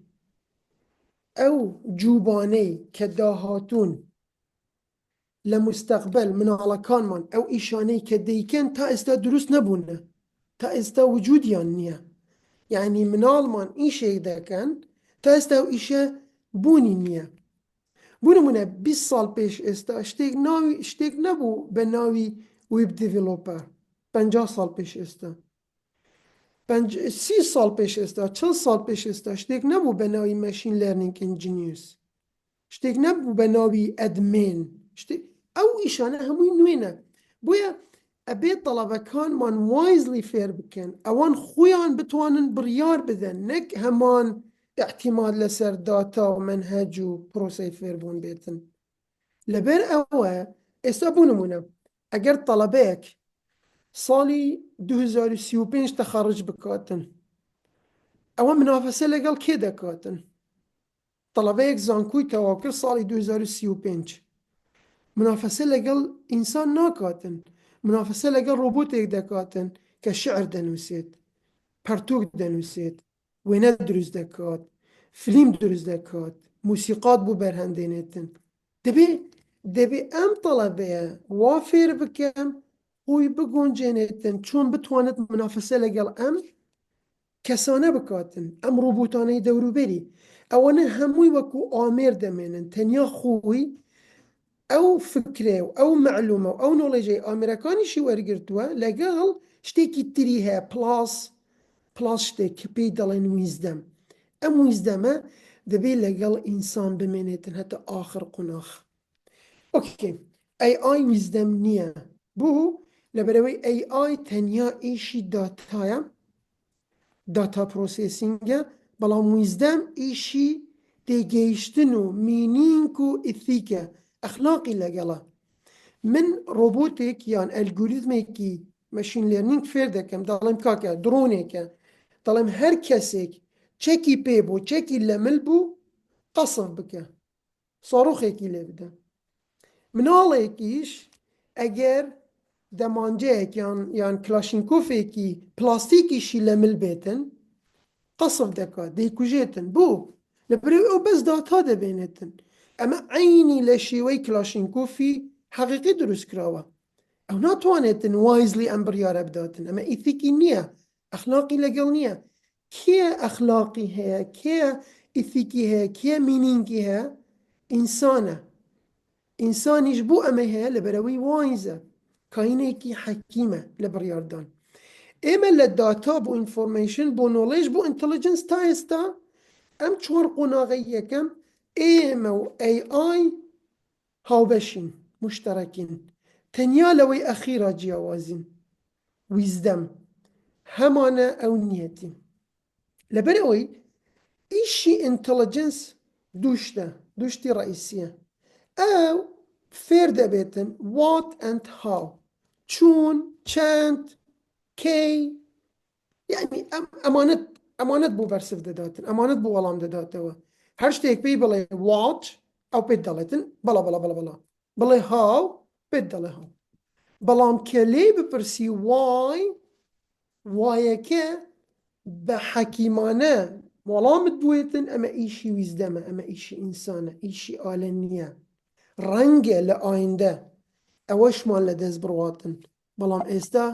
ئەو جووبانەی کە داهاتوون لمستقبل مناڵەکانمان ئەو ئیشانەی کە دەیکەن تا ئێستا دروست نەبوونە، تا ئێستا وجودیان نییە. یعنی مناڵمان ئیشێک دەکەن تا ئێستا ئەو ئیشە بوونی نییە. بۆ نمونە 20 ساڵ پێش ئێستا شتێک نەبوو بە ناوی وێب دیڤلۆپەر، 50 ساڵ پێش ئێستا، 30 ساڵ پێش ئێستا، 40 ساڵ پێش ئێستا شتێک نەبوو بە ناوی مەشین لەرنینگ ئینجینیرز، شتێک نەبوو بە ناوی ئەدمین. ئەو ئیشانە هەمووی نوێنە. بۆیە ئەبێ تەڵەبەکانمان وایزلی فێر بکەن، ئەوان خۆیان بتوانن بڕیار بدەن، نەک هەمان احتیمال لەسەر داتا و منهەج و پرۆسەی فێربوون بێتن. لەبەر ئەوە ئێستا بوو نمونە ئەگەر تەڵەبەیەک ساڵی 2035 تەخەڕج بکاتن، ئەوە منافەسە لەگەڵ کێ دەکاتن؟ تەڵەبەیەک زانکۆی تەواو کرد ساڵی 2035 منافەسە لەگەڵ ئینسان ناکاتن، منافەسە لەگەڵ ڕۆبۆتێک دەکاتن کە شعر دەنووسێت، پەرتوک دەنووسێت، وێنە دروست دەکات، فلیم دروست دەکات، موسیقات بۆ بەرهەمدێنێتن. دەبێ ئەم تەڵەبەیە وا فێر بکەم خۆی بگۆنجێنێتن چۆن بتوانێت منافەسە لەگەڵ ئەم کەسانە بکاتن، ئەم ڕۆبۆتانەی دەوروبەری. ئەوەنە هەمووی وەکو ئامێر دەمێنن، تەنیا خۆی ئەو فکرێ و ئەو معلومە و ئەو نۆڵێژەی ئامێرەکانیشی وەرگرتووە لەگەڵ شتێکی تری هەیە پلاس شتێک کە پێی دەڵێن ویزدەم. ئەم ویزدەمە دەبێت لەگەڵ ئینسان بمێنێتن هەتا ئاخر قوناخ. ئۆکێ، AI ویزدەم نییە. بوو لەبەرەوەی AI تەنیا ئیشی داتایە، داتا پرۆسێسینگە، بەڵام ویزدەم ئیشی تێگەیشتن و مینینگ و ئیثیکە، ئەخلاقی لەگەڵە. من ڕۆبۆتێک یان ئەلگوریتمێکی مەشین لێرنینگ فێر دەکەم، دەڵێم کاکە درۆنێکە، دەڵێم هەر کەسێک چەکی پێ بوو، چەکی لەمل بوو، قەسف بکە، ساڕۆخێکی لێ بدە. مناڵێکیش ئەگەر دەمانجەیەک یان کلاشینکۆفێکی پلاستیکیشی لەمل بێتن، قەسف دەکات، دەیکوژێتن. بوو لەبەرەوەی ئەو بەس داتا دەبێنێتن. ئەمە عینی لە شێوەی کلاشینکۆفی حەقیقی دروست کراوە. ئەو ناتوانێتن وایزلی ئەم بڕیارە بداتن. ئەمە ئیثیکی نییە، ئەخلاقی لەگەڵ نییە. کێ ئەخلاقی هەیە، کێ ئیثیکی هەیە، کێ مینینگی هەیە؟ ئینسانە. ئینسانیش بوو ئەمە هەیە لەبەرەوەی وایزە، کاینێکی حەکیمە لە بڕیاردان. ئێمە لە داتا بۆ ئینفۆرمێشن، بۆ نۆڵێژ، بۆ ئینتەلیجنس تا ئێستا ئەم چوار قۆناغی یەکەم ئێمە و AI هاوبەشین، مشتەرەکین، تەنیا لەوەی ئەخیرا جیاوازین، ویزدەم هەمانە ئەو نیەتی. لەبەر ئەوەی ئیشی ئینتەلیجنس دوشتی ڕئیسیە. ئەو فێر دەبێتن what and how، چۆن، چەند، کەی، یعنی ئەمانەت بۆ بەرسف دەداتن، ئەمانەت بۆ وەڵام دەداتەوە. هەر شتێک پێی بڵێ what، ئەو پێت دەڵێتن بەڵا بەڵا بەڵا بەڵا، بڵێ how، پێت دەڵێ how. بەڵام کە لێ بپرسی وایەکە بە حەکیمانە وەڵامت بوێتن، ئەمە ئیشی ویزدەمە، ئەمە ئیشی ئینسانە، ئیشی ئالە نییە. ڕەنگە لە ئایندە ئەوەشمان لە دەست بڕواتن، بەڵام ئێستا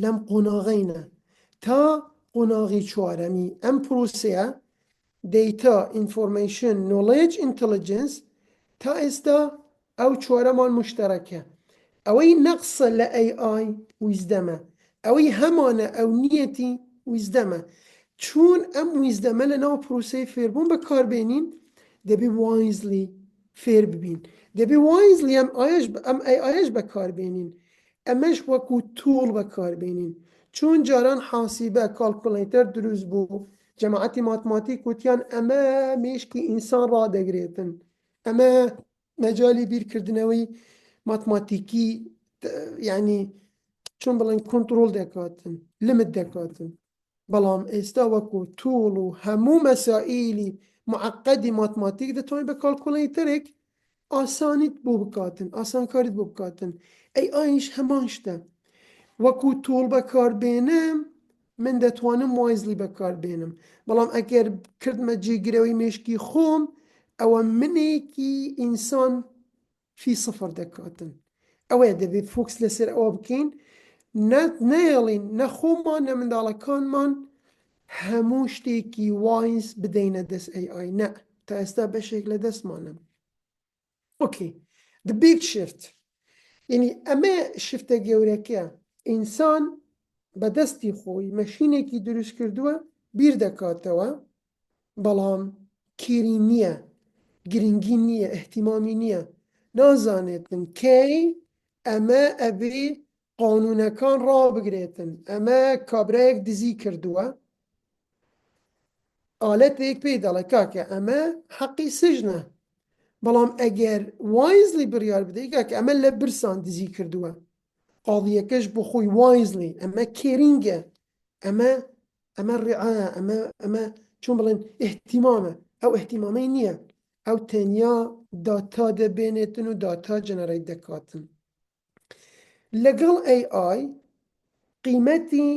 لەم قۆناغینە. تا قۆناغی چوارەمی ئەم پرۆسەیە دیتا، ئینفۆرمێشن، نۆڵێج، ئینتەلیجنس، تا ئێستا ئەو چوارەمان مشتەرەکە. ئەوەی نەقسە لە AI ویزدەمە، ئەوەی هەمانە ئەو نیەتی ویزدەمە. چون ئەم ویزدەمە لە ناو پرۆسەی فێربوون بەکاربێنین، دەبێ وایزلی فێر ببین، دەبێ وایزلی ئەم AIش بەکاربێنین، ئەمەش وەکو توڵ بەکاربێنین. چون جاران حاسیبە کالکولیتەر دروست بوو، جەماعەتی ماتماتیک وتیان ئەمە مێشکی ئینسان ڕادەگرێتن، ئەمە مەجالی بیرکردنەوەی ماتماتیکی، یعنی چۆن بڵێن کۆنتڕۆل دەکاتن، لمت دەکاتن. بەڵام ئێستا وەکو توڵ و هەموو مەسائیلی معقدی ماتماتیک دەتوانین بە کالکولیتەرێک ئاسانیت بۆ بکاتن، ئاسانکاریت بۆ بکاتن. AIش هەمان شتە. وەکو توڵ بەکاربێنم، من دەتوانم وایزلی بەکاربێنم، بەڵام ئەگەر کردمە جێگیرەوەی مێشکی خۆم، ئەوە منێکی ئینسان في صفر دەکاتن ئەوەیە دەبێت فۆکس لەسەر ئەوە بکەین نەیەڵین نەخۆمان نە منداڵەکانمان هەموو شتێکی وایز بدەینە دەست AI نە تا ئێستا بەشێک لە دەستمانە اوكي the big shift يعني ئەمە شفتە گەورەکە ئینسان بەدەستی خۆی مەشینێکی دروست کردووە بیر دەکاتەوە بەڵام کێری نییە گرنگی نییە احتیمامی نییە نازانێتن کەی ئەمە ئەبێ قانونەکان ڕابگرێتن ئەمە کابرایەک دزی کردووە ئالەتێک پێی دەڵێ کاکە ئەمە حەقی سژنە بەڵام ئەگەر وایزلی بڕیار بدەیت کاکە ئەمە لە برسان دزی کردووە قاضیەکەش بۆ خۆی وایزلی ئەمە کێرینگە ئەمە ڕێعایە ئەمە چۆن بڵێن احتیمامە ئەو احتیمامەی نییە ئەو تەنیا داتا دەبێنێتن و داتا جەنەرەیت دەکاتن لەگەڵ AI قیمەتی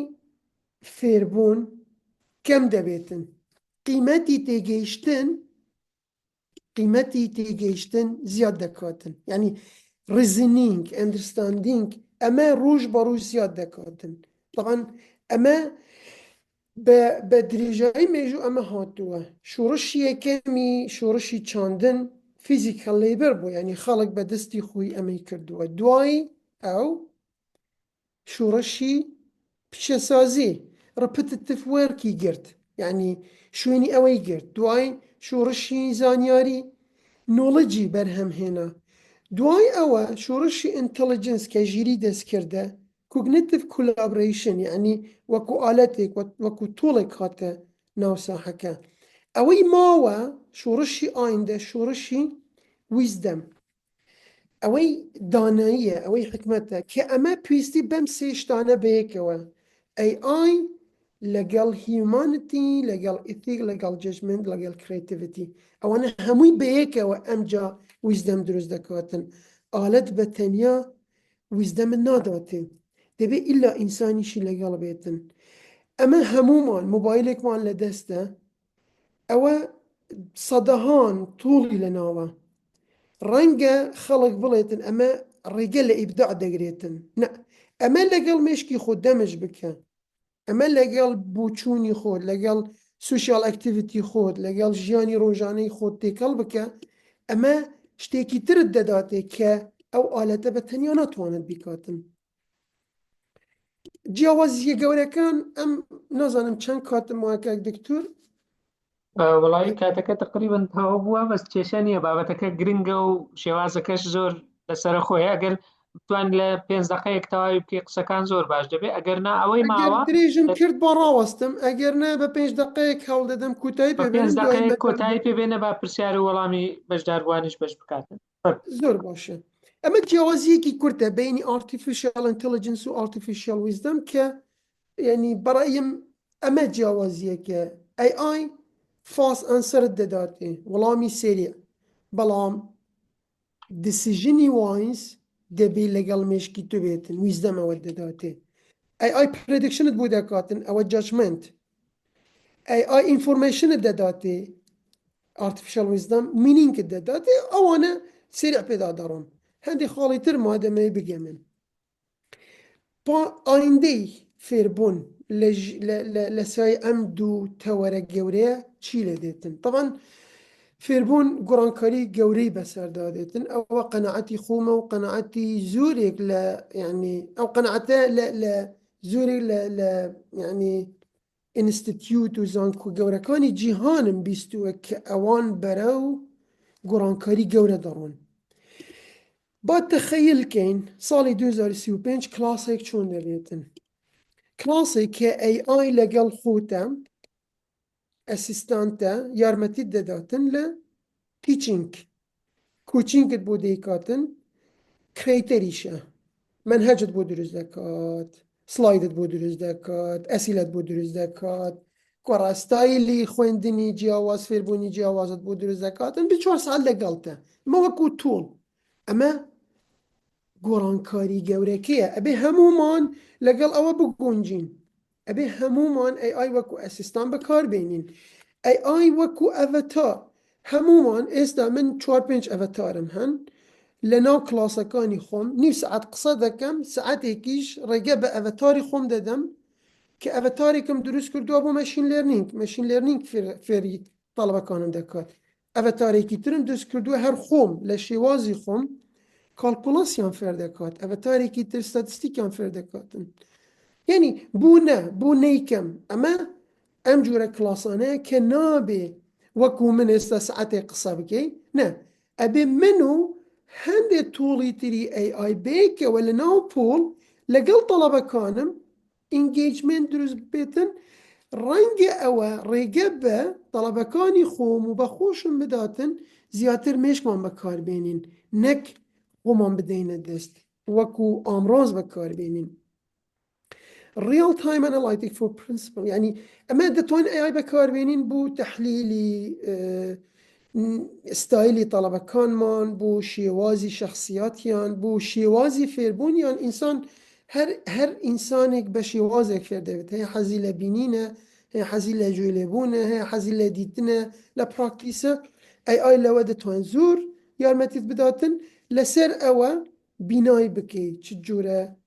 فێربوون کەم دەبێتن قیمەتی تێگەیشتن زیاد دەکاتن یعنی reasoning understanding ئەمە ڕۆژ بە ڕۆژ زیاد دەکاتن طبعا ئەمە بە درێژایی مێژوو ئەمە هاتووە شۆڕشی یەکەمی شۆڕشی چاندن فیزیکال لیبەر بوو یعنی خەڵک بە دەستی خۆی ئەمەی کردووە دوایی ئەو شۆڕشی پیشەسازی repetitive worki گرت یعنی شوێنی ئەوەی گرت دوای شۆڕشی زانیاری نۆڵەجی بەرهەمهێنا دوای ئەوە شۆڕشی ئینتەلیجنس کە ژیری دەستکردە cognitive collaboration یعنی وەکو ئالەتێک وەکو تۆڵێک هاتە ناو ساحەکە ئەوەی ماوە شۆڕشی ئایندە شۆڕشی ویزدەم ئەوەی داناییە ئەوەی حکمەتە کە ئەمە پێویستی بەم سێ شتانە بەیەکەوە AI لەگەڵ هیومانیتی لەگەڵ ئیتیک لەگەڵ جەجمنت لەگەڵ کریتیڤیتی ئەوانە هەمووی بەیەکەوە ئەمجا ویزدەم دروست دەکاتن ئالەت بە تەنیا ویزدەمت ناداتێ دەبێت ئیلا ئینسانیشی لەگەڵ بێتن ئەمە هەمومان مۆبایلێکمان لە دەستە ئەوە سەدەهان توڵی لە ناوە ڕەنگە خەڵک بڵێتن ئەمە ڕێگە لە ئیبداع دەگرێتن نە ئەمە لەگەڵ مێشکی خۆ دەمەش بکە ئەمە لەگەڵ بوچوونی خۆت لەگەڵ سوشیال ئەکتیڤیتی خۆت لەگەڵ ژیانی ڕۆژانەی خۆت تێکەڵ بکە ئەمە شتێکی ترت دەداتێ کە ئەو ئالەتە بە تەنیا ناتوانێت بیکاتن جیاوازیە گەورەکان ئەم نازانم چەند کاتم وایە دکتۆر وڵی کاتەکە تقریبن تەواو بووە بەس کێشە نییە بابەتەکە گرنگە و شێوازەکەش زۆر لەسەر خۆی ئەگەر توان لە 5 دقەیەک تەواوی بکەی قسەکان زۆر باش دەبێت ئەگەر نا ئەوەی ماوە درێژم کرد بۆ ڕاوەستم ئەگەر نا بە 5 دقەیەک هەوڵ دەدەم کوتایی کۆتایی پێبێنە با پرسیار و وەڵامی بەشداربوانیش بەش بکاتن زۆر باشە ئەمە جیاوازیەکی کورتە بینی ئارتیفیشیال ئینتەلیجنس و ئارتیفیشیال ویزدەم کە یعنی بەڕایم ئەمە جیاوازیەکە AI فاس ئەنسەرت دەداتێ وەڵامی سێریە بەڵام دیسیژنی وایز دەبێ لەگەڵ مێشکی تو بێتن ویزدەمەوە دەداتێ AI پرێدکشنت بۆ دەکاتن ئەوە جەجمنت AI ئینفۆرمێشنت دەداتێ ئارتیفیشیال ویزدەم مینینگت دەداتێ ئەوانە سێریع پێدا دەڕۆن هەندێک خاڵی تر مادەمەی بگەمن ئایندەی فێربوون لە سای ئەم دوو تەوەرە گەورەیە چی لێ دێتن طبعا فێربوون گۆڕانکاری گەورەی بەسەردادێتن ئەوە قەنەعەتی خۆمە و قەنەعەتی زۆرێک لە یعنی ئەو قەنەعەتە لە زۆرێک لە یعنی ئینستیتیوت و زانکۆ گەورەکانی جیهانم بیستووە کە ئەوان بەرەو گۆڕانکاری گەورە دەڕۆن با تەخەیلکەین ساڵی 2035 کلاسێک چۆن دەبێتن کلاسێک کە AI لەگەڵ خۆتە ئەسیستانتە یارمەتیت دەداتن لە تیچینگ کوچینگت بۆ دەیکاتن کرێتەریشە منهەجت بۆ دروست دەکات سلایدت بۆ دروست دەکات ئەسیلت بۆ دروست دەکات گۆڕاستایلی خوێندنی جیاواز فێربوونی جیاوازت بۆ دروست دەکاتن ب 4 ساعت لەگەڵتە ئەمە وەکو تۆڵ ئەمە گۆڕانکاری گەورەکەیە ئەبێ هەمومان لەگەڵ ئەوە بگۆنجین ئەبێ هەمومان AI وەکو ئەسیستان بەکاربێنین AI وەکو ئەڤەتار هەمومان ئێستا من 4-5 ئەڤەتارم هەن لناو كلاسكاني خوم نيف ساعات قصة دكم ساعتێکیش ڕێگە بە ئەڤەتاری خۆم دەدەم کە ئەڤەتارێکم دروست کردووە بۆ مەشین لێرنینگ فێری تەڵەبەکانم دەکات ئەڤەتارێکی ترم دروست کردووە هەر خۆم لە شێوازی خۆم کالکولاسیان فێر دەکات ئەڤەتارێکی تر ستاتستیکیان فێر دەکاتن یعنی بوو نەیکەم ئەمە ئەم جورە کلاسانەیە کە نابێ وەکو من ئێستا سعاتێک قسە بکەی نە ئەبێ من و هەندێک توڵی تری AI بێکەوە لە ناو پۆڵ لەگەڵ تەڵەبەکانم ئینگیجمنت دروست بێتن ڕەنگە ئەوە ڕێگە بە تەڵەبەکانی خۆم و بە خۆشم بداتن زیاتر مێشکمان بەکاربێنین نەک خۆمان بدەینە دەست وەکو ئامڕۆز بەکاربێنین real time analytic for principle يعني أما دتوان AI بكاربينين بو تحليلي ستايلي طلبة كان مان بو شيوازي شخصياتيان بو شيوازي فيربونيان إنسان هر إنسانك بشيوازك فير ديفت هي حزي لبينينة هي حزي لجولبونة هي حزي لديتنا لبراكتيسة AI لو دتوان زور يارمتيت بداتن لسر أوا بناي بكي تجورة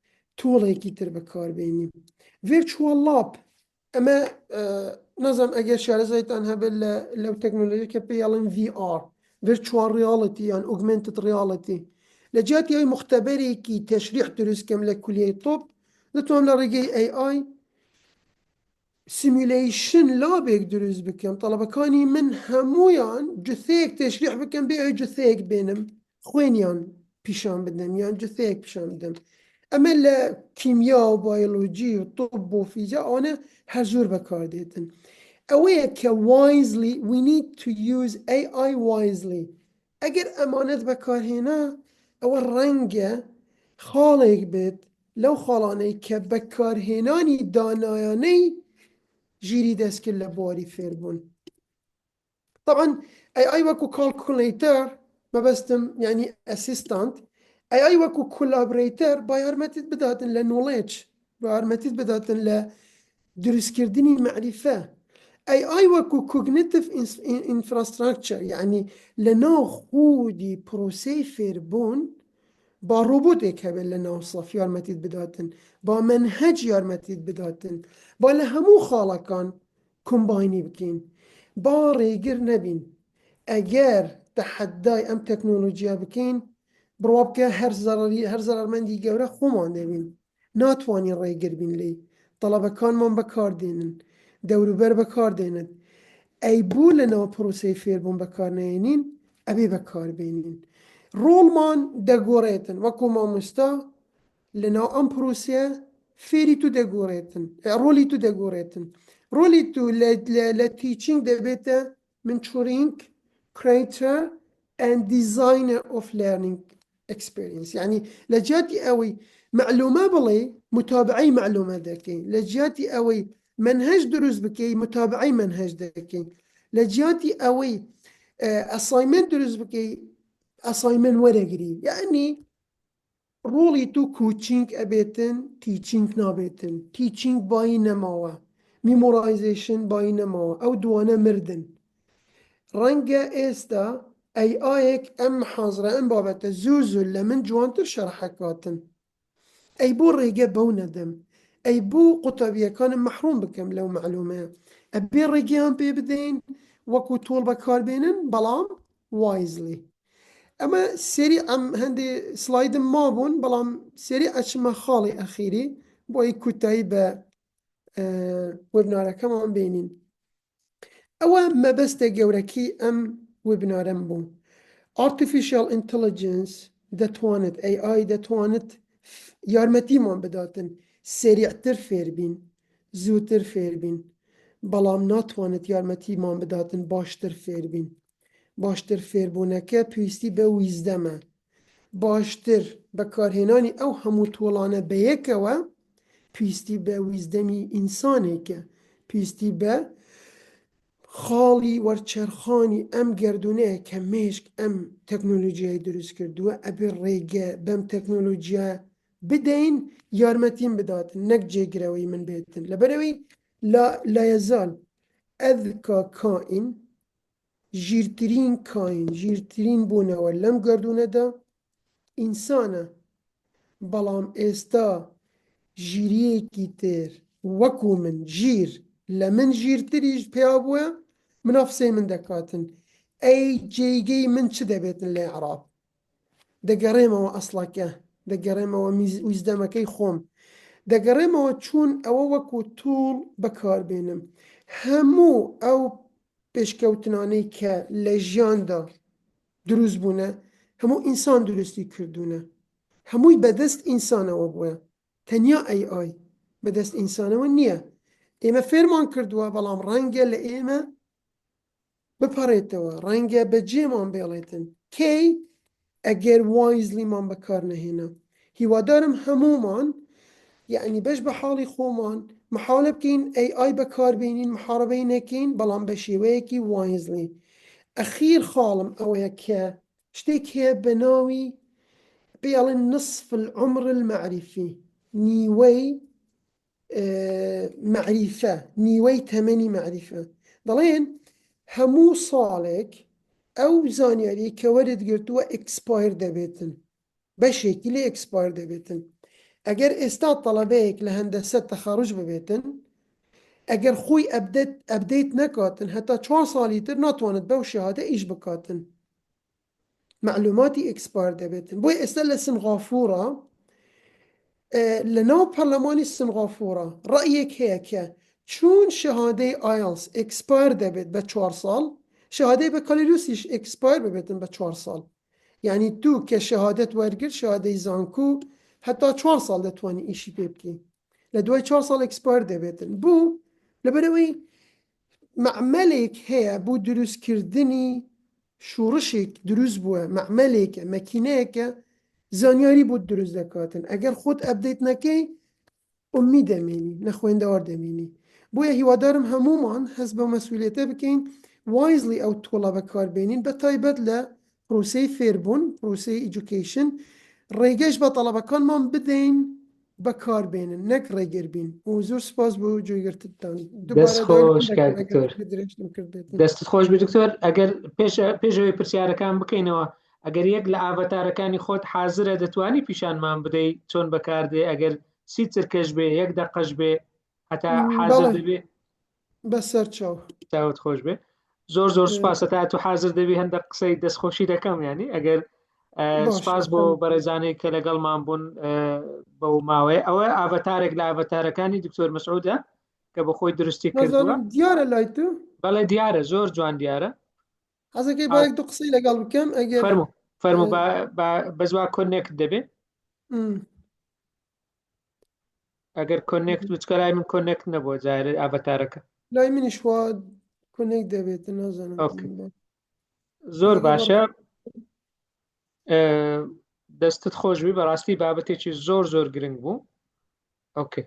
توڵێکی تر بەکاربێنیم virtual lab ئەمە نەزانم ئەگەر شارەزایتان هەبێت لەو تەکنۆلۆژی کە پێڵێن VR virtual reality یان augmented reality لە جیاتی ئەوی مختبەرێکی تەشریح دروستکەم لە کولیەی تۆپ دەتوانم لە ڕێگەی AI سیمولیشن لابێک دروست بکەم تەڵەبەکانی من هەموویان جثەیەک تەشریح بکەم بێ ئەوی جثەیەک بێنم خوێنیان پیشان بدەم یان جثەیەک پیشان بدەم ئەمە لە کیمیا و بایۆلۆجی و طب و فیزیا ئەوانە هەر زۆر بەکاردێتن ئەوەیە کە wisely we need to use AI wisely ئەگەر ئەمانەت بەکارهێنا ئەوە ڕەنگە خاڵێک بێت لەو خاڵانەی کە بەکارهێنانی دانایانەی ژیری دەستکرد لە بواری فێربوون طبعا AI وەکو کالکولیتەر مەبەستم یعنی ئەسیستانت AI وەکو کولابرەیتەر با یارمەتیت بداتن لە نۆڵێج با یارمەتیت بداتن لە دروستکردنی معریفە AI وەکو کوگنیتیڤ ئینفراستراکچەر یعنی لە ناو خودی پرۆسەی فێربوون با ڕۆبۆتێک هەبێت لە ناو سەف یارمەتیت بداتن با منهەج یارمەتیت بداتن با لە هەموو خاڵەکان کۆمباینی بکەین با ڕێگر نەبین ئەگەر تەحەدای ئەم تەکنۆلۆژیا بکەین بڕوا بکە هەر زەرمەندی گەورە خۆمان دەبین ناتوانین ڕێگر بین لێی تەڵەبەکانمان بەکاردێنن دەوروبەر بەکاردێنن ئەی بوو لە ناو پرۆسەی فێربوون بەکارنێنین ئەبێ بەکاربێنین ڕۆڵمان دەگۆڕێتن وەکو مامۆستا لە ناو ئەم پرۆسەیە فێری تو دەگۆڕێتن ڕۆلی تو دەگۆڕێتن ڕۆلی تو لە تیچینگ دەبێتە mentoring creator and designer of learning experience يعني لجاتي أوي معلومة بلي متابعي معلومة دكين لجاتي أوي منهج دروس بكي متابعي منهج دكين لجاتي أوي assignment دروس بكي assignment ورقري يعني رولي تو coaching أبيتن teaching نابيتن teaching باين ماوا memorization باين ماوا أو دوانا مردن رنجا إستا أي آيك أم حاضرة أم بابت زوزو لمن جوانتر شرحكاتن أي بو ريقا بوندم أي بو قطبية كان محروم بكم لو معلومة أبي ريقان بيبدين وكو طول بكار بينن بلام وايزلي أما سري أم هندي سلايد مابون بلام سري أشما خالي أخيري بوي كتايبة وبنارا كمان بينين أوا ما بس تجوركي أم وبنارم بون artificial intelligence دەتوانێت AI دەتوانێت یارمەتیمان بداتن سریعتر فێربین زووتر فێربین بەڵام ناتوانێت یارمەتیمان بداتن باشتر فێربین باشتر فێربوونەکە پێویستی بە ویزدەمە باشتر بەکارهێنانی ئەو هەموو تۆڵانە بەیەکەوە پێویستی بە ویزدەمی ئینسانێکە پێویستی بە خاڵی وەرچەرخانی ئەم گردونەیە کە مێشک ئەم تەکنۆلۆژیای دروست کردووە ئەبێ ڕێگە بەم تەکنۆلۆژیا بدەین یارمەتیم بداتن نەک جێگرەوەی من بێتن لەبەرەوەی لا يزال ئەذکا کائین ژیرترین کائین ژیرترین بوونەوە لەم گردونەدا ئینسانە بەڵام ئێستا ژیریەکی تر وەکو من ژیر لە من ژیرتریش پیا بووە منافسەی من دەکاتن ئەی جێگەی من چ دەبێتن لە عێراق دەگەڕێمەوە ئەسڵەکە دەگەڕێمەوە ویزدەمەکەی خۆم دەگەڕێمەوە چوون ئەوە وەکو تووڵ بەکاربێنم هەموو ئەو پێشکەوتنانەی کە لە ژیاندا دروست بوونە هەموو ئینسان دروستی کردوونە هەمووی بەدەست ئینسانەوە بووە تەنیا AI بەدەست ئینسانەوە نییە ئێمە فێرمان کردووە بەڵام ڕەنگە لە ئێمە بپەڕێتەوە ڕەنگە بەجێمان بێڵێتن کەی ئەگەر وایزلیمان بەکار نەهێنا هیوادارم هەمومان یعنی بەش بە حاڵی خۆمان محاولە بکەین AI بەکاربێنین محارەبەی نەکەین بەڵام بە شێوەیەکی وایزلی ئەخیر خاڵم ئەوەیە کە شتێک هەیە بە ناوی بيڵن نصف العمر المعرفي نيوي معرفة نيوي تمني معرفة ضلين همو صالك أو زانياري كورد قرتوا اكسباير دبيتن بشكل اكسباير دبيتن أجر استاد طلبيك لهندسة تخرج ببيتن أجر خوي أبديت نكاتن حتى 4 صاليتر ناتواند بو شهادة إيش بكاتن معلوماتي اكسباير دەبێتن بۆی ئێستا لە سنغافورە لە ناو پەرلەمانی سنغافورە ڕأیەک هەیە کە چون شهادەی IELTS اكسپاير دەبێت بە 4 ساڵ شهادەی بەکالیروسیش اكسپاير ببێتن بە 4 ساڵ یعنی تو کە شهادەت وەرگرت شهادەی زانکو حتا 4 ساڵ دەتوانی ئیشی پێ بکەی لە دوای 4 ساڵ اكسپاير دەبێتن بوو لەبەرەوەی معمەلێک هەیە بۆ دروستکردنی شورشێک دروست بووە معمەلێکە مەکینەیەکە زانیاری بۆ دروست دەکاتن ئەگەر خۆت ئەبدەیت نەکەی ئومی دەمێنی نەخوێندەوار دەمێنی بۆیە هیوادارم هەمومان هەست بە مەسئولیەتە بکەین وایزلی ئەو تۆڵە بەکاربێنین بە تایبەت لە پرۆسەی فێربوون پرۆسەی ئیجوکیشن ڕێگەش بە تەڵەبەکانمان بدەین بەکاربێنن نەک ڕێگەربین و زۆر سپاس بۆ جۆیگرتتان دەستت خۆش بێ دکتۆر ئەگەر پێشەوەی پرسیارەکان بکەینەوە ئەگەر یەک لە ئاڤەتارەکانی خۆت حازرە دەتوانی پیشانمان بدەیت چۆن بەکاردێ ئەگەر 30 چرکەش بێ 1 دەقەش بێ هەتا حازر دەبێ بەسەر چاو چاوت خۆش بێ زۆر سپاسە تا تو حازر دەبی هەندە قسەی دەستخۆشی دەکەم ینی ئەگەر سپاس بۆ بەڕێزانەی کە لەگەڵمان بوون بەو ماوەیە ئەوە ئاڤەتارێک لە ئاڤەتارەکانی دکتۆر مەسعودە کە بە خۆی درستی کردووە دیارە لای تو بەڵێ دیارە زۆر جوان دیارە حەزەکەی با 1 قسەی لەگەڵ بکەم ئەگەر فەرموو بەزوا کۆنێکت دەبێ ئەگەر کۆنێکت بچکە لای من کۆنێکت نەبووە جارێ ئاڤەتارەکە لای منیش وا کۆنێک دەبێت نازانم زۆر باشە دەستت خۆشبی بەڕاستی بابەتێکی زۆر گرنگ بوو ئۆکێ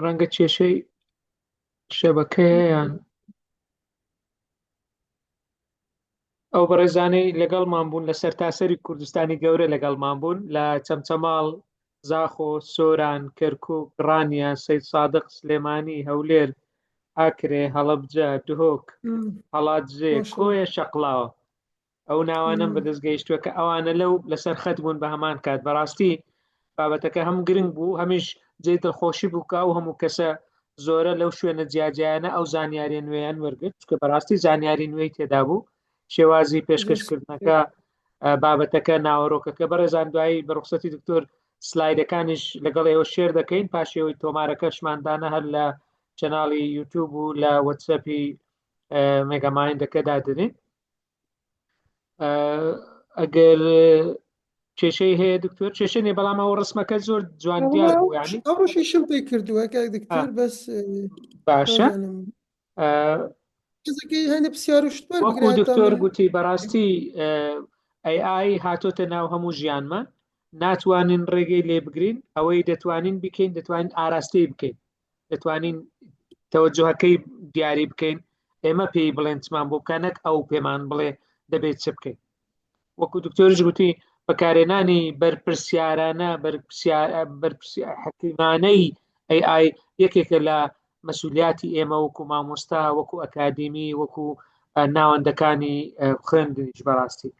ڕەنگە کێشەی شەبەکەیان ئەو بەڕێزانەی لەگەڵمان بوون لە سەرتاسەری کوردستانی گەورە لەگەڵمان بوون لە چەمچەماڵ زاخۆ سۆران کەرکووک ڕانیا سەید سادق سلێمانی هەولێر ئاکرێ هەڵەبجە دهۆک هەڵاتجێ کۆیە شەقڵاوە ئەو ناوانم بەدەستگەیشتووە کە ئەوانە لەو لەسەر خەت بوون بە هەمان کات بەڕاستی بابەتەکە هەم گرنگ بوو هەمیش جێ دڵخۆشی بوو کە ئەو هەموو کەسە زۆرە لەو شوێنە جیاجیانە ئەو زانیاریە نوێیان وەرگرت کە بەڕاستی زانیاری نوێی تێدا بوو شێوازی پێشکەشکردنەکە بابەتەکە ناوەڕۆکەکە بەڕێزان دوایی بە ڕوخسەتی دکتۆر سلایدەکانیش لەگەڵ ئێوە شێر دەکەین پاشەوەی تۆمارەکەشماندانە هەر لە چەناڵی یوتیوب و لە وەتسەپی مێگامایندەکە دادنین ئەگەر کێشەی هەیە دکتۆر کێشە نێ بەڵام ئەو ڕسمەکە زۆر جوان دیار بوو ینی ئەوڕۆژی شم پێی کردووە کە دکتۆر بەس باشە وەکو دکتۆر گوتی بەڕاستی AI هاتۆتە ناو هەموو ژیانمان ناتوانین ڕێگەی لێ بگرین ئەوەی دەتوانین بکەین دەتوانین ئاراستەی بکەین دەتوانین تەوەجوهەکەی دیاری بکەین ئێمە پێی بڵێن چمان بۆ بکەنەک ئەو پێمان بڵێ دەبێت چ بکەین وەکو دکتۆرش گوتی بەکارهێنانی بەرپرسیارانە حکیمانەی AI یەکێکە لە مەسئولیاتی ئێمە وەکو مامۆستا وەکو ئەکادمی وەکو ناوەندەکانی خوێندنیش بەڕاستی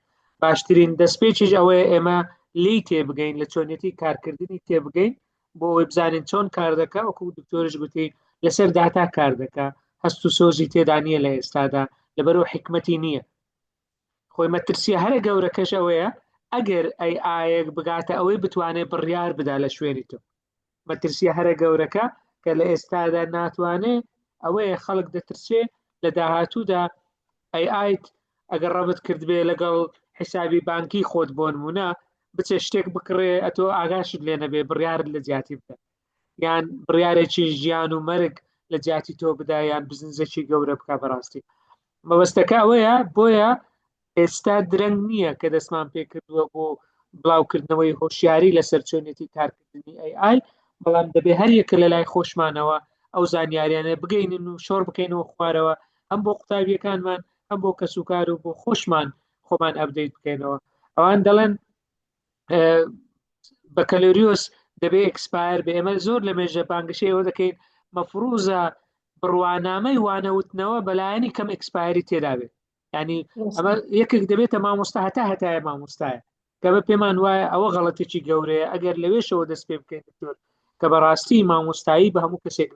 باشترین دەستپێکیش ئەوەیە ئێمە لی تێبگەین لە چۆنیەتی کارکردنی تێبگەین بۆ ئەوەی بزانین چۆن کار دەکا وەکو دکتۆرش گوتی لەسەر داتا کار دەکا هەست و سۆزی تێدا نییە لە ئێستادا لەبەرەوە حکمەتی نییە خۆی مەترسیە هەرە گەورەکەش ئەوەیە ئەگەر ئایەک بگاتە ئەوەی بتوانێت بڕیار بدا لە شوێنی تۆ مەترسیە هەرە گەورەکە کە لە ئێستادا ناتوانێت ئەوەیە خەڵک دەترسێ لە داهاتوودا ئایت ئەگەر ڕەبت کردبێ لەگەڵ حسابی بانکی خۆت بۆ نمونە بچێ شتێک بکڕێ ئەتۆ ئاگاشت لێ نەبێ بڕیارت لە جیاتی بدە یان بڕیارێکی ژیان و مەرگ لە جیاتی تۆ بدا یان بزنزێکی گەورە بکە بەڕاستی مەبەستەکە ئەوەیە بۆیە ئێستا درەنگ نییە کە دەستمان پێ کردووە بۆ بڵاوکردنەوەی هۆشیاری لەسەر چۆنێتی کارکردنی AI بەڵام دەبێ هەر یەکە لە لای خۆشمانەوە ئەو زانیاریانە بگەینن و شۆڕ بکەینەوە خوارەوە هەم بۆ قوتابیەکانمان هەم بۆ کەسوکار و بۆ خۆشمان خۆمان ئەپدەیت بکەینەوە ئەوان دەڵێن بەکەلۆریۆس دەبێ ئەکسپایر بێ ئێمە زۆر لە مێژە بانگشەیەوە دەکەین مەفروزە بڕوانامەی وانەوتنەوە بەلایەنی کەم ئەکسپایری تێدا بێت ینی ئەمە یەکێک دەبێتە مامۆستا هەتایە مامۆستایە کە بە پێمان وایە ئەوە غەڵەتێکی گەورەیە ئەگەر لەوێشەوە دەست پێ بکەین دکتۆر کە بەڕاستی مامۆستایی بە هەموو کەسێک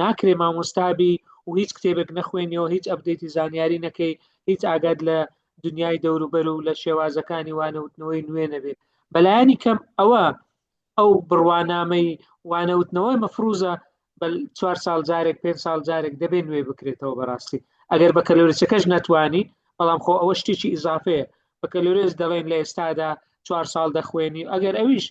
ناکرێ مامۆستابی و هیچ کتێبێک نەخوێنیەوە هیچ ئەپدەیتی زانیاری نەکەی هیچ ئاگاد لە دنیای دەوروبەر و لە شێوازەکانی وانەوتنەوەی نوێ نەبێ بەلایانی کەم ئەوە ئەو بڕوانامەی وانەوتنەوەی مەفروزە 4 ساڵ جارێک 5 ساڵ جارێک دەبێ نوێ بکرێتەوە بەڕاستی ئەگەر بەکەلۆریچەکەش نەتوانی بەڵام خۆ ئەوە شتێکی ئیزافەیە بەکەلۆرێز دەڵێن لە ئێستادا 4 ساڵ دەخوێنی ئەگەر ئەویش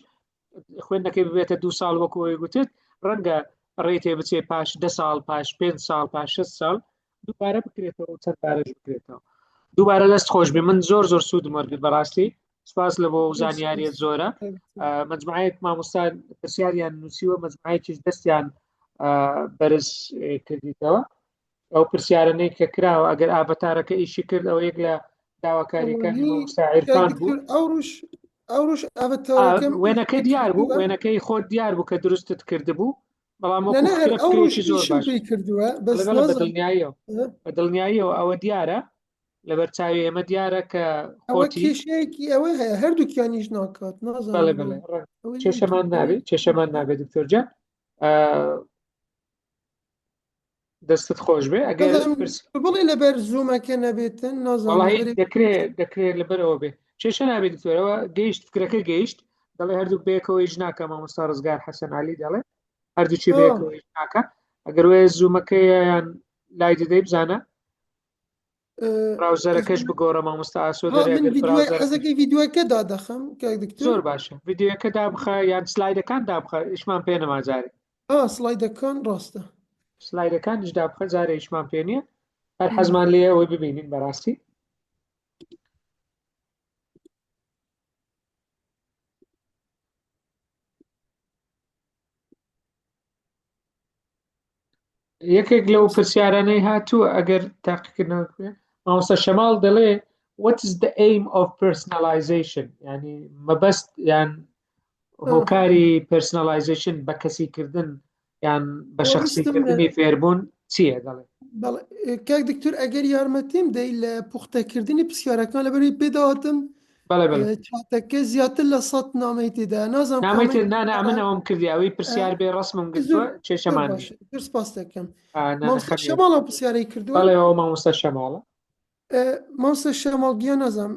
خوێندنەکەی ببێتە 2 ساڵ وەکوی گوتت ڕەنگە ڕێتێ بچێ پاش 10 ساڵ پاش 5 ساڵ پاش 6 ساڵ دووبارە بکرێتەوە چەند بارەش بکرێتەوە دووبارە دەست خۆش بێ من زۆر سوودم وەرگرت بەڕاستی سپاس لە بۆ زانیاریت زۆرە مەجموعەیەک مامۆستا پرسیاریان نووسیوە مەجموعەیەکیش دەستیان بەرز کردیتەوە ئەو پرسیارانەی کە کراوە ئەگەر ئابەتارەکە ئیشی کرد ئەو یەک لە داواکاریەکانی مامۆستا عیرفان بوو ئەوڕۆژ وێنەکەی دیار بوو وێنەکەی خۆت دیار بوو کە دروستت کردبوو بەڵام زۆر باش کردووە بەدڵنیاییەوە ئەوە دیارە لەبەر چاوی ئێمە دیارە کە کێشەیەکی ئەوە هەیە هەردووکیانیش ناکات کێشەمان نابێت دکتۆرجان دەستت خۆش بێ ئەگەر بڵێ لەبەر زوومەکە نەبێتن دەکرێت لەبەرەوە بێ کێشە نابێت دکتۆرەوە گەیشت فکرەکە گەیشت دەڵێ هەردوو بەیەکەوە هیچ ناکە مامۆستا ڕزگار حەسەن عەلی دەڵێ هەردووچی بەیەکەوە هیچ ناکە ئەگەر وێ زوومەکەیان لای دەدەی بزانە براوزەرەکەش بگۆڕە مامۆستا ئاسۆ دەرێگەی ڤیدیۆەکە دادەخەم زۆر باشە ڤیدیۆەکە دابخە یان سلایدەکان دابخە ئیشمان پێ نەما جارێ سلایدەکان ڕاستە سلایدەکانیش دابخە جارێ ئیشمان پێ نییە هەر حەزمان لێ ئەوەی ببینین بەڕاستی یەکێک لەو پرسیارانەی هاتووە ئەگەر تاقیکردنەوە مامۆستا شەماڵ دەڵێ what is the aim of personalization ینی مەبەست یان هۆکاری personalization بە کەسیکردن یان بە شەخصیکردنی فێربوون چییە دەڵێ کاک دکتۆر ئەگەر یارمەتیم دەی لە پوختەکردنی پرسیارەکان لەبەری پێداهاتم چاتەکە زیاتر لە 100 نامەی تێدا نازانام من ئەوم کردی ئەوەی پرسیار بێ ڕسمم گرتووە کێشەمان سپاس دەکەم شەماڵە پرسیارەی کردووە بەڵێەوە مامۆستا شەماڵە مامۆستا شەماڵ گیا نازانم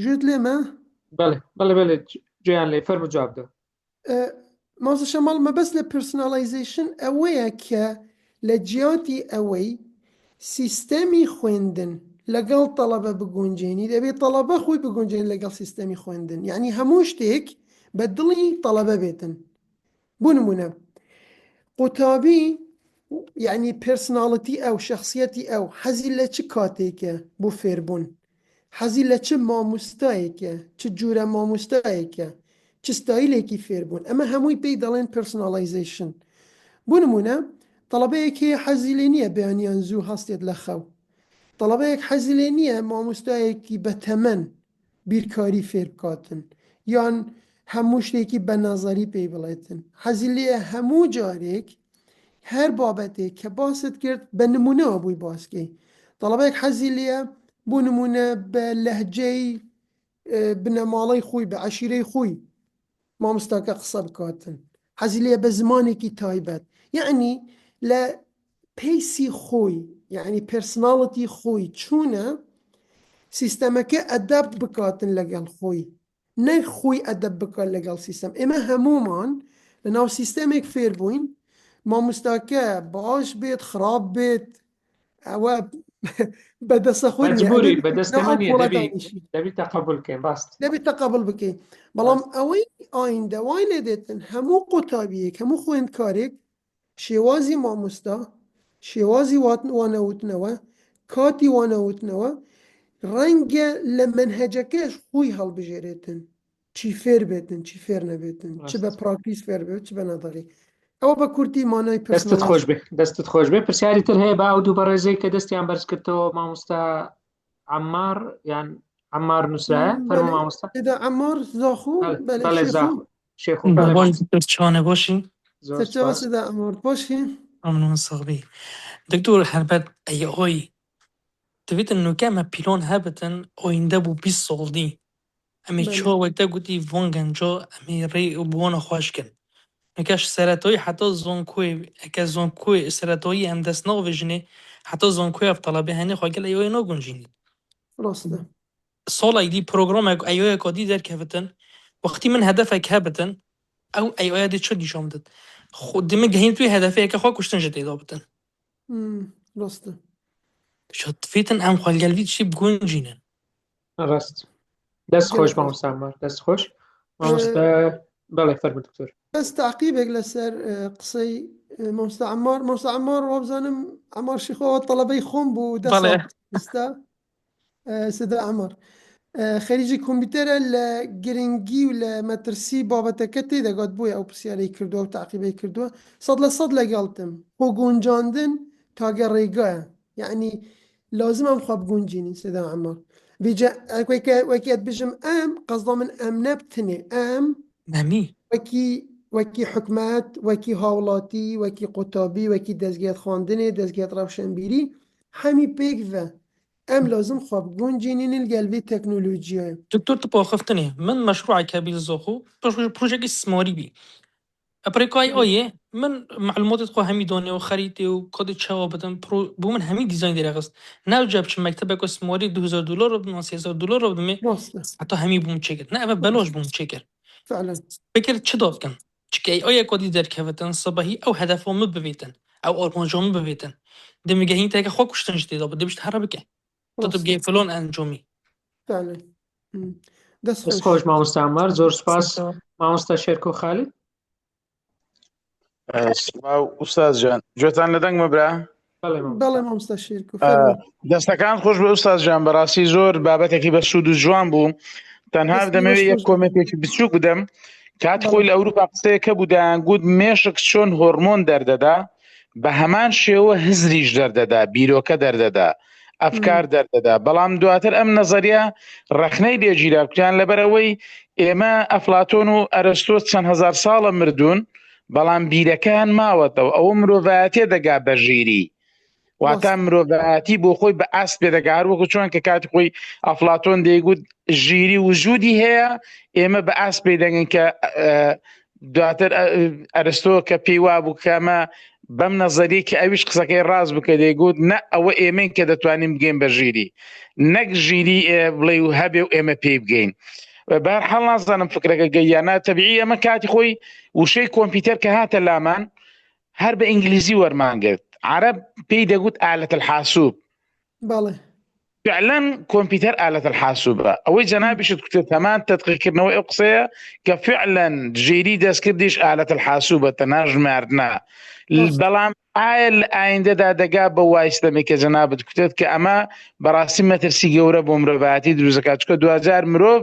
ژێت لێمە بەڵێ گوێیان لێ فەرموو جواب بدە مامۆستا شەماڵ مەبەست لە پرسۆناڵایزیشن ئەوەیە کە لە جیاتی ئەوەی سیستەمی خوێندن لەگەڵ تەڵەبە بگونجێنی دەبێت تەڵەبە خۆی بگونجێن لەگەڵ سیستەمی خوێندن یعنی هەموو شتێک بە دڵی تەڵەبە بێتن بۆ نمونە قوتابی یعنی پرسناڵەتی ئەو شخصیەتی ئەو حەزی لە چ کاتێکە بۆ فێربوون حەزی لە چ مامۆستایەکە چ جورە مامۆستایەکە چ ستایلێکی فێربوون ئەمە هەمووی پێی دەڵێن پرسۆناڵایزیشن بۆ نمونە تەڵەبەیەکی حەزی لێ نییە بەیانیان زوو هەستێت لە خەو تەڵەبەیەک حەزی لێ نییە مامۆستایەکی بەتەمەن بیرکاری فێر بکاتن یان هەموو شتێکی بە نەزەری پێی بڵێتن حەزی لێیە هەموو جارێک هەر بابەتێک کە باست کرد بە نمونەوە بووی باسکەی دەڵەبێک حەزی لێیە بۆ نمونە بە لەهجەی بنەماڵەی خۆی بە عەشیرەی خۆی مامۆستاکە قسە بکاتن حەزی لێیە بە زمانێکی تایبەت یعنی لە پیسی خۆی یعنی پرسناڵەتی خۆی چوونە سیستەمەکە ئەدەب بکاتن لەگەڵ خۆی نەک خۆی ئەدەب بکات لەگەڵ سیستەم ئێمە هەمومان لە ناو سیستەمێک فێر بووین مامۆستاکە باش بێت خراپ بێت ئەوە بەدەستە خۆی مەجبوری بەدەستەمە نیە دەبی تەقەبوڵ بکەین باست دەبێت تەقەبڵ بکەین بەڵام ئەوەی ئایندە وای لێ دێتن هەموو قوتابیەک هەموو خوێندکارێک شێوازی مامۆستا شێوازی وانەوتنەوە کاتی وانەوتنەوە ڕەنگە لە منهەجەکەش خۆی هەڵبژێرێتن چی فێر بێتن چی فێر نەبێتن چ بە پراکتیس فێر بێت چ بە نەدەڕی ئەوە بە کورتی مانای دەستت خۆش بێ پرسیاری تر هەیە با ئەو دوو بەڕێزەی کە دەستیان بەرز کردەوە مامۆستا عەمار یان عەمار نووسرایە فەرموو مامۆستا عەمار زاخۆ شێخو چۆنە باشی سەرچاوەسەدا ئەمار باشی ممنون سەغبی دکتۆر هەربەت ئەیەهۆی دەبێتن نوکەمە پیلۆن هەبتن ئۆیندە بوو 20 ساڵدی ئەمێ چۆوەتە گوتی ڤۆنگەنجۆ ئەمێ ڕێ بوونە خۆشکن نکەش سەرەتۆی حتا زۆنکۆی ئەکە زۆنکۆی سەرەتۆی ئەم دەست نەوەژنێ حتا زۆنکۆی ئەفتەڵەبێ هەنێ خۆگەل ئەیۆی نۆگونجینی ڕاستە ساڵێک دی پرۆگرامێک ئەیۆیە کۆدی دەرکەوتن وەختی من هەدەفێک هەبتن ئەو ئەیۆیە دی چۆ دیشۆم بدت خۆ دمە گەهین توی هەدەفەیەکە خۆ کوشتنجە تێدا بتن ڕاستە شتفێتن ئەم خۆلگەلوی چی بگونجینن ڕاست دەست خۆش مامۆستا عەمار دەست خۆش مامۆستا بەڵێ فەرموو دکتۆر بەس تاقیبێک لەسەر قسەی مامۆستا عەمار وابزانم عەمار شیخەوە تەڵەبەی خۆم بوو دەستا سەدا عەمار خەریجی کۆمپیوتەرە لە گرنگی و لە مەترسی بابەتەکە تێدەگات بۆیە ئەو پرسیارەی کردووە و تاقیبەی کردووە 100% لەگەڵتم بۆ گونجاندن تاگە ڕێگایە یعنی لازم ئەم خوا بگونجینی سەدا عەمار وەکیت بژم ئەم قەزدا من ئەم نەبتنێ ئەم نەمی وەکی حکومەت وەکی هاوڵاتی وەکی قوتابی وەکی دەستگێت خواندنێ دەستگێت ڕەوشەنبیری هەمی پێکڤە ئەم لازم خوا بگونجینین الگەلبی تەکنۆلۆجیایە دکتۆر تپۆخفتنێ من مەشروعێکە بیل زۆخۆ پروژێکی سماری بی ئەپڕێکای ئۆیێ من معلوماتت خۆ هەمی دۆنێ و خەریتێ و کۆدی چاوە بدەم بۆ من هەمی دیزاین دەرەخست ناوجا بچم مەکتەبێک و سماری $2000 بدم $3000 بدمێ حتا هەمی بووم چێکرد نە ئەمە بەلۆش بووم چێکرد فکر چ دۆ بکەم چکەی ئۆیە کۆدی دەرکەوتن سەبەهی ئەو هەدەفۆمە ببێتن ئەو ئۆرمۆژۆمە ببێتن دەمیگەهین تێکە خۆ کوشتنج تێدا بە دەبشت هەرە بکە تبگەی فلۆن ئەنجۆمی دەست خۆش مامۆستا عەمار زۆر سپاس مامۆستا شێرکۆ خالید ئوستاز جان گوێتان لە دەنگ مەبرا بەڵێ مامۆستا شێرکۆ دەستەکان خۆش بە ئوستاز جان بەڕاستی زۆر بابەتێکی بە سوود و جوان بوو تەنها دەمەوێت یەک کۆمنتێکی بچووک بدەم کات خۆی لە ئەوروپا قسەیەکە بوودیان گوت مێشک چۆن هۆرمۆن دەردەدا بە هەمان شێوە هزریش دەردەدا بیرۆکە دەردەدا ئەفکار دەردەدا بەڵام دواتر ئەم نەزەریە ڕەخنەی لێگیرا کوتیان لەبەرەوەی ئێمە ئەفلاتۆن و ئەرستۆ چەند هەزار ساڵە مردوون بەڵام بیرەکان ماوەتەوە ئەوە مرۆڤایەتێ دەگا بە ژیری واتە مرۆڤایەتی بۆ خۆی بە ئاست پێدەگا هەروەکو چۆن کە کاتی خۆی ئەفلاتۆن دەیگوت ژیری وجودی هەیە ئێمە بە ئاست پێی دەگەن کە دواتر ئەرستۆ کە پێی وابوو کەمە بەم نەزەری کە ئەویش قسەکەی ڕاست بکە دەیگوت نە ئەوە ئێمەین کە دەتوانین بگەین بە ژیری نەک ژیری بڵێ و هەبێ و ئێمە پێی بگەین بەهەرحاڵ نازانم فکرەکە گەیانە تەبیعی ئەمە کاتی خۆی وشەی کۆمپیوتەر کە هاتە لامان هەر بە ئینگلیزی وەرمانگرت عرب پێی دەگوت ئالەت الحاسوب فعلا کۆمپیوتەر ئالەت الحاسوبە ئەوەی جەنابیشت کوتێت هەمان تەدقیقکردنەوەی ئەو قسەیە کە فعلا ژیری دەستکردیش ئالەت الحاسوبە تەنها ژماردنە بەڵام ئایا لە ئایندەدا دەگا بە وایستەمێک کە جەنابەت کوتێت کە ئەمە بەڕاستی مەترسی گەورە بۆ مرۆڤایەتی دروستەکات چکە 2000 مرۆڤ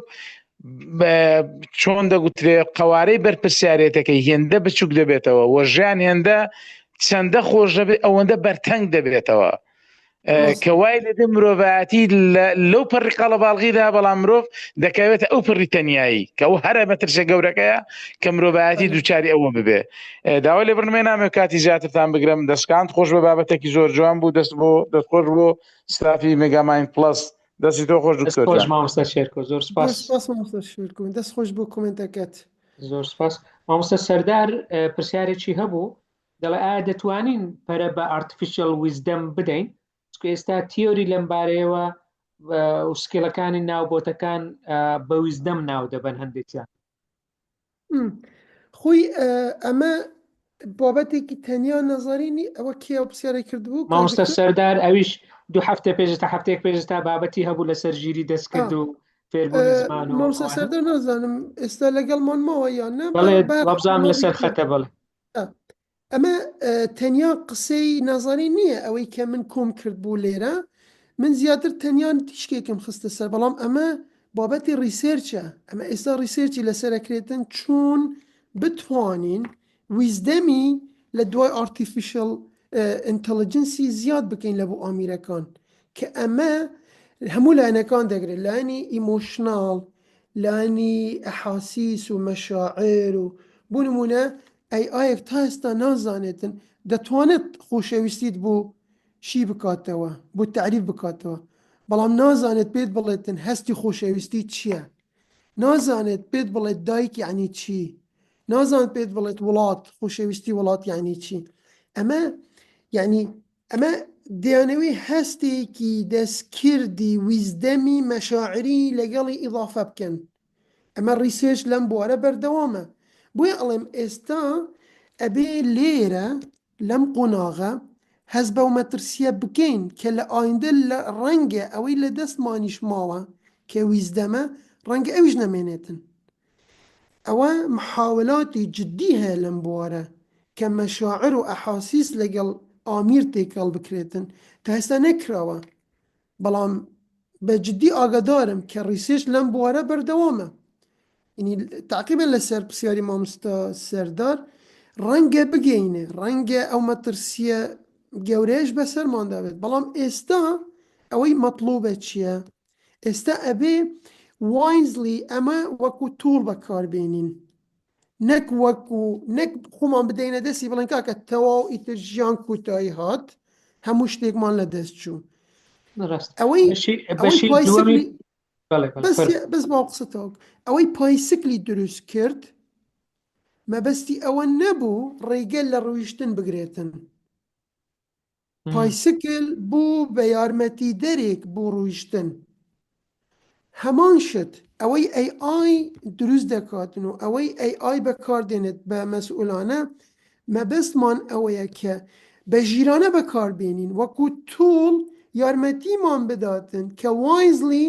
چۆن دەگوترێ قەوارەی بەرپرسیارەتەکەی هێندە بچووک دەبێتەوە وە ژیان هێندە چەندە خۆش دەبێت ئەوەندە بەرتەنگ دەبێتەوە کە وای لێدە مرۆڤایەتی لەو پەڕی قەڵە باڵغیدا بەڵام مرۆڤ دەکەوێتە ئەو پڕی تەنایی کە ئەو هەرە مەترسە گەورەکەیە کە مرۆڤایەتی دووچاری ئەوە ببێ. داوا لێ بڕنمێ نامێ کاتی زیاترتان بگرم. دەستکانت خۆش بە بابەتێکی زۆر جوان بوو، دەستخۆش بۆ ستافی مێگامایند پڵەس. دەستی تۆ خۆش دکتۆر جان. مامۆستا شێرکۆ زۆر سپاس. مامۆستا شێرکۆ دەست خۆش بۆ کۆمنتەکەت. زۆر سپاس. مامۆستا سەردار پرسیارێکی هەبوو، دەڵێ ئایا دەتوانین پەرە بە ئارتفیشەل ویزدەم بدەین؟ ئێستا تیۆری لەم بارەیەوە و سکیلەکانی ناوبۆتەکان بە ویزدەم ناو دەبەن هەندێکیان. خۆی ئەمە بابەتێکی تەنیا نەزانینی ئەوە کێ پرسیارە کردبوو. مامۆستا سەردار ئەویش 2 هەفتە پێش تا هەفتەیەک پێش تا بابەتی هەبوو لەسەر ژیری دەستکرد و فێربوونی زمان و مامۆستا سەردار نازانم ئێستا لەگەڵمانماوە یان نە. بەڵێ وەبزانم لەسەر خەتە. بەڵێ ئەمە تەنیا قسەی نازانی نییە ئەوەی کە من کۆم کرد بوو لێرە، من زیاتر تەنیان تیشکێکم خستە سەر، بەڵام ئەمە بابەتی ریسێرچە. ئەمە ئێستا ریسێرچی لەسەرەکرێتن چۆن بتوانین ویزدەمی لە دوای ئارتیفیشەل ئینتەلیجەنسی زیاد بکەین لە بۆ ئامیرەکان، کە ئەمە هەموو لایەنەکان دەگرێت، لایەنی ئیمۆشناڵ، لایەنی ئەحاسیس و مەشاعر و بۆ نمونە ئایەک تا ئێستا نازانێتن دەتوانێت خۆشەویستیت بۆ شی بکاتەوە، بۆ تعریف بکاتەوە، بەڵام نازانێت پێت بڵێتن هەستی خۆشەویستی چییە، نازانێت پێت بڵێت دایک یعنی چی، نازانێت پێت بڵێت وڵات، خۆشەویستی وڵات یعنی چی. ئەمە دەیانەوەی هەستێکی دەستکردی ویزدەمی مەشاعری لەگەڵی ئیضافە بکەن. ئەمە ریسێرچ لەم بوارە بەردەوامە. بۆیە ئەڵێم ئێستا ئەبێ لێرە لەم قۆناغە هەز بەو مەترسیە بکەین کە لە ئایندە لە ڕەنگە ئەوەی لە دەستمانیش ماوە کە ویزدەمە ڕەنگە ئەویش نەمێنێتن. ئەوە محاولاتی جدی هەیە لەم بوارە کە مەشاعر و ئەحاسیس لەگەڵ ئامیر تێکەڵ بکرێتن، تا ئێستا نەکراوە، بەڵام بە جدی ئاگادارم کە ریسێرچ لەم بوارە بەردەوامە. تعقیبا لەسەر پرسیاری مامۆستا سەردار ڕەنگە بگەینێ، ڕەنگە ئەو مەترسیە گەورەیەش بەسەرماندا بێت، بەڵام ئێستا ئەوەی مەطلوبە چییە؟ ئێستا ئەبێ وایزلی ئەمە وەکو توڵ بەکاربێنین، نەک خۆمان بدەینە دەستی بڵێن کاکە تەواو ئیتر ژیان کوتایی هات، هەموو شتێکمان لە دەست چوو. بەس با قسەتەوە ئەوەی پایسکلی دروست کرد مەبەستی ئەوە نەبوو ڕێگەل لە ڕۆیشتن بگرێتن. پایسکل بوو بە یارمەتی دەرێک بۆ ڕۆیشتن. هەمان شت ئەوەی AI دروست دەکاتن و ئەوەی AI بەکاردێنێت بە مەسئولانە، مەبەستمان ئەوەیە کە بە ژیرانە بەکاربێنین، وەکو توڵ یارمەتیمان بداتن کە وایزلی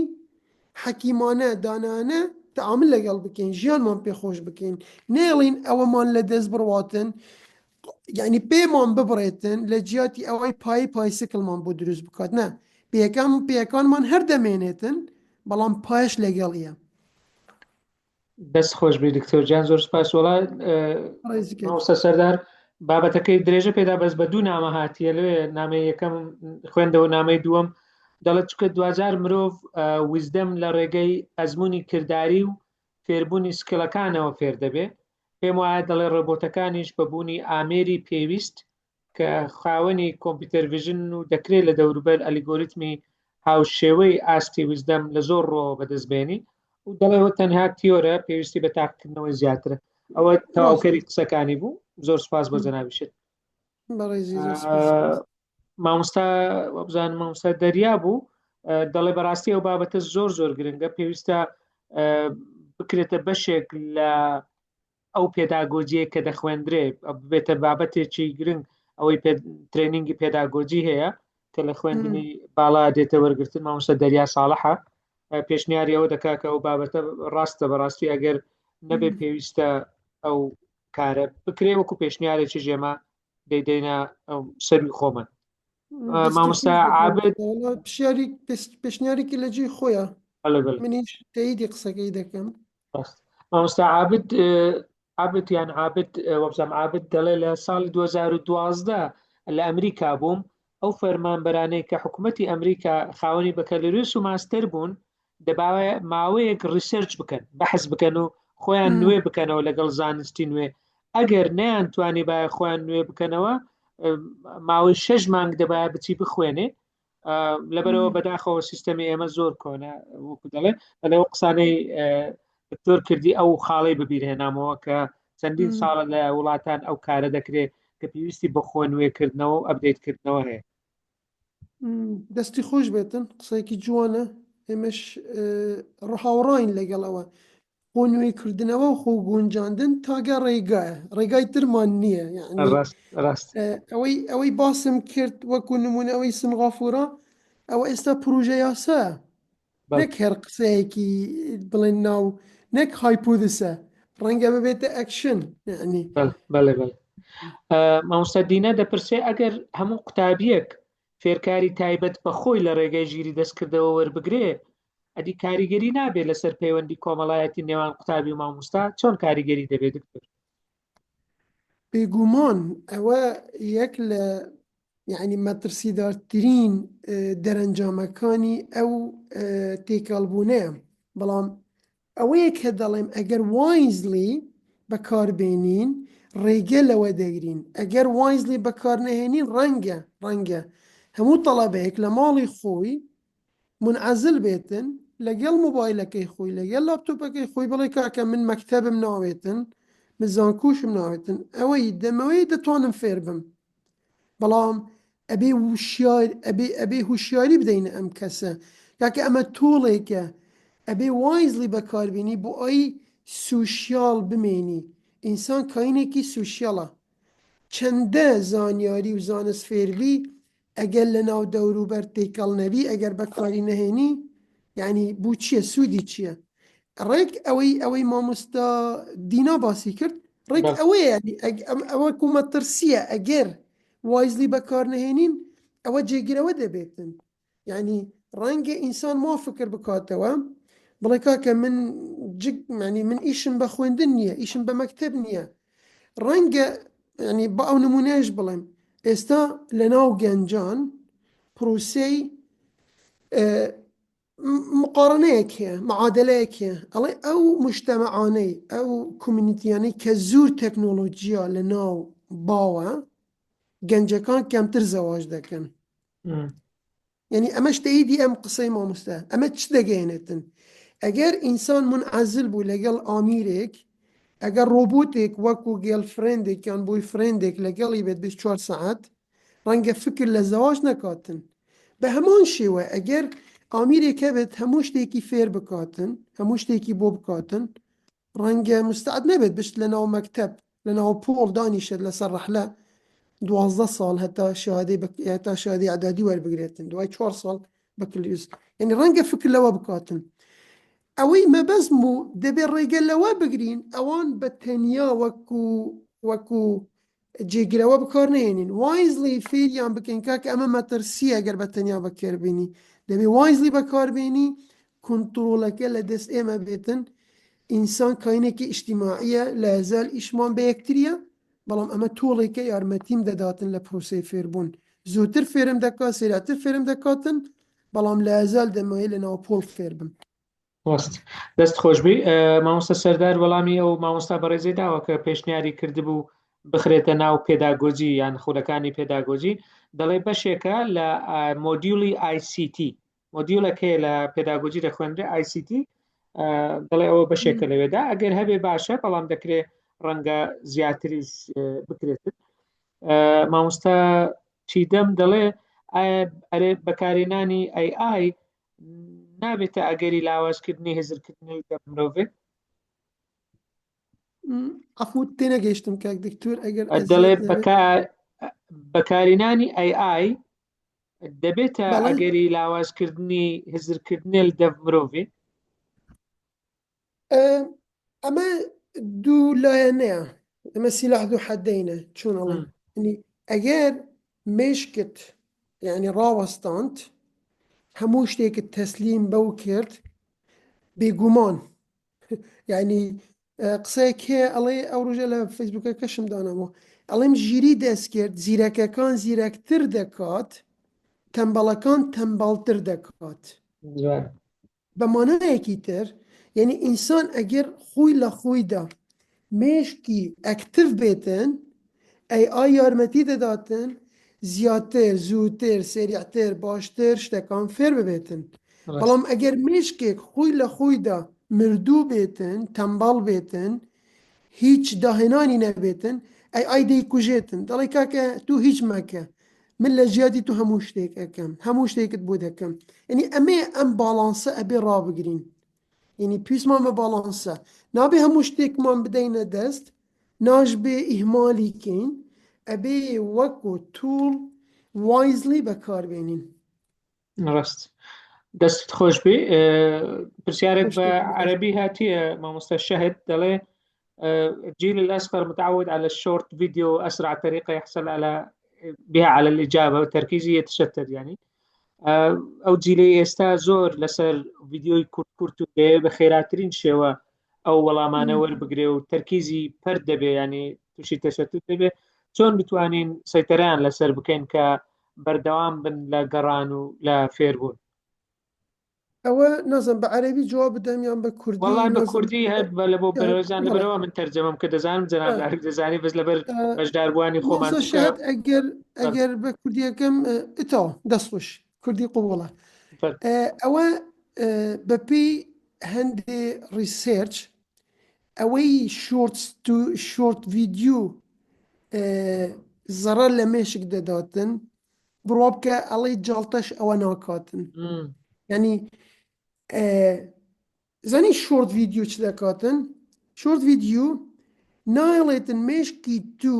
حەکیمانە دانانە تەعامل لەگەڵ بکەین، ژیانمان پێخۆش بکەین، نێڵین ئەوەمان لە دەست بڕواتن، یعنی پێمان ببڕێتن لە جیاتی ئەوەی پایسکلمان بۆ دروست بکات. نە، پێیەکانمان هەر دەمێنێتن، بەڵام پایش لەگەڵیە. دەست خۆش بێ دکتۆر جان، زۆر سپاس. وەڵا مامۆستا سەردار بابەتەکەی درێژە پێدا بەس بە دوو نامە هاتیە، لێ نامەی یەکەم خوێندەوە، نامەی دووەم دەڵێت چکە 2000 مرۆڤ ویزدەم لە ڕێگەی ئەزمموی کردداری و فێربوونی سکلەکانەوە فێر دەبێ. پێم وایە دەڵێ ڕۆبۆتەکانیش بەبوونی ئامێری پێویست کە خاوەنی کۆمپیوتەر ڤیژن و دەکرێت لە دەوروبەر ئەلیگۆریتمی هاوشێوەی ئاستی ویزدەم لە زۆر ڕۆ بەدەستبێنی و دەڵێەوە تەنها تیۆرە پێویستی بە تاقیکردنەوەی زیاترە. ئەوە تەواوکەری قسەکانی بوو. زۆر سپاس بۆ جەنابیشت. مامۆستا وەبزان مامۆستا دەریا بوو دەڵێ بەڕاستی ئەو بابەتە زۆر گرنگە، پێویستە بکرێتە بەشێک لە ئەو پێداگۆجیە کە دەخوێندرێ، بێتە بابەتێکی گرنگ. ئەوەی ترێنینگی پێداگۆجی هەیە کە لە خوێندنی باڵا دێتە وەرگرتن. مامۆستا دەریا ساڵحە پێشنیاری ئەوە دەکا کە ئەو بابەتە ڕاستە بەڕاستی ئەگەر نەبێ پێویستە ئەو کارە بکرێ، وەکو پێشنیارێکی ژێمە دەیدەینە سەروی خۆمە. مامۆستا عابد پێشنیارێکی لە جێی خۆیە، منیش تەییدی قسەکەی دەکەم. مامۆستا عابد یان عابد وەبزانم عابد دەڵێ لە ساڵی 2012 لە ئەمریکا بووم ئەو فەرمانبەرانەی کە حکوومەتی ئەمریکا خاوەنی بەکەلەریوس و ماستەر بوون دەباوە ماوەیەک ریسەرچ بکەن بەحث بکەن و خۆیان نوێ بکەنەوە لەگەڵ زانستی نوێ ئەگەر نەیانتوانی باە خۆیان نوێ بکەنەوە ماوەی 6 مانگ دەبایە بچی بخوێنێ لەبەرەوە بەداخەوە سیستەمی ئێمە زۆر کۆنە وەکو دەڵێ بەلەوە قسانەی دکتۆر کردی ئەو خاڵی ببیرهێنامەوە کە چەندین ساڵە لە وڵاتان ئەو کارە دەکرێت کە پێویستی بە خۆ نوێکردنەوە و ئەپدەیتکردنەوە هەیە. دەستی خۆش بێتن قسەیەکی جوانە ئێمەش ڕەهاوڕاین لەگەڵەوە خۆ نوێکردنەوە و خۆ گونجاندن تاگە ڕێگایە ڕێگای ترمان نییە یعنی ئەوەی باسم کرد وەکو نمونە ئەوەی سنغافورە ئەوە ئێستا پروژە یاسە نەک هەر قسەیەکی بڵێن ناو نەک هایپۆدسە ڕەنگە ببێتە ئەکشن یعنی مامۆستا دینە دەپرسێ ئەگەر هەموو قوتابیەک فێرکاری تایبەت بە خۆی لە ڕێگەی ژیری دەستکردەوە وەربگرێ ئەدی کاریگەری نابێت لەسەر پەیوەندی کۆمەڵایەتی نێوان قوتابی و مامۆستا چۆن کاریگەری دەبێت دکتۆر؟ بێگومان ئەوە یەک لە یعنی مەترسیدارترین دەرەنجامەکانی ئەو تێکەڵبوونەیە بەڵام ئەوەیە کە دەڵێم ئەگەر وایزلی بەکاربێنین ڕێگە لەوە دەگرین ئەگەر وایزلی بەکار نەهێنین ڕەنگە هەموو تەڵەبەیەک لە ماڵی خۆی منعزل بێتن لەگەڵ مۆبایلەکەی خۆی لەگەڵ لاپتۆپەکەی خۆی بڵێ کاکە من مەکتەبم ناوێتن من زانکۆشم ناوێتن ئەوەی دەمەوەی دەتوانم فێر بم بەڵام ئەبێ هوشیاری بدەینە ئەم کەسە کاکە ئەمە تۆڵێکە ئەبێ وایزلی بەکاربێنی بۆ ئەی سوشیال بمێنی ئینسان کاینێکی سوشیاڵە چەندە زانیاری و زانست فێربی ئەگەر لە ناو دەوروبەر تێکەڵ نەبی ئەگەر بەکاری نەهێنی یعنی بوو چییە سوودی چییە ڕێک ئەوەی مامۆستا دینا باسی کرد ڕێک ئەوەیە ئەوە کومەترسیە ئەگەر وایزلی بەکار نەهێنین ئەوە جێگیرەوە دەبێتن یعنی ڕەنگە ئینسان وا فکر بکاتەوە بڵێ کاکە من ئیشم بە خوێندن نییە ئیشم بە مەکتەب نییە ڕەنگە ینی بە ئەو نمونەیەش بڵێم ئێستا لە ناو گەنجان پرۆسەی مقارنەیەک هەیە معادلەیەک هەیە ئەڵێ ئەو مجتەمەعانەی ئەو کومیونیتیانەی کە زۆر تەکنۆلۆژیە لە ناو باوە گەنجەکان کەمتر زەواج دەکەن یعنی ئەمە شتەیدی ئەم قسەی مامۆستا ئەمە چ دەگەێنێتن ئەگەر ئینسان منعزل بوو لەگەڵ ئامیرێک ئەگەر ڕۆبۆتێک وەکو گێڵفرێندێک یان بۆی فرێندێک لەگەڵی بێت 24 ساعت ڕەنگە فکر لە زەواج نەکاتن بە هەمان شێوە ئەگەر ئامیرێکە بێت هەموو شتێکی فێر بکاتن هەموو شتێکی بۆ بکاتن ڕەنگە مستعد نەبێت بشت لە ناو مەکتەب لە ناو پۆڵ دانیشت لەسەر ڕەحلە 12 ساڵ هەتا شادەی عەدادی وەربگرێتن دوای 4 ساڵ بەکلیوس یعنی ڕەنگە فکر لەوە بکاتن ئەوەی مەبەزم و دەبێت ڕێگە لەوە بگرین ئەوان بە تەنیا وەکو جێگرەوە بکار نهێنین وایزلی فێریان بکەین کاکە ئەمە مەترسیە ئەگەر بە تەنیا بەکاربێنی دەبێ وایزلی بەکاربێنی کۆنتڕۆلەکە لە دەست ئێمە بێتن ئینسان کاینێکی ئیجتیماعیە لە هەزال ئیشمان بە یەکتریە بەڵام ئەمە تۆڵێکە یارمەتیم دەداتن لە پرۆسەی فێربوون زووتر فێرم دەکات سێراتر فێرم دەکاتن بەڵام لە هەزال دەمەوێت لە ناو پۆڵ فێر بم دەست خۆشبی مامۆستا سەردار وەڵامی ئەو مامۆستا بەڕێزەی داوە کە پێشنیاری کردبوو بخرێتە ناو پێداگۆجی یان خولەکانی پێداگۆجی دەڵێ بەشێکە لە مۆدیولی ICT مۆدیولەکەی لە پێداگۆجی دەخوێنرێ ICT دەڵێ ئەوە بەشێکە لەوێدا ئەگەر هەبێ باشە بەڵام دەکرێت ڕەنگە زیاتری بکرێت مامۆستا چیدەم دەڵێ ئەرێ بەکارهێنانی AI نابێتە ئەگەری لاوازکردنی هزرکردنی مرۆڤێ ئەفوت تێنەگەیشتم کاک دکتۆر ئەگەر دەڵێ بەکارهێنانی AI دەبێتە ئەگەری لاوازکردنی هزرکردنی دەف مرۆڤێ ئەمە دوو لایەنەیە ئەمە سیلاح دوو حەدەینە چۆنەڵێ ئەگەر مێشکت یعنی ڕاوەستاند هەموو شتێکت تەسلیم بەو کرد بێگومان یعنی قسەیەکێ ئەڵێ ئەو ڕۆژە لە فەیسبووکە کەشم دانەوە ئەڵێم ژیری دەست کرد زیرەکەکان زیرەکتر دەکات تەمبەڵەکان تەمبەڵتر دەکات. جوان بە مانایەکی تر یعنی ئینسان ئەگەر خۆی لە خۆیدا مێشکی ئەکتیڤ بێتن AI یارمەتی دەداتن زیاتر زووتر سریعتر باشتر شتەکان فێر ببێتن. بەڵام ئەگەر مێشکێک خۆی لە خۆیدا مردوو بێتن تەمبەڵ بێتن هیچ داهێنانی نەبێتن AI دەیکوژێتن دەڵێ کاکە تو هیچ مەکە من لە ژیاتی تو هەموو شتێک ئەەکەم هەموو شتێکت بۆ دەکەم. یعنی ئەمێ ئەم باڵانسە ئەبێ ڕابگرین. یعنی پێویستمان بە باڵانسە نابێ هەموو شتێکمان بدەینە دەست ناش بێ ئیهمالی کەین ئەبێ وەکو توڵ وایزلی بەکاربێنین. ڕست دەست خۆش بێ. پرسیارێک بە عەربی هاتیە مامۆستا شەهد دەڵێ الجيل الأصغر متعود على الشورت فيديو أسرع طريقة يحصل بها على الإجابة وتركيزه يتشتت يعني أو جيلي إستا زور لسر فيديو كورتو بخيراترين شوا أو والله ما نور بقري وتركيزي فرد به يعني توشي تشتت به شون بتوانين سيطران لسر بكين كبردوام بن لا قران ولا فيربون. ئەوە نازم بە عەرەبی جواب بدەم یان بە کوردی؟ والله بە کوردی هەر بە بۆ بەرەوەزان لەبەرەوە من تەرجەمەم کە دەزانم جەناب دارک دەزانی بەس لەبەر بەشداربووانی خۆمان شاید ئەگەر بە کوردیەکەم ئتەوە دەستخۆش کوردی قوبوڵە. ئەوە بەپێی هەندێ ریسێرچ ئەوەی شۆرت ڤیدیو زەرەر لە مێشک دەداتن بڕوا بکە ئەڵێ جاڵتەش ئەوە ناکاتن. یعنی زانی شۆرت ڤیدیو چ دەکاتن؟ شۆرت ڤیدیو نایڵێتن مێشکی تو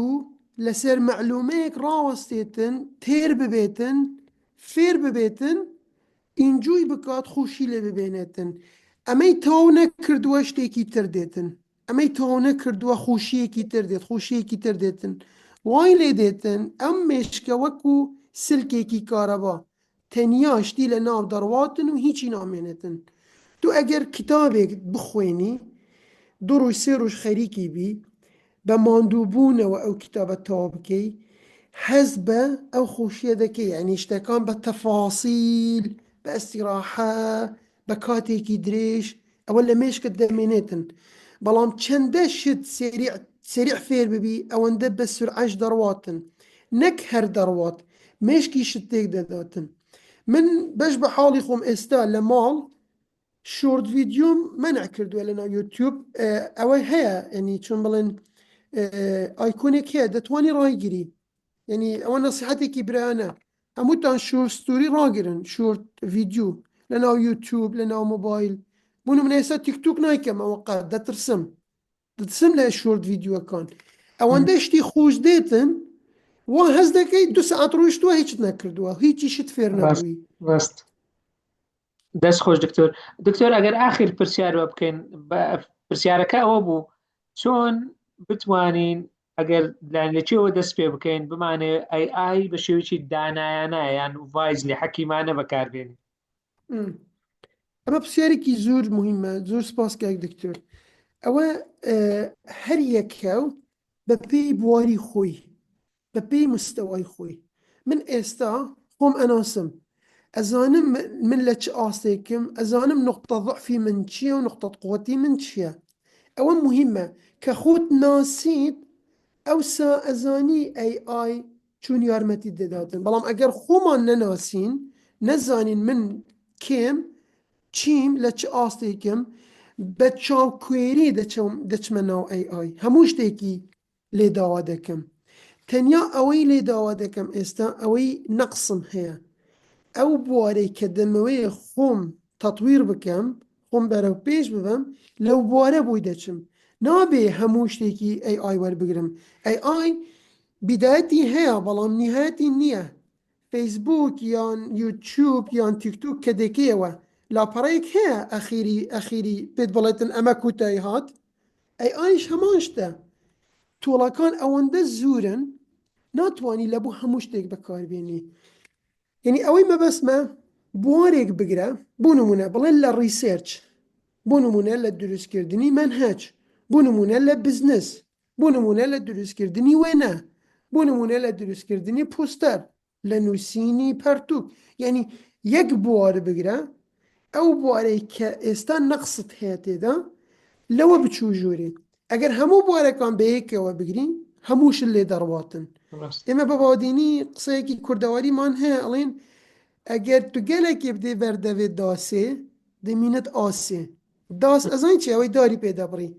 لەسەر مەعلومەیەک ڕاوەستێتن تێر ببێتن فێر ببێتن ئینجوی بکات خۆشی لێ ببێنێتن. ئەمەی تەواو نەکردووە شتێکی تر دێتن ئەمەی تەواو نەکردووە خۆشیەکی تر دێت خۆشیەکی تر دێتن وای لێ دێتن ئەم مێشکە وەکو سلکێکی کارەبا تەنیا شتی لە ناو دەڕواتن و هیچی نامێنێتن. تو ئەگەر کتابێک بخوێنی دوو ڕۆژ سێ ڕۆژ خەریکی بی بە ماندووبوونەوە ئەو کتابە تەواو بکەی حەز بە ئەو خۆشیە دەکەی یعنی شتەکان بە تەفاسیل بە ئەستیراحە بە کاتێکی درێژ ئەوە لە مێشکت دەمێنێتن. بەڵام چەندە شت سریع فێر ببی ئەوەندە بە سورعەش دەڕواتن نەک هەر دەڕوات مێشکی شتێک دەداتن. من بەش بە حاڵی خۆم ئێستا لە ماڵ شۆرت ڤیدیۆم مەنع کردووە لەناو یوتیوب ئەوەی هەیە ینی چۆن بڵێن ئایکۆنێک هەیە دەتوانی ڕایگیری ینی ئەوە نەسیحەتێکی برایانە هەمووتان شۆرتستوری ڕاگرن شۆرت ڤیدیو لەناو یوتیوب لەناو مۆبایل بوون من ئێستا تیکتوک نایکەم ئەوە قەت دەترسم لە شۆرت ڤیدیۆەکان ئەوەندە شتی خۆش دێتن وا هەز دەکەی 2 سەعات ڕۆیشتووە هیچت نەکردووە هیچی شت فێر نەبووی. دەست خۆش دکتۆر ئەگەر ئاخر پرسیارەوە بکەین پرسیارەکە ئەوە بوو چۆن بتوانین ئەگەر لەکێوە دەست پێ بکەین بمانێ AI بە شێوەیەکی دانایانە یان ڤایزلی حەکیمانە بەکاربێنین؟ ئەمە پرسیارێکی زۆر موهیمە زۆر سپاس کاک دکتۆر. ئەوە هەر یەکە بە پێی بواری خۆی بە پێی مستەوای خۆی. من ئێستا خۆم ئەناسم ئەزانم من لە چ ئاستێکم ئەزانم نقطە ضعفی من چییە و نقطە قووەتی من چییە. ئەوە موهیمە کە خۆت ناسیت ئەوسا ئەزانی AI چون یارمەتی دەداتن. بەڵام ئەگەر خۆمان نەناسین نەزانین من کێم چیم لە چ ئاستێکم بە چاوکوێری دەچمە ناو AI هەموو شتێکی لێداوا دەکەم. تەنیا ئەوەی لێداوا دەکەم ئێستا ئەوەی نەقسم هەیە ئەو بوارەی کە دەمەوەی خۆم تەطویر بکەم خۆم بەرەو پێش ببەم لەو بوارە بووی دەچم نابێ هەموو شتێکی AI وەربگرم. AI بیدایەتی هەیە بەڵام نیهایەتی نییە. فەیسبوک یان یوتیوب یان تیکتوک کە دەکەیەوە لاپەڕەیەک هەیە ئەخیری پێت بڵێتن ئەمە کوتای هات AIش هەمان شتە. تۆڵەکان ئەوەندە زورن ناتوانی لە بۆ هەموو شتێک بەکاربێنی. یعنی ئەوەی مەبەسمە بوارێک بگرە بۆ نمونە بڵێن لە ریسێرچ بۆ نمونە لە دروستکردنی مەنهەج بۆ نمونە لە بزنس بۆ نمونە لە دروستکردنی وێنە بۆ نمونە لە دروستکردنی پۆستەر لە نووسینی پەرتووک یعنی یەک بوارە بگرە ئەو بوارەی کە ئێستا نەقست هەیە تێدا لەوە بچوو ژوورێت ئەگەر هەموو بوارەکان بەیەکەوە بگرین هەمووشن لێ دەڕواتن ئێمە بە باودینی قسەیەکی کوردەواریمان هەیە ئەڵێن ئەگەر تو گەلێکی بدێ بەردەوێت داسێ دەمینێت ئاسێ داس ئەزان چی ئەوەی داری پێدا بڕی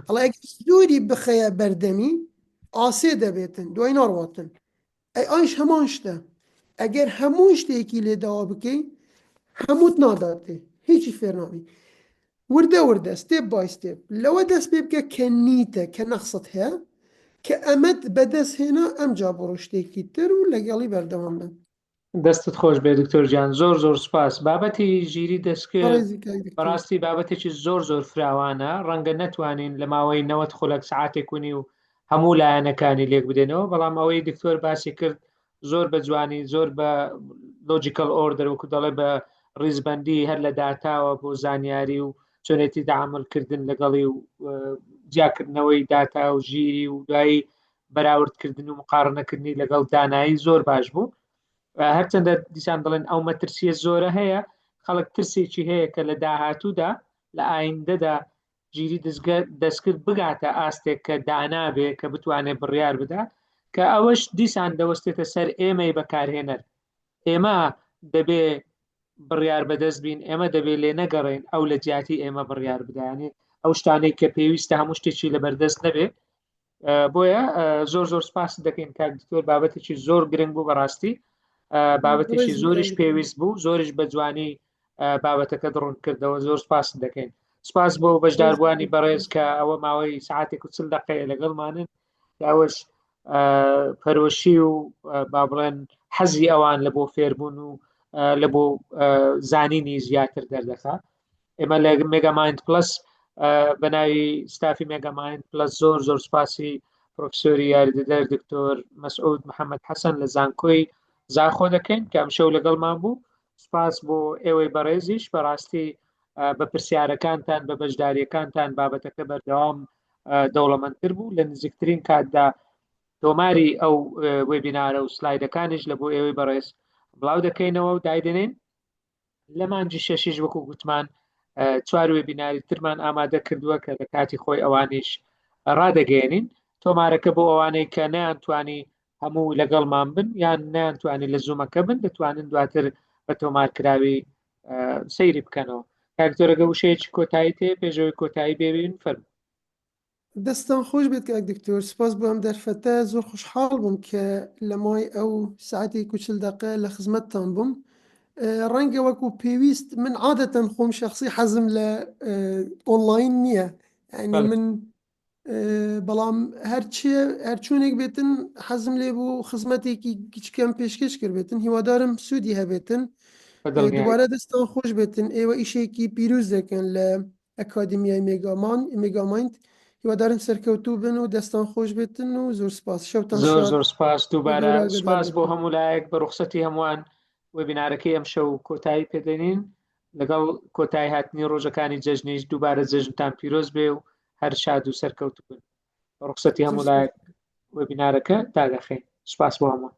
ئەڵێ ئەگەر سووری بخەیە بەردەمی ئاسێ دەبێتن دوای ناڕواتن ئەی ئایش هەمان شتە ئەگەر هەموو شتێکی لێداوا بکەی هەمووت ناداتێ هیچی فێرناوی وردە وردە ستێپ بای ستێپ لەوە دەست پێ بکە کە نیتە کە نەخست هەیە کە ئەمەد بەدەست هێنا ئەمجا بڕۆ شتێکی تر و لەگەڵی بەردەوام بن دەستت خۆش بێ دکتۆر گیان زۆر زۆر سپاس بابەتی ژیری دەستکرد بەڕاستی بابەتێکی زۆر زۆر فراوانە ڕەنگە نەتوانین لە ماوەی 90 خولەک سعاتێک ونی و هەموو لایەنەکانی لێک بدێنەوە بەڵام ئەوەی دکتۆر باسی کرد زۆر بە جوانی زۆر بە لۆجیکەل ئۆردەر وەکو دەڵێ بە ڕیزبەندی هەر لە داتاوە بۆ زانیاری و چۆنێتی داعاملکردن لەگەڵی و جیاکردنەوەی داتا و ژیری و دوایی بەراوردکردن و مقارنەکردنی لەگەڵ دانایی زۆر باش بوو هەرچەندە دیسان دەڵێن ئەو مەترسیە زۆرە هەیە خەڵک ترسێکی هەیە کە لە داهاتوودا لە ئایندەدا ژیری دەستکرد بگاتە ئاستێک کە دانابێ کە بتوانێت بڕیار بدا کە ئەوەش دیسان دەوەستێتە سەر ئێمەی بەکارهێنەر ئێمە دەبێ بڕیار بەدەست بین ئێمە دەبێت لێ نەگەڕێن ئەو لە جیاتی ئێمە بڕیار بدانێ ئەو شتانەی کە پێویستە هەموو شتێکی لە بەردەست نەبێ بۆیە زۆر زۆر سپاس دەکەین کاک دکتۆر بابەتێکی زۆر گرنگ بوو بەڕاستی بابەتێکی زۆریش پێویست بوو زۆریش بە جوانی بابەتەکە دڕون کردەوە زۆر سپاس دەکەین سپاس بۆ بەشداربوانی بەڕێز کە ئەوە ماوەی ساعتێک و 40 دقەیە لەگەڵمانن ئەوەش پەرۆشی و با بڵێن حەزی ئەوان لە بۆ فێربوون و لە بۆ زانینی زیاتر دەردەخات ئێمە لە مێگامایند پلس بە ناوی ستافی مێگامایند پلس زۆر زۆر سپاسی پرۆفسۆری یاریدەدەر دکتۆر مەسعود محەممەد حەسەن لە زانکۆی زاخۆ دەکەین کە ئەم شەو لەگەڵمان بوو سپاس بۆ ئێوەی بەڕێزیش بەڕاستی بە پرسیارەکانتان بە بەشداریەکانتان بابەتەکە بەردەوام دەوڵەمەندتر بوو لە نزیکترین کاتدا تۆماری ئەو وێبینارە و سلایدەکانیش لە بۆ ئێوەی بەڕێز بڵاو دەکەینەوە و دایدنین لە مانجی شەشیش وەکو گوتمان 4 وێبیناری ترمان ئامادە کردووە کە لە کاتی خۆی ئەوانیش ڕادەگەێنین تۆمارەکە بۆ ئەوانەی کە نەیانتوانی هەموو لەگەڵمان بن یان نەیانتوانی لە زوومەکە بن دەتوانن دواتر بە تۆمارکراوی سەیری بکەنەوە کاکتۆرەگە وشەیەکی کۆتایی تێ پێشەوەی کۆتایی بێبین فەرموو دەستان خۆش بێت کاک دکتۆر سپاس بۆ ئەم دەرفەتە زۆر خوشحاڵ بووم کە لە مای ئەو ساعتی کوچل دقە لە خزمەتتان بووم ڕەنگە وەکو پێویست من عادەتەن خۆم شخصی حەزم لە ئۆنلاین نییە ینی من بەڵام هەرچوونێک بێتن حەزم لێ بوو خزمەتێکی کچکەم پێشکەش کرد بێتن هیوادارم سوودی هەبێتن دووبارە دەستان خۆش بێتن ئێوە ئیشێکی پیرۆز دەکەن لە ئەکادمیای مێگامایند هیوادارم سەرکەوتوو بن و دەستان خۆش بێتن و زۆر سپاس شەوتان زۆر سپاس دووبارە سپاس بۆ هەموو لایەک بە ڕوخسەتی هەمووان وێبینارەکەی ئەم شەو کۆتایی پێدەنین لەگەڵ کۆتایی هاتنی ڕۆژەکانی جەژنیش دووبارە جەژنتان پیرۆز بێ و هەر شاد و سەرکەوتوو بن بە ڕوخسەتی هەموو لایەک وێبینارەکە دادەخەین سپاس بۆ هەمووان